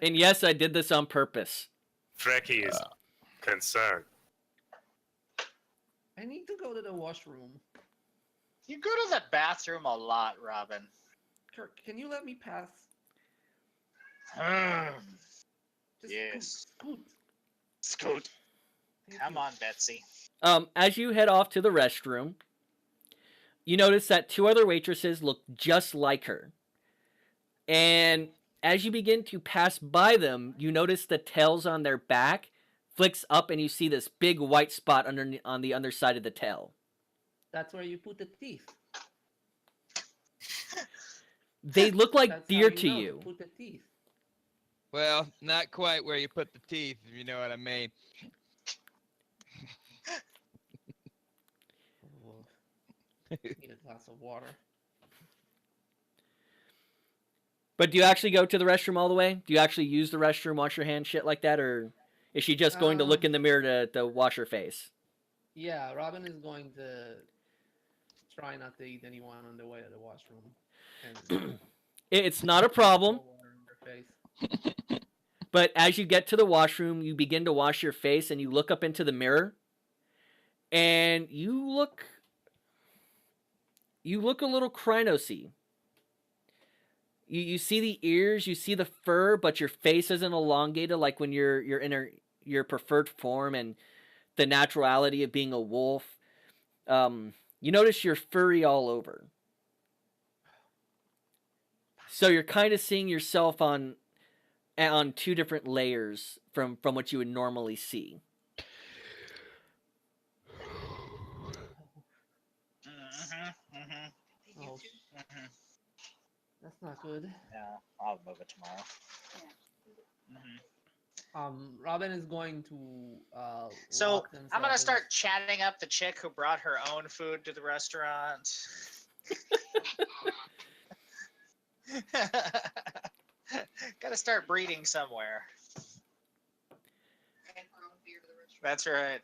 And yes, I did this on purpose. Frecky is concerned. I need to go to the washroom. You go to the bathroom a lot, Robin. Kirk, can you let me pass? Just Yes. Scoot. Scoot. Thank Come you. on, Betsy. As you head off to the restroom, you notice that two other waitresses look just like her. And as you begin to pass by them, you notice the tails on their back flicks up and you see this big white spot on the underside of the tail. That's where you put the teeth. They look like That's deer how to know you. Put the teeth. Well, not quite where you put the teeth, if you know what I mean. Need a glass of water. But do you actually go to the restroom all the way? Do you actually use the restroom, wash your hands, shit like that? Or is she just going to look in the mirror to wash her face? Yeah, Robin is going to try not to eat anyone on the way to the washroom. And It's not a problem. pour water in her face. But as you get to the washroom, you begin to wash your face and you look up into the mirror. and you look a little Krynosy. You see the ears, you see the fur, but your face isn't elongated like when you're in your preferred form and the naturality of being a wolf. You notice you're furry all over. So you're kind of seeing yourself on two different layers from what you would normally see. Oh, Mhm. that's not good. Yeah, I'll move it tomorrow. Robin is going to So lock I'm himself gonna in start chatting up the chick who brought her own food to the restaurant. Gotta start breeding somewhere. That's right.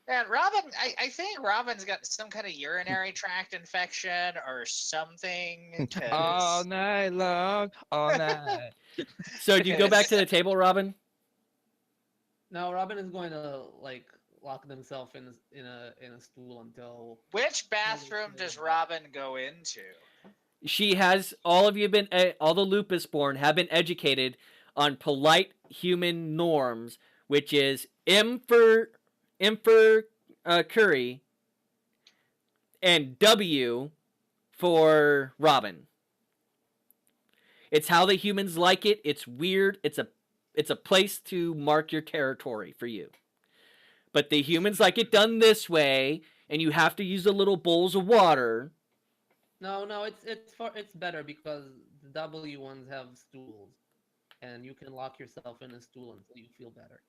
And Robin, I think Robin's got some kind of urinary tract infection or something. All night long, all night. So do you go back to the table, Robin? No, Robin is going to like lock himself in a stool until. Which bathroom does Robin go into? She has all of you been all the lupus born have been educated on polite human norms, which is M for Curry and W for Robin. It's how the humans like it. It's weird. It's a place to mark your territory for you. But the humans like it done this way, and you have to use the little bowls of water. No, it's better because the W ones have stools, and you can lock yourself in a stool until you feel better.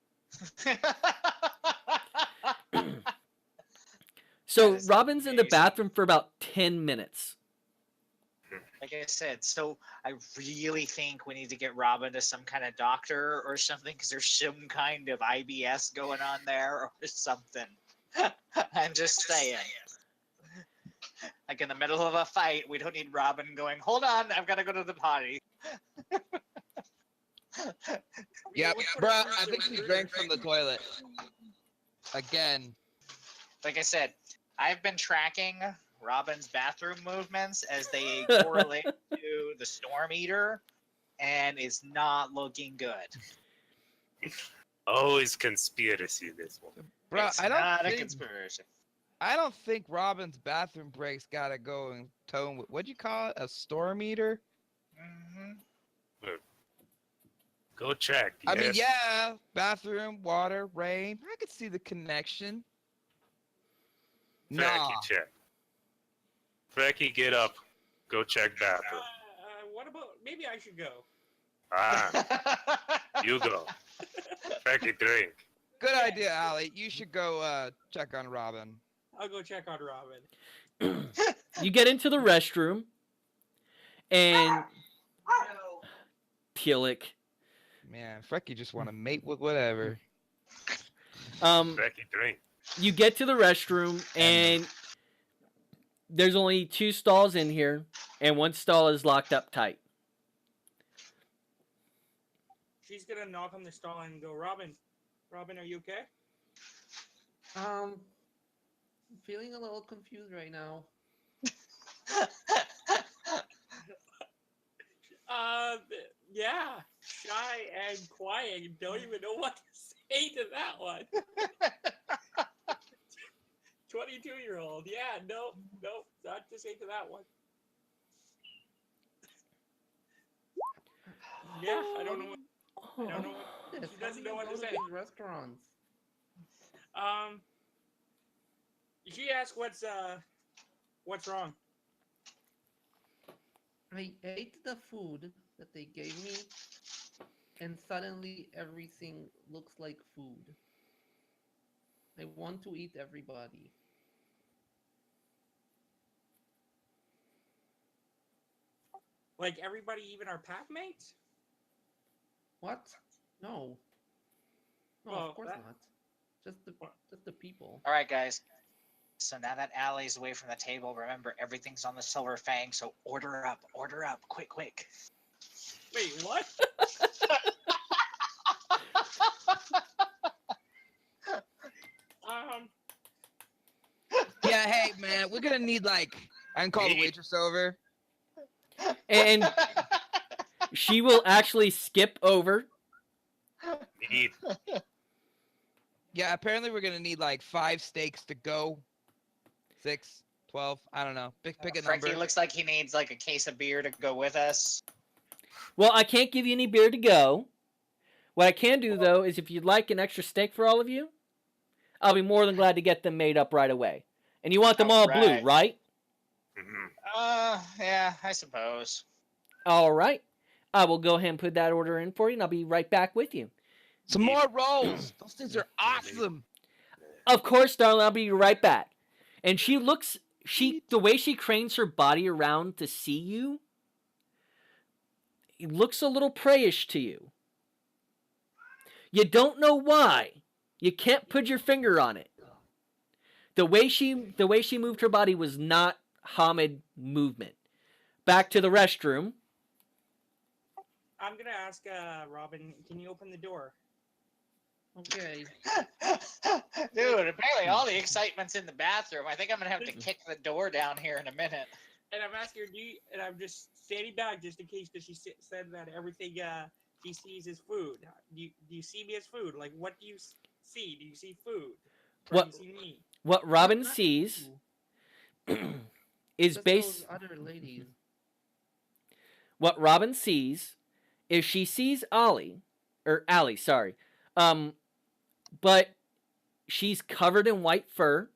So That is Robin's in the amazing. bathroom for about 10 minutes. Like I said, so I really think we need to get Robin to some kind of doctor or something because there's some kind of IBS going on there or something. I'm just saying. Like in the middle of a fight, we don't need Robin going, hold on, I've got to go to the potty. Yep, bro. I think she drank from the toilet. Again. Like I said, I've been tracking Robin's bathroom movements as they correlate to the Storm Eater, and it's not looking good. Always conspiracy, this one. Bro, It's I not a don't think conspiracy. Robin's bathroom breaks gotta go in tone with what'd you call it? A storm eater? Mhm. Go check. I mean, yes. yeah, bathroom, water, rain. I could see the connection. Nah. Frankie, check. Frankie, get up. Go check bathroom. What about maybe I should go? Ah, you go. Frankie, drink. Good idea, Allie. You should go check on Robin. I'll go check on Robin. You get into the restroom, and Pillick. Man, Frecky just want to mate with whatever. Frankie, drink. You get to the restroom, and there's only 2 stalls in here, and 1 stall is locked up tight. She's gonna knock on the stall and go, Robin, are you okay? I'm feeling a little confused right now. Yeah, shy and quiet. Don't even know what to say to that one. 22-year-old. Yeah, nope, not to say to that one. Yeah, I don't know what. She doesn't know what to say. These restaurants. She asked what's wrong. I ate the food that they gave me, and suddenly everything looks like food. I want to eat everybody. Like everybody, even our pack mates? What? No. No, Well, of course that- not. Just the people. All right, guys. So now that Allie's away from the table, remember everything's on the Silver Fang. So order up, quick. Wait, what? Hey, man, we're gonna need I can call the Need. waitress over. And she will actually skip over. Need. Yeah, apparently we're gonna need 5 steaks to go. 6, 12, I don't know. Pick a Frankie number. looks like he needs a case of beer to go with us. Well, I can't give you any beer to go. What I can do, though, is if you'd like an extra steak for all of you, I'll be more than glad to get them made up right away. And you want them all blue, Alright. right? Yeah, I suppose. All right. I will go ahead and put that order in for you, and I'll be right back with you. Some more rolls. Those things are awesome. Of course, darling, I'll be right back. And the way she cranes her body around to see you, it looks a little prayish to you. You don't know why. You can't put your finger on it. The way she moved her body was not Hamid movement. Back to the restroom. I'm gonna ask Robin, can you open the door? Okay. Dude, apparently all the excitement's in the bathroom. I think I'm gonna have to kick the door down here in a minute. And I'm asking her, and I'm just standing back just in case, because she said that everything she sees is food. Do you see me as food? Like, what do you see? Do you see food? Or What- do you see me? What Robin Not sees you, is just based. those other ladies. What Robin sees is she sees Allie, sorry. But she's covered in white fur.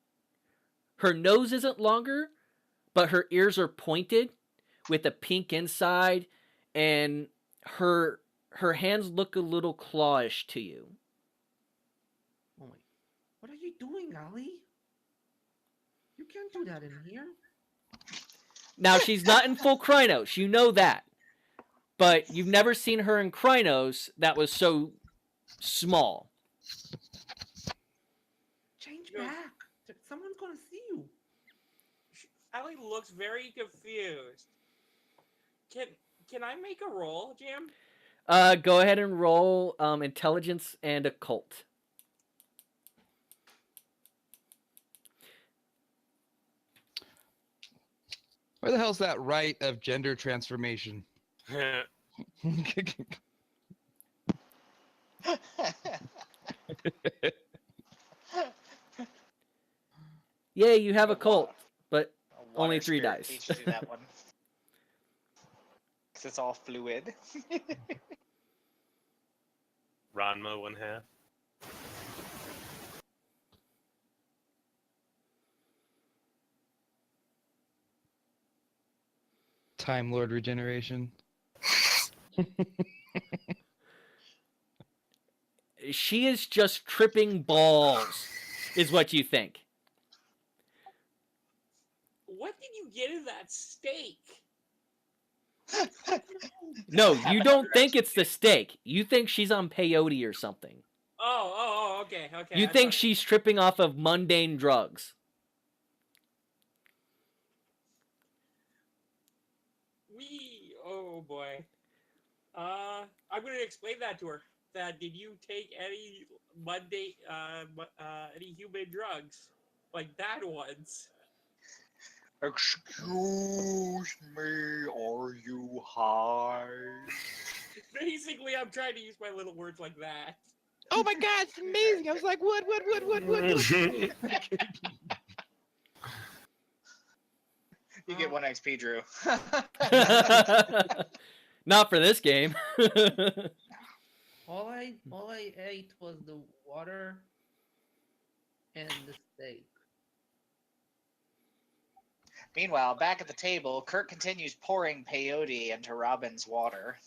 Her nose isn't longer, but her ears are pointed with a pink inside, and her hands look a little clawish to you. Oh my! What are you doing, Ali? You can't do that in here. Now, she's not in full Krynos, you know that. But you've never seen her in Krynos that was so small. Change No. back. Someone's gonna see you. Allie looks very confused. Can I make a roll, Jim? Go ahead and roll intelligence and occult. Where the hell's that rite of gender transformation? Yeah, you have occult, but A water only 3 spirit dice. teaches you that one. 'Cause it's all fluid. Ranma 1/2. Time Lord regeneration. She is just tripping balls, is what you think. What did you get in that steak? No, you don't think it's the steak. You think she's on peyote or something. Oh, okay. You I think thought- she's tripping off of mundane drugs. Oh boy. I'm gonna explain that to her. That did you take any Monday, any human drugs, like bad ones? Excuse me, are you high? Basically, I'm trying to use my little words like that. Oh my god, it's amazing. I was like, what? You get 1 XP, Drew. Not for this game. All I ate was the water and the steak. Meanwhile, back at the table, Kurt continues pouring peyote into Robin's water.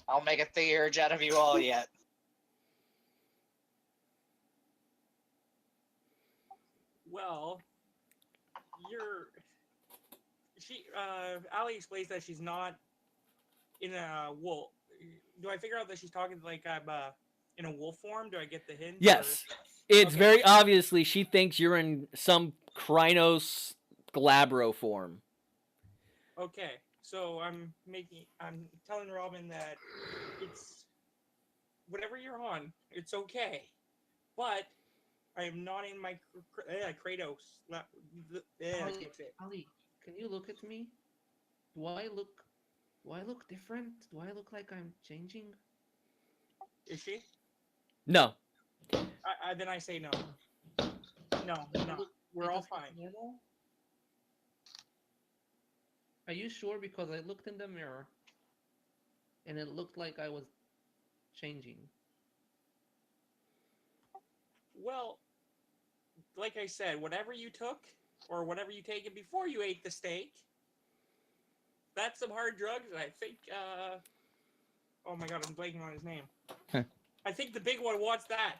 I'll make a theurge out of you all yet. Well, Allie explains that she's not in a wolf. Do I figure out that she's talking like I'm in a wolf form? Do I get the hint? Yes. It's Okay. very obviously she thinks you're in some Krynos Glabro form. Okay, so I'm telling Robin that it's whatever you're on, it's okay. But I am not in my Kratos. I Ali, can't say it. Ali, can you look at me? Do I look different? Do I look like I'm changing? Is she? No. Then I say no. No, Does it no. look- We're it all does look fine. normal? Are you sure? Because I looked in the mirror, and it looked like I was changing. Well, like I said, whatever you took or whatever you taken before you ate the steak, that's some hard drugs. And I think, oh my god, I'm blanking on his name. I think the big one wants that,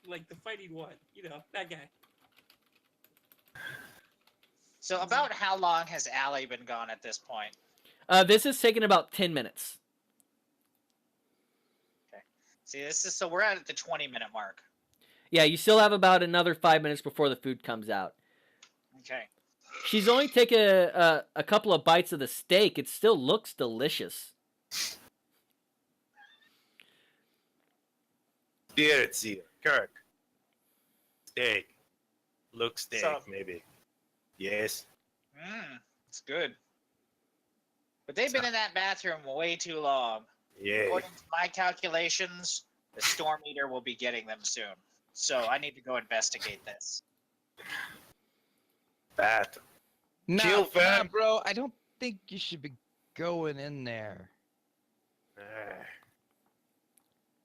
like the fighting one. You know, that guy. So about how long has Allie been gone at this point? This is taking about 10 minutes. See, this is so we're at the 20-minute mark. Yeah, you still have about another 5 minutes before the food comes out. Okay. She's only taken a couple of bites of the steak. It still looks delicious. Spirits here. Kirk. Steak. Look steak, So- maybe. Yes. It's good. But they've been in that bathroom way too long. Yeah. According to my calculations, the Storm Eater will be getting them soon. So I need to go investigate this. Fat. No, Kill no, fam. bro. I don't think you should be going in there.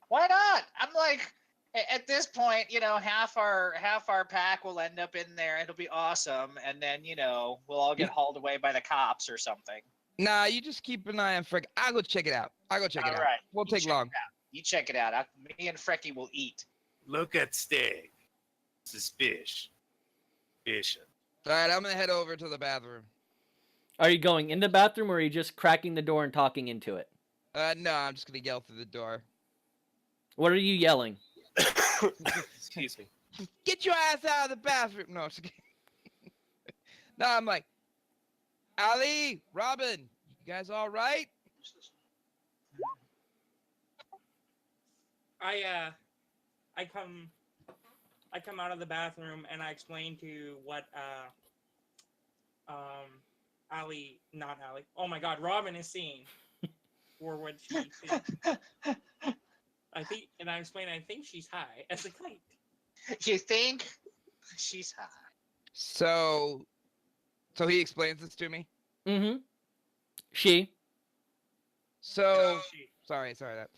Why not? I'm like, at this point, half our pack will end up in there. It'll be awesome, and then we'll all get hauled away by the cops or something. Nah, you just keep an eye on Frick. I'll go check it out. All right. Won't You take check long. it out. You check it out. Me and Frecky will eat. Look at steak. Suspicious. Suspicion. All right, I'm gonna head over to the bathroom. Are you going in the bathroom or are you just cracking the door and talking into it? No, I'm just gonna yell through the door. What are you yelling? Excuse me. Get your ass out of the bathroom. No, I'm just kidding. No, I'm like, Ali, Robin, you guys all right? I come out of the bathroom and I explain to what Ali, not Ali. Oh my God, Robin is seeing, or what she sees. I explain. I think she's high as a kite. You think she's high? So he explains this to me. Mm-hmm. She. So She. sorry that.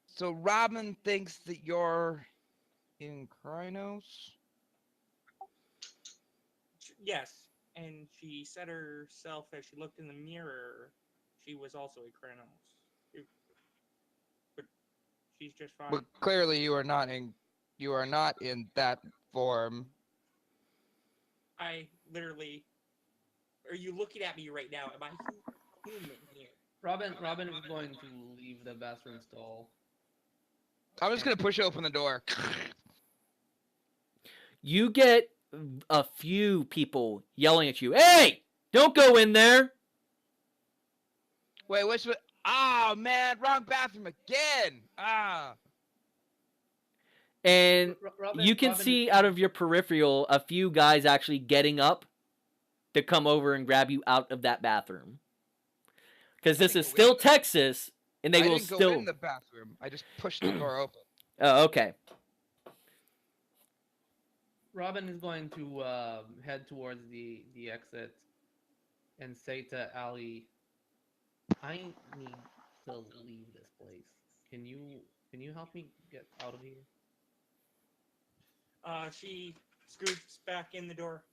So Robin thinks that you're in Krynos. Yes, and she said herself as she looked in the mirror, she was also a Kranos. But she's just fine. But clearly you are not in that form. I literally. Are you looking at me right now? Am I human here? Robin is going to leave the bathroom stall. I'm just gonna push open the door. You get a few people yelling at you. Hey! Don't go in there! Wait, which one? Oh man, wrong bathroom again. And Robin, you can Robin see is- out of your peripheral a few guys actually getting up to come over and grab you out of that bathroom. Because this didn't is go still in. Texas, and they I will didn't go still. in the bathroom. I just pushed the door open. Oh, okay. Robin is going to head towards the exit and say to Ali, "I need to leave this place. Can you help me get out of here?" She scoots back in the door.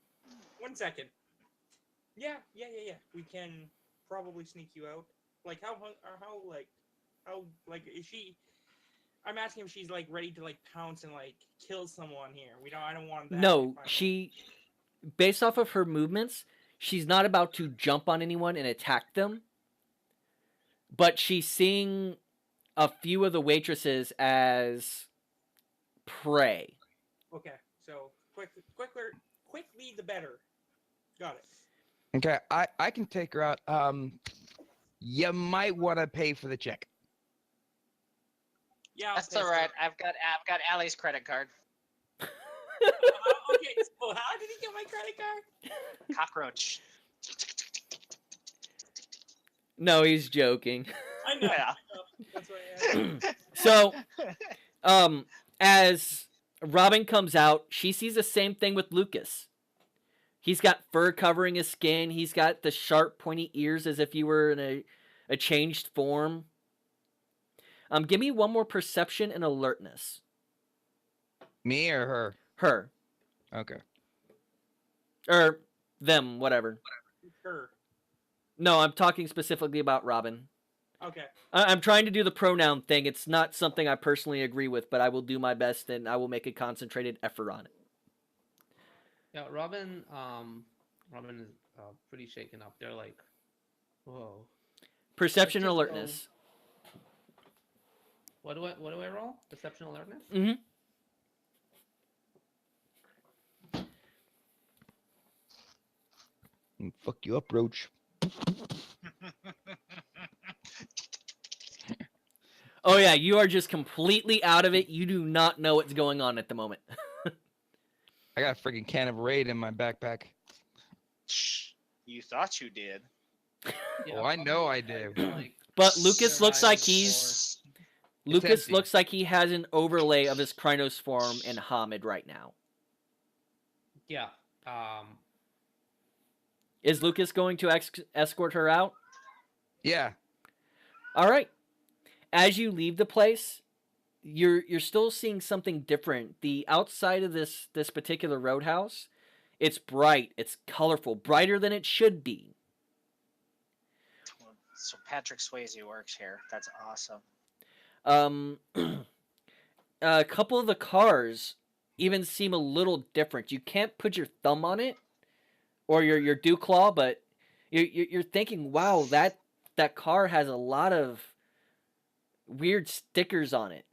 1 second. Yeah. We can probably sneak you out. Like how is she? I'm asking if she's like ready to like pounce and like kill someone here. I don't want that. No, if I- she, based off of her movements, she's not about to jump on anyone and attack them. But she's seeing a few of the waitresses as prey. Okay, so quickly the better. Got it. Okay, I can take her out. You might want to pay for the check. Yeah, I'll That's pay all for right. it. I've got Allie's credit card. credit card. Cockroach. No, he's joking. I know. Yeah. That's what I am. So, as Robin comes out, she sees the same thing with Lucas. He's got fur covering his skin. He's got the sharp, pointy ears as if you were in a changed form. Give me one more perception and alertness. Me or her? Her. Okay. Or them, whatever. Her. No, I'm talking specifically about Robin. Okay. I'm trying to do the pronoun thing. It's not something I personally agree with, but I will do my best and I will make a concentrated effort on it. Yeah, Robin is pretty shaken up. They're like, whoa. Perception and Let's just alertness. What do I roll? Perception alertness? Mm-hmm. Fuck you up, Roach. Oh yeah, you are just completely out of it. You do not know what's going on at the moment. I got a freaking can of Raid in my backpack. You thought you did. Yeah, Oh, I know I do. like, But Lucas their looks like eyes he's... It's Lucas empty. looks like he has an overlay of his Krynos form in Hamid right now. Yeah. Is Lucas going to escort her out? Yeah. All right. As you leave the place, you're still seeing something different. The outside of this particular roadhouse, it's bright, it's colorful, brighter than it should be. So Patrick Swayze works here. That's awesome. A couple of the cars even seem a little different. You can't put your thumb on it or your dew claw, but you're thinking, wow, that car has a lot of weird stickers on it.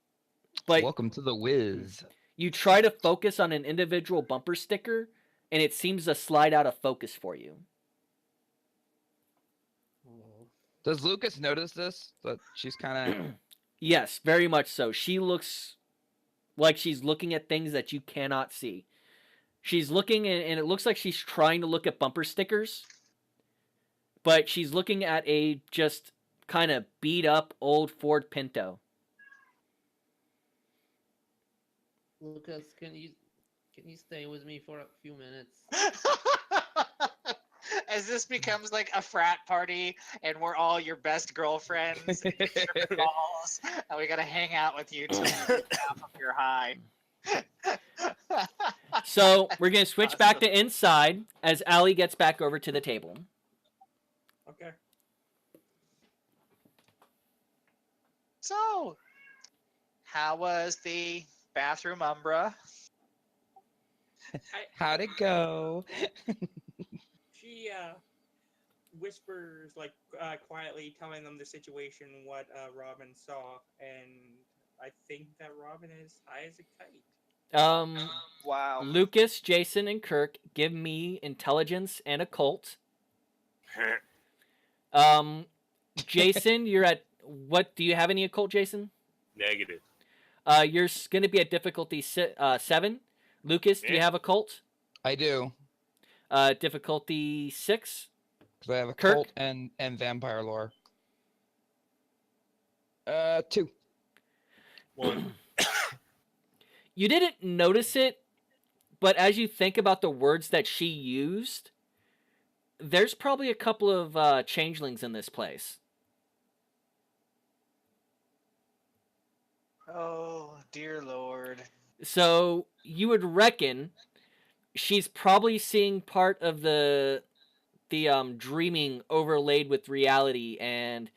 But Welcome to the Wiz. you try to focus on an individual bumper sticker, and it seems to slide out of focus for you. Oh. Does Lucas notice this? That she's kind of... Yes, very much so. She looks like she's looking at things that you cannot see. She's looking, and it looks like she's trying to look at bumper stickers, but she's looking at a just kind of beat up old Ford Pinto. Lucas, can you stay with me for a few minutes? As this becomes like a frat party and we're all your best girlfriends and balls, and we gotta hang out with you till you get half of your high. So we're going to switch back to inside as Allie gets back over to the table. Okay. So, how was the bathroom umbra? How'd it go? She whispers like quietly, telling them the situation, what Robin saw, and I think that Robin is high as a kite. Wow. Lucas, Jason, and Kirk, give me intelligence and occult. Jason, you're at what? Do you have any occult, Jason? Negative. You're going to be at difficulty 7. Lucas, do you Yeah. have occult? I do. Difficulty 6. Because I have a Kirk? cult and vampire lore. 2. 1. You didn't notice it, but as you think about the words that she used, there's probably a couple of changelings in this place. Oh, dear Lord. So you would reckon she's probably seeing part of the dreaming overlaid with reality, and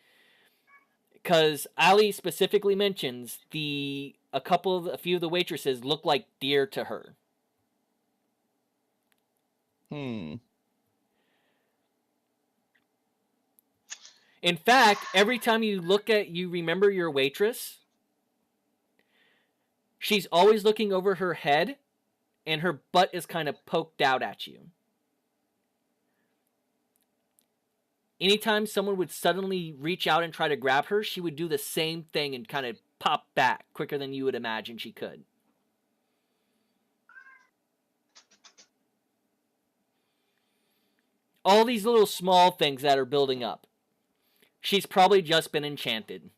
because Ali specifically mentions a few of the waitresses look like deer to her. Hmm. In fact, every time you remember your waitress, she's always looking over her head, and her butt is kind of poked out at you. Anytime someone would suddenly reach out and try to grab her, she would do the same thing and kind of pop back quicker than you would imagine she could. all these little small things that are building up. She's probably just been enchanted.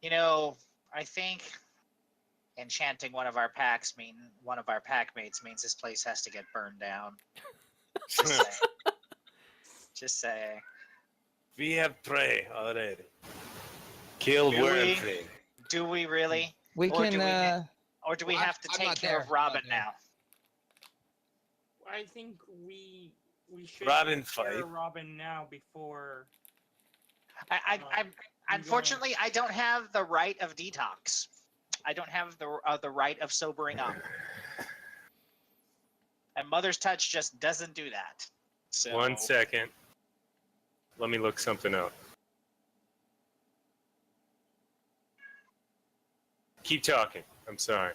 You know, I think enchanting one of our pack mates means this place has to get burned down. Just saying. Just saying. We have prey already. Kill Do worm we? thing. Do we really? We Or can. do we or do we well, have to I'm take not care there. of I'm Robin not there. now? I think we should Robin take care fight. of Robin now before. I'm You unfortunately I don't have the right of detox. I don't have the right of sobering up. And Mother's Touch just doesn't do that. So 1 second. Let me look something up. Keep talking. I'm sorry.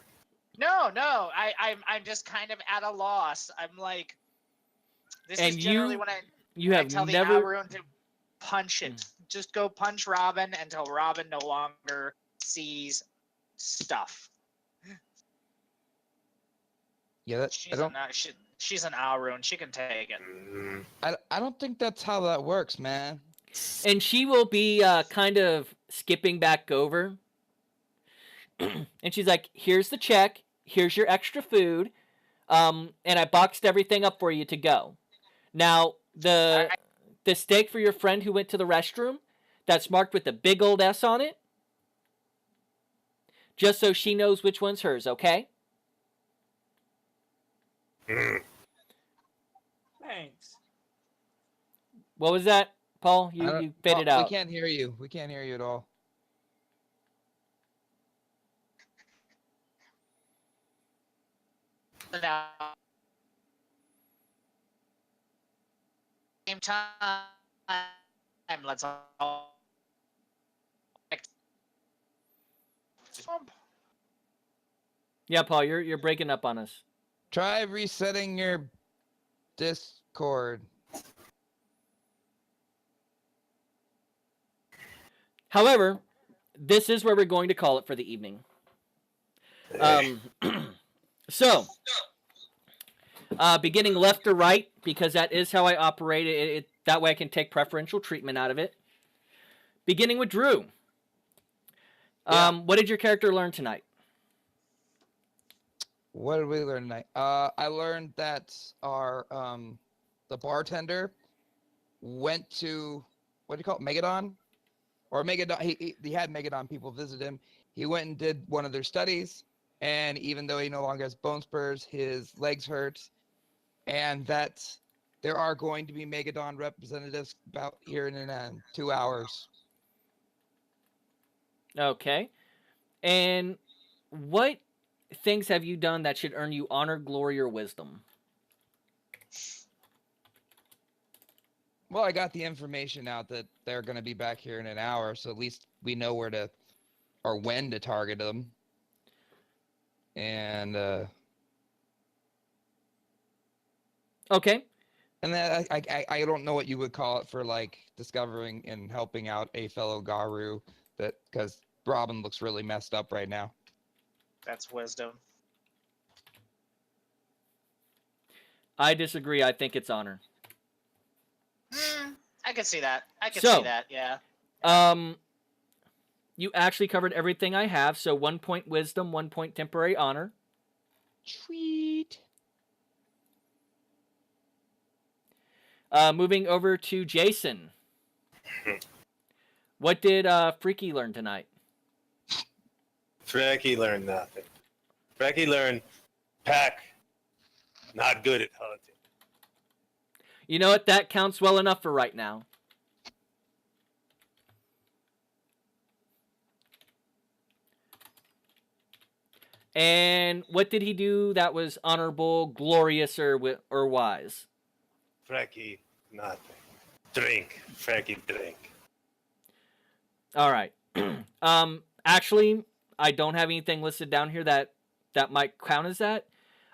No, I'm just kind of at a loss. I'm like, this And is generally you- when I You I have tell the never. Alrune to punch it. Just go punch Robin until Robin no longer sees stuff. Yeah, that, She's an Alrune. She can take it. Mm, I don't think that's how that works, man. And she will be kind of skipping back over. And she's like, here's the check. Here's your extra food. And I boxed everything up for you to go. Now, the steak for your friend who went to the restroom, that's marked with a big old S on it. Just so she knows which one's hers, okay? Thanks. What was that, Paul? I don't- You faded oh, out. We can't hear you. We can't hear you at all. Now, same time, let's all. Yeah, Paul, you're breaking up on us. Try resetting your Discord. However, this is where we're going to call it for the evening. So, beginning left to right, because that is how I operate it. That way I can take preferential treatment out of it. Beginning with Drew. What did your character learn tonight? What did we learn tonight? I learned that our the bartender went to, what do you call it, Megadon? Or Megadon, he had Megadon people visit him. He went and did one of their studies, and even though he no longer has bone spurs, his legs hurt, and that there are going to be Megadon representatives about here in 2 hours. Okay. And what things have you done that should earn you honor, glory, or wisdom? Well, I got the information out that they're going to be back here in an hour, so at least we know where to, or when to target them. And Okay. and then I don't know what you would call it for like discovering and helping out a fellow Garu, that because Robin looks really messed up right now. That's wisdom. I disagree. I think it's honor. I can see that. I can So- see that. Yeah. You actually covered everything I have, so 1 point wisdom, 1 point temporary honor. Sweet. Moving over to Jason. What did Freaky learn tonight? Frecky learned nothing. Frecky learned pack. Not good at hunting. You know what? That counts well enough for right now. And what did he do that was honorable, glorious, or wise? Frecky, nothing. Drink. Frecky, drink. All right. Actually, I don't have anything listed down here that might count as that.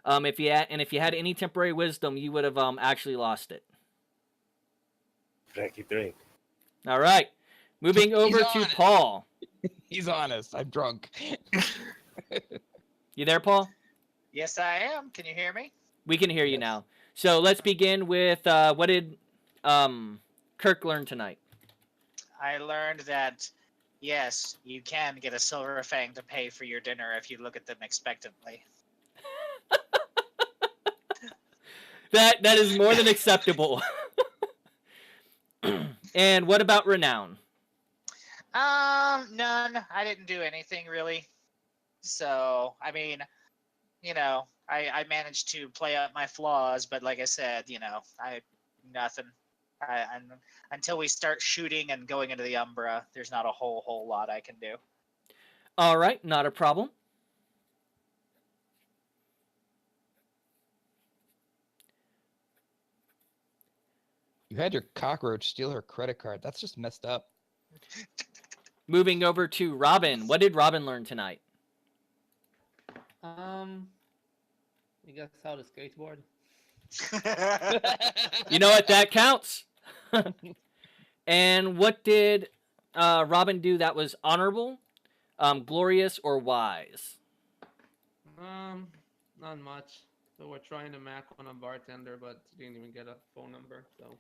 If you had any temporary wisdom, you would have actually lost it. Frecky, drink. All right. Moving over to honest. Paul. He's honest. I'm drunk. You there, Paul? Yes, I am. Can you hear me? We can hear you Yes. now. So let's begin with what did Kirk learn tonight? I learned that, yes, you can get a silver fang to pay for your dinner if you look at them expectantly. That is more than acceptable. And what about renown? None. I didn't do anything really. So, I mean, I managed to play up my flaws, but like I said, nothing. Until we start shooting and going into the Umbra, there's not a whole lot I can do. All right, not a problem. You had your cockroach steal her credit card. That's just messed up. Moving over to Robin. What did Robin learn tonight? I guess how to skateboard. You know what? That counts. And what did Robin do that was honorable, glorious, or wise? Not much. So we're trying to mac on a bartender, but didn't even get a phone number. So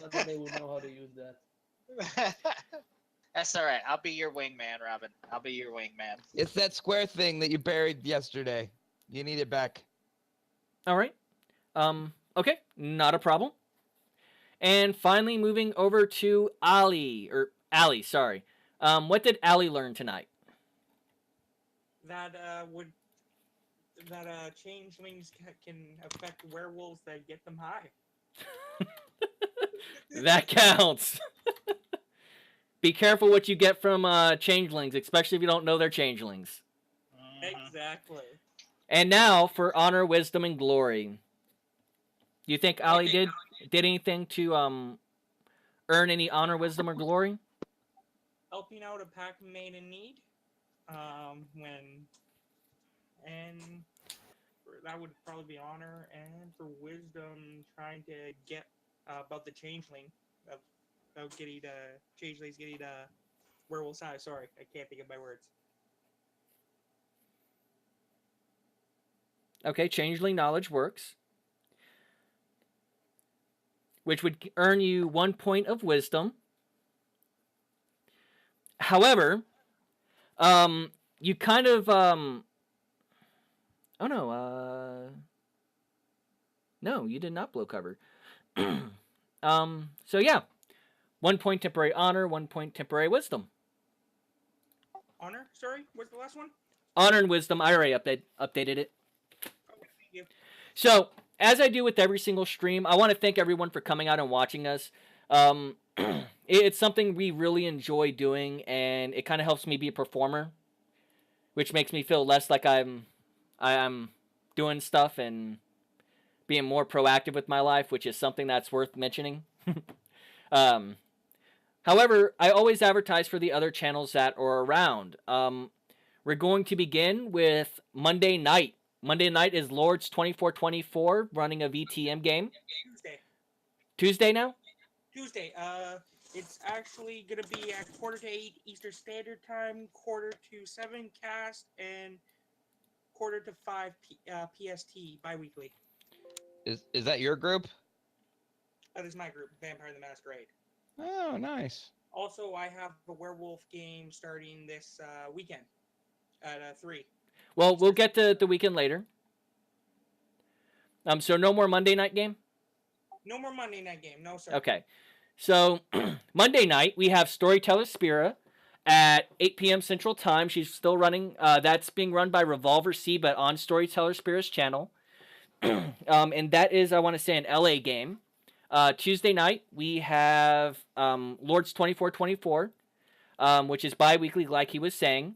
not that they would know how to use that. That's all right. I'll be your wingman, Robin. I'll be your wingman. It's that square thing that you buried yesterday. You need it back. All right. Okay, not a problem. And finally, moving over to Ali, sorry. What did Ali learn tonight? That changelings can affect werewolves that get them high. That counts. Be careful what you get from changelings, especially if you don't know they're changelings. Exactly. And now for honor, wisdom, and glory. Do you think Ali did anything to earn any honor, wisdom, or glory? Helping out a pack mate in need. That would probably be honor, and for wisdom, trying to get about the changeling of getting changelings getting werewolf's eye. Sorry, I can't think of my words. Okay, changeling knowledge works. Which would earn you 1 point of wisdom. However, you kind of oh no, no, you did not blow cover. So yeah, 1 point temporary honor, 1 point temporary wisdom. Honor? Sorry, what's the last one? Honor and wisdom. I already updated it. Okay, thank you. So, as I do with every single stream, I want to thank everyone for coming out and watching us. It's something we really enjoy doing, and it kind of helps me be a performer, which makes me feel less like I'm doing stuff and being more proactive with my life, which is something that's worth mentioning. However, I always advertise for the other channels that are around. We're going to begin with Monday night. Monday night is Lords 2424 running a VTM game. Tuesday now? Tuesday. It's actually gonna be at 7:45 Eastern Standard Time, 6:45 cast, and 4:45 PST bi-weekly. Is that your group? That is my group, Vampire the Masquerade. Oh, nice. Also, I have a werewolf game starting this weekend at 3. Well, we'll get to the weekend later. So no more Monday night game? No more Monday night game, no sir. Okay. So Monday night, we have Storyteller Spira at 8 p.m. Central Time. She's still running. That's being run by Revolver C, but on Storyteller Spira's channel. And that is, I want to say, an LA game. Tuesday night, we have Lords 2424, which is bi-weekly, like he was saying.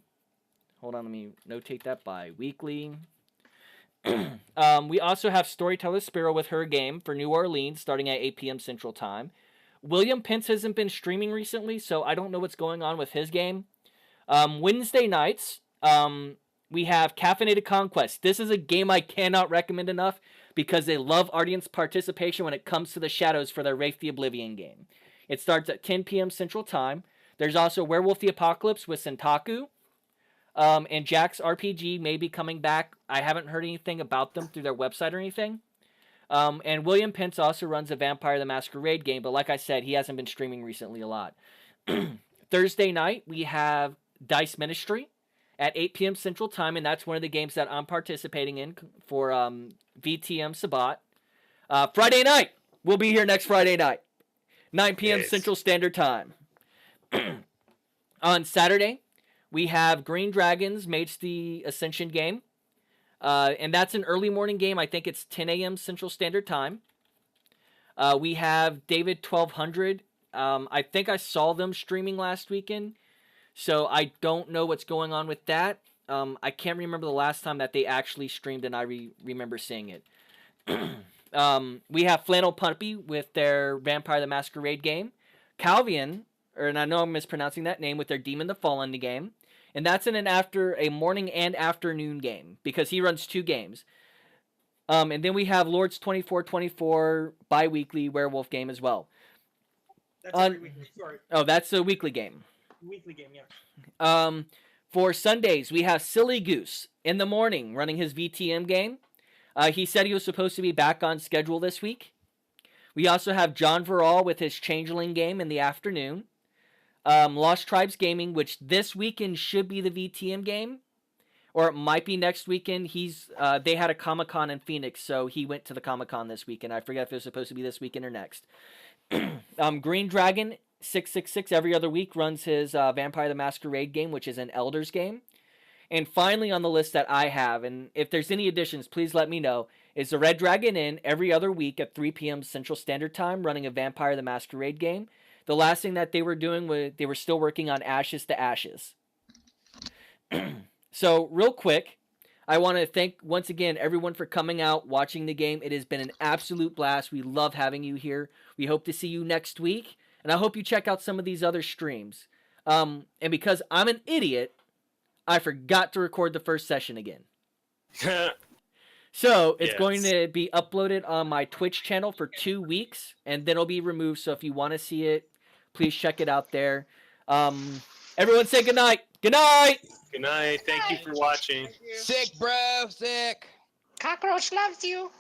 Hold on, let me notate that, bi-weekly. We also have Storyteller Spiro with her game for New Orleans, starting at 8 p.m. Central Time. William Pence hasn't been streaming recently, so I don't know what's going on with his game. Wednesday nights, we have Caffeinated Conquest. This is a game I cannot recommend enough because they love audience participation when it comes to the Shadows for their Wraith the Oblivion game. It starts at 10 p.m. Central Time. There's also Werewolf the Apocalypse with Sentaku. And Jack's RPG may be coming back. I haven't heard anything about them through their website or anything. And William Pence also runs a Vampire the Masquerade game, but like I said, he hasn't been streaming recently a lot. Thursday night, we have Dice Ministry at 8 p.m. Central Time, and that's one of the games that I'm participating in for VTM Sabat. Friday night, we'll be here next Friday night, 9 p.m. Yes. Central Standard Time. On Saturday, we have Green Dragons Mates the Ascension game. And that's an early morning game. I think it's 10 a.m. Central Standard Time. We have David 1200. I think I saw them streaming last weekend, so I don't know what's going on with that. I can't remember the last time that they actually streamed, and I remember seeing it. We have Flannel Puppy with their Vampire the Masquerade game. Calvian, and I know I'm mispronouncing that name, with their Demon the Fallen game. And that's in a morning and afternoon game, because he runs 2 games. And then we have Lord's 2424 bi-weekly werewolf game as well. That's every week. Sorry, Oh, that's a weekly game. weekly game. Yeah. For Sundays, we have Silly Goose in the morning running his VTM game. He said he was supposed to be back on schedule this week. We also have John Verall with his Changeling game in the afternoon. Lost Tribes Gaming, which this weekend should be the VTM game, or it might be next weekend. They had a Comic-Con in Phoenix, so he went to the Comic-Con this weekend. I forget if it was supposed to be this weekend or next. Green Dragon 666 every other week runs his Vampire the Masquerade game, which is an Elders game. And finally on the list that I have, and if there's any additions, please let me know, is the Red Dragon Inn every other week at 3 p.m. Central Standard Time running a Vampire the Masquerade game. The last thing that they were doing was they were still working on Ashes to Ashes. So real quick, I want to thank once again everyone for coming out, watching the game. It has been an absolute blast. We love having you here. We hope to see you next week. And I hope you check out some of these other streams. And because I'm an idiot, I forgot to record the first session again. So it's going to be uploaded on my Twitch channel for 2 weeks, and then it'll be removed. So if you want to see it, please check it out there. Everyone say goodnight. Good night. Good night. Thank you for watching. Sick, bro. Sick. Cockroach loves you.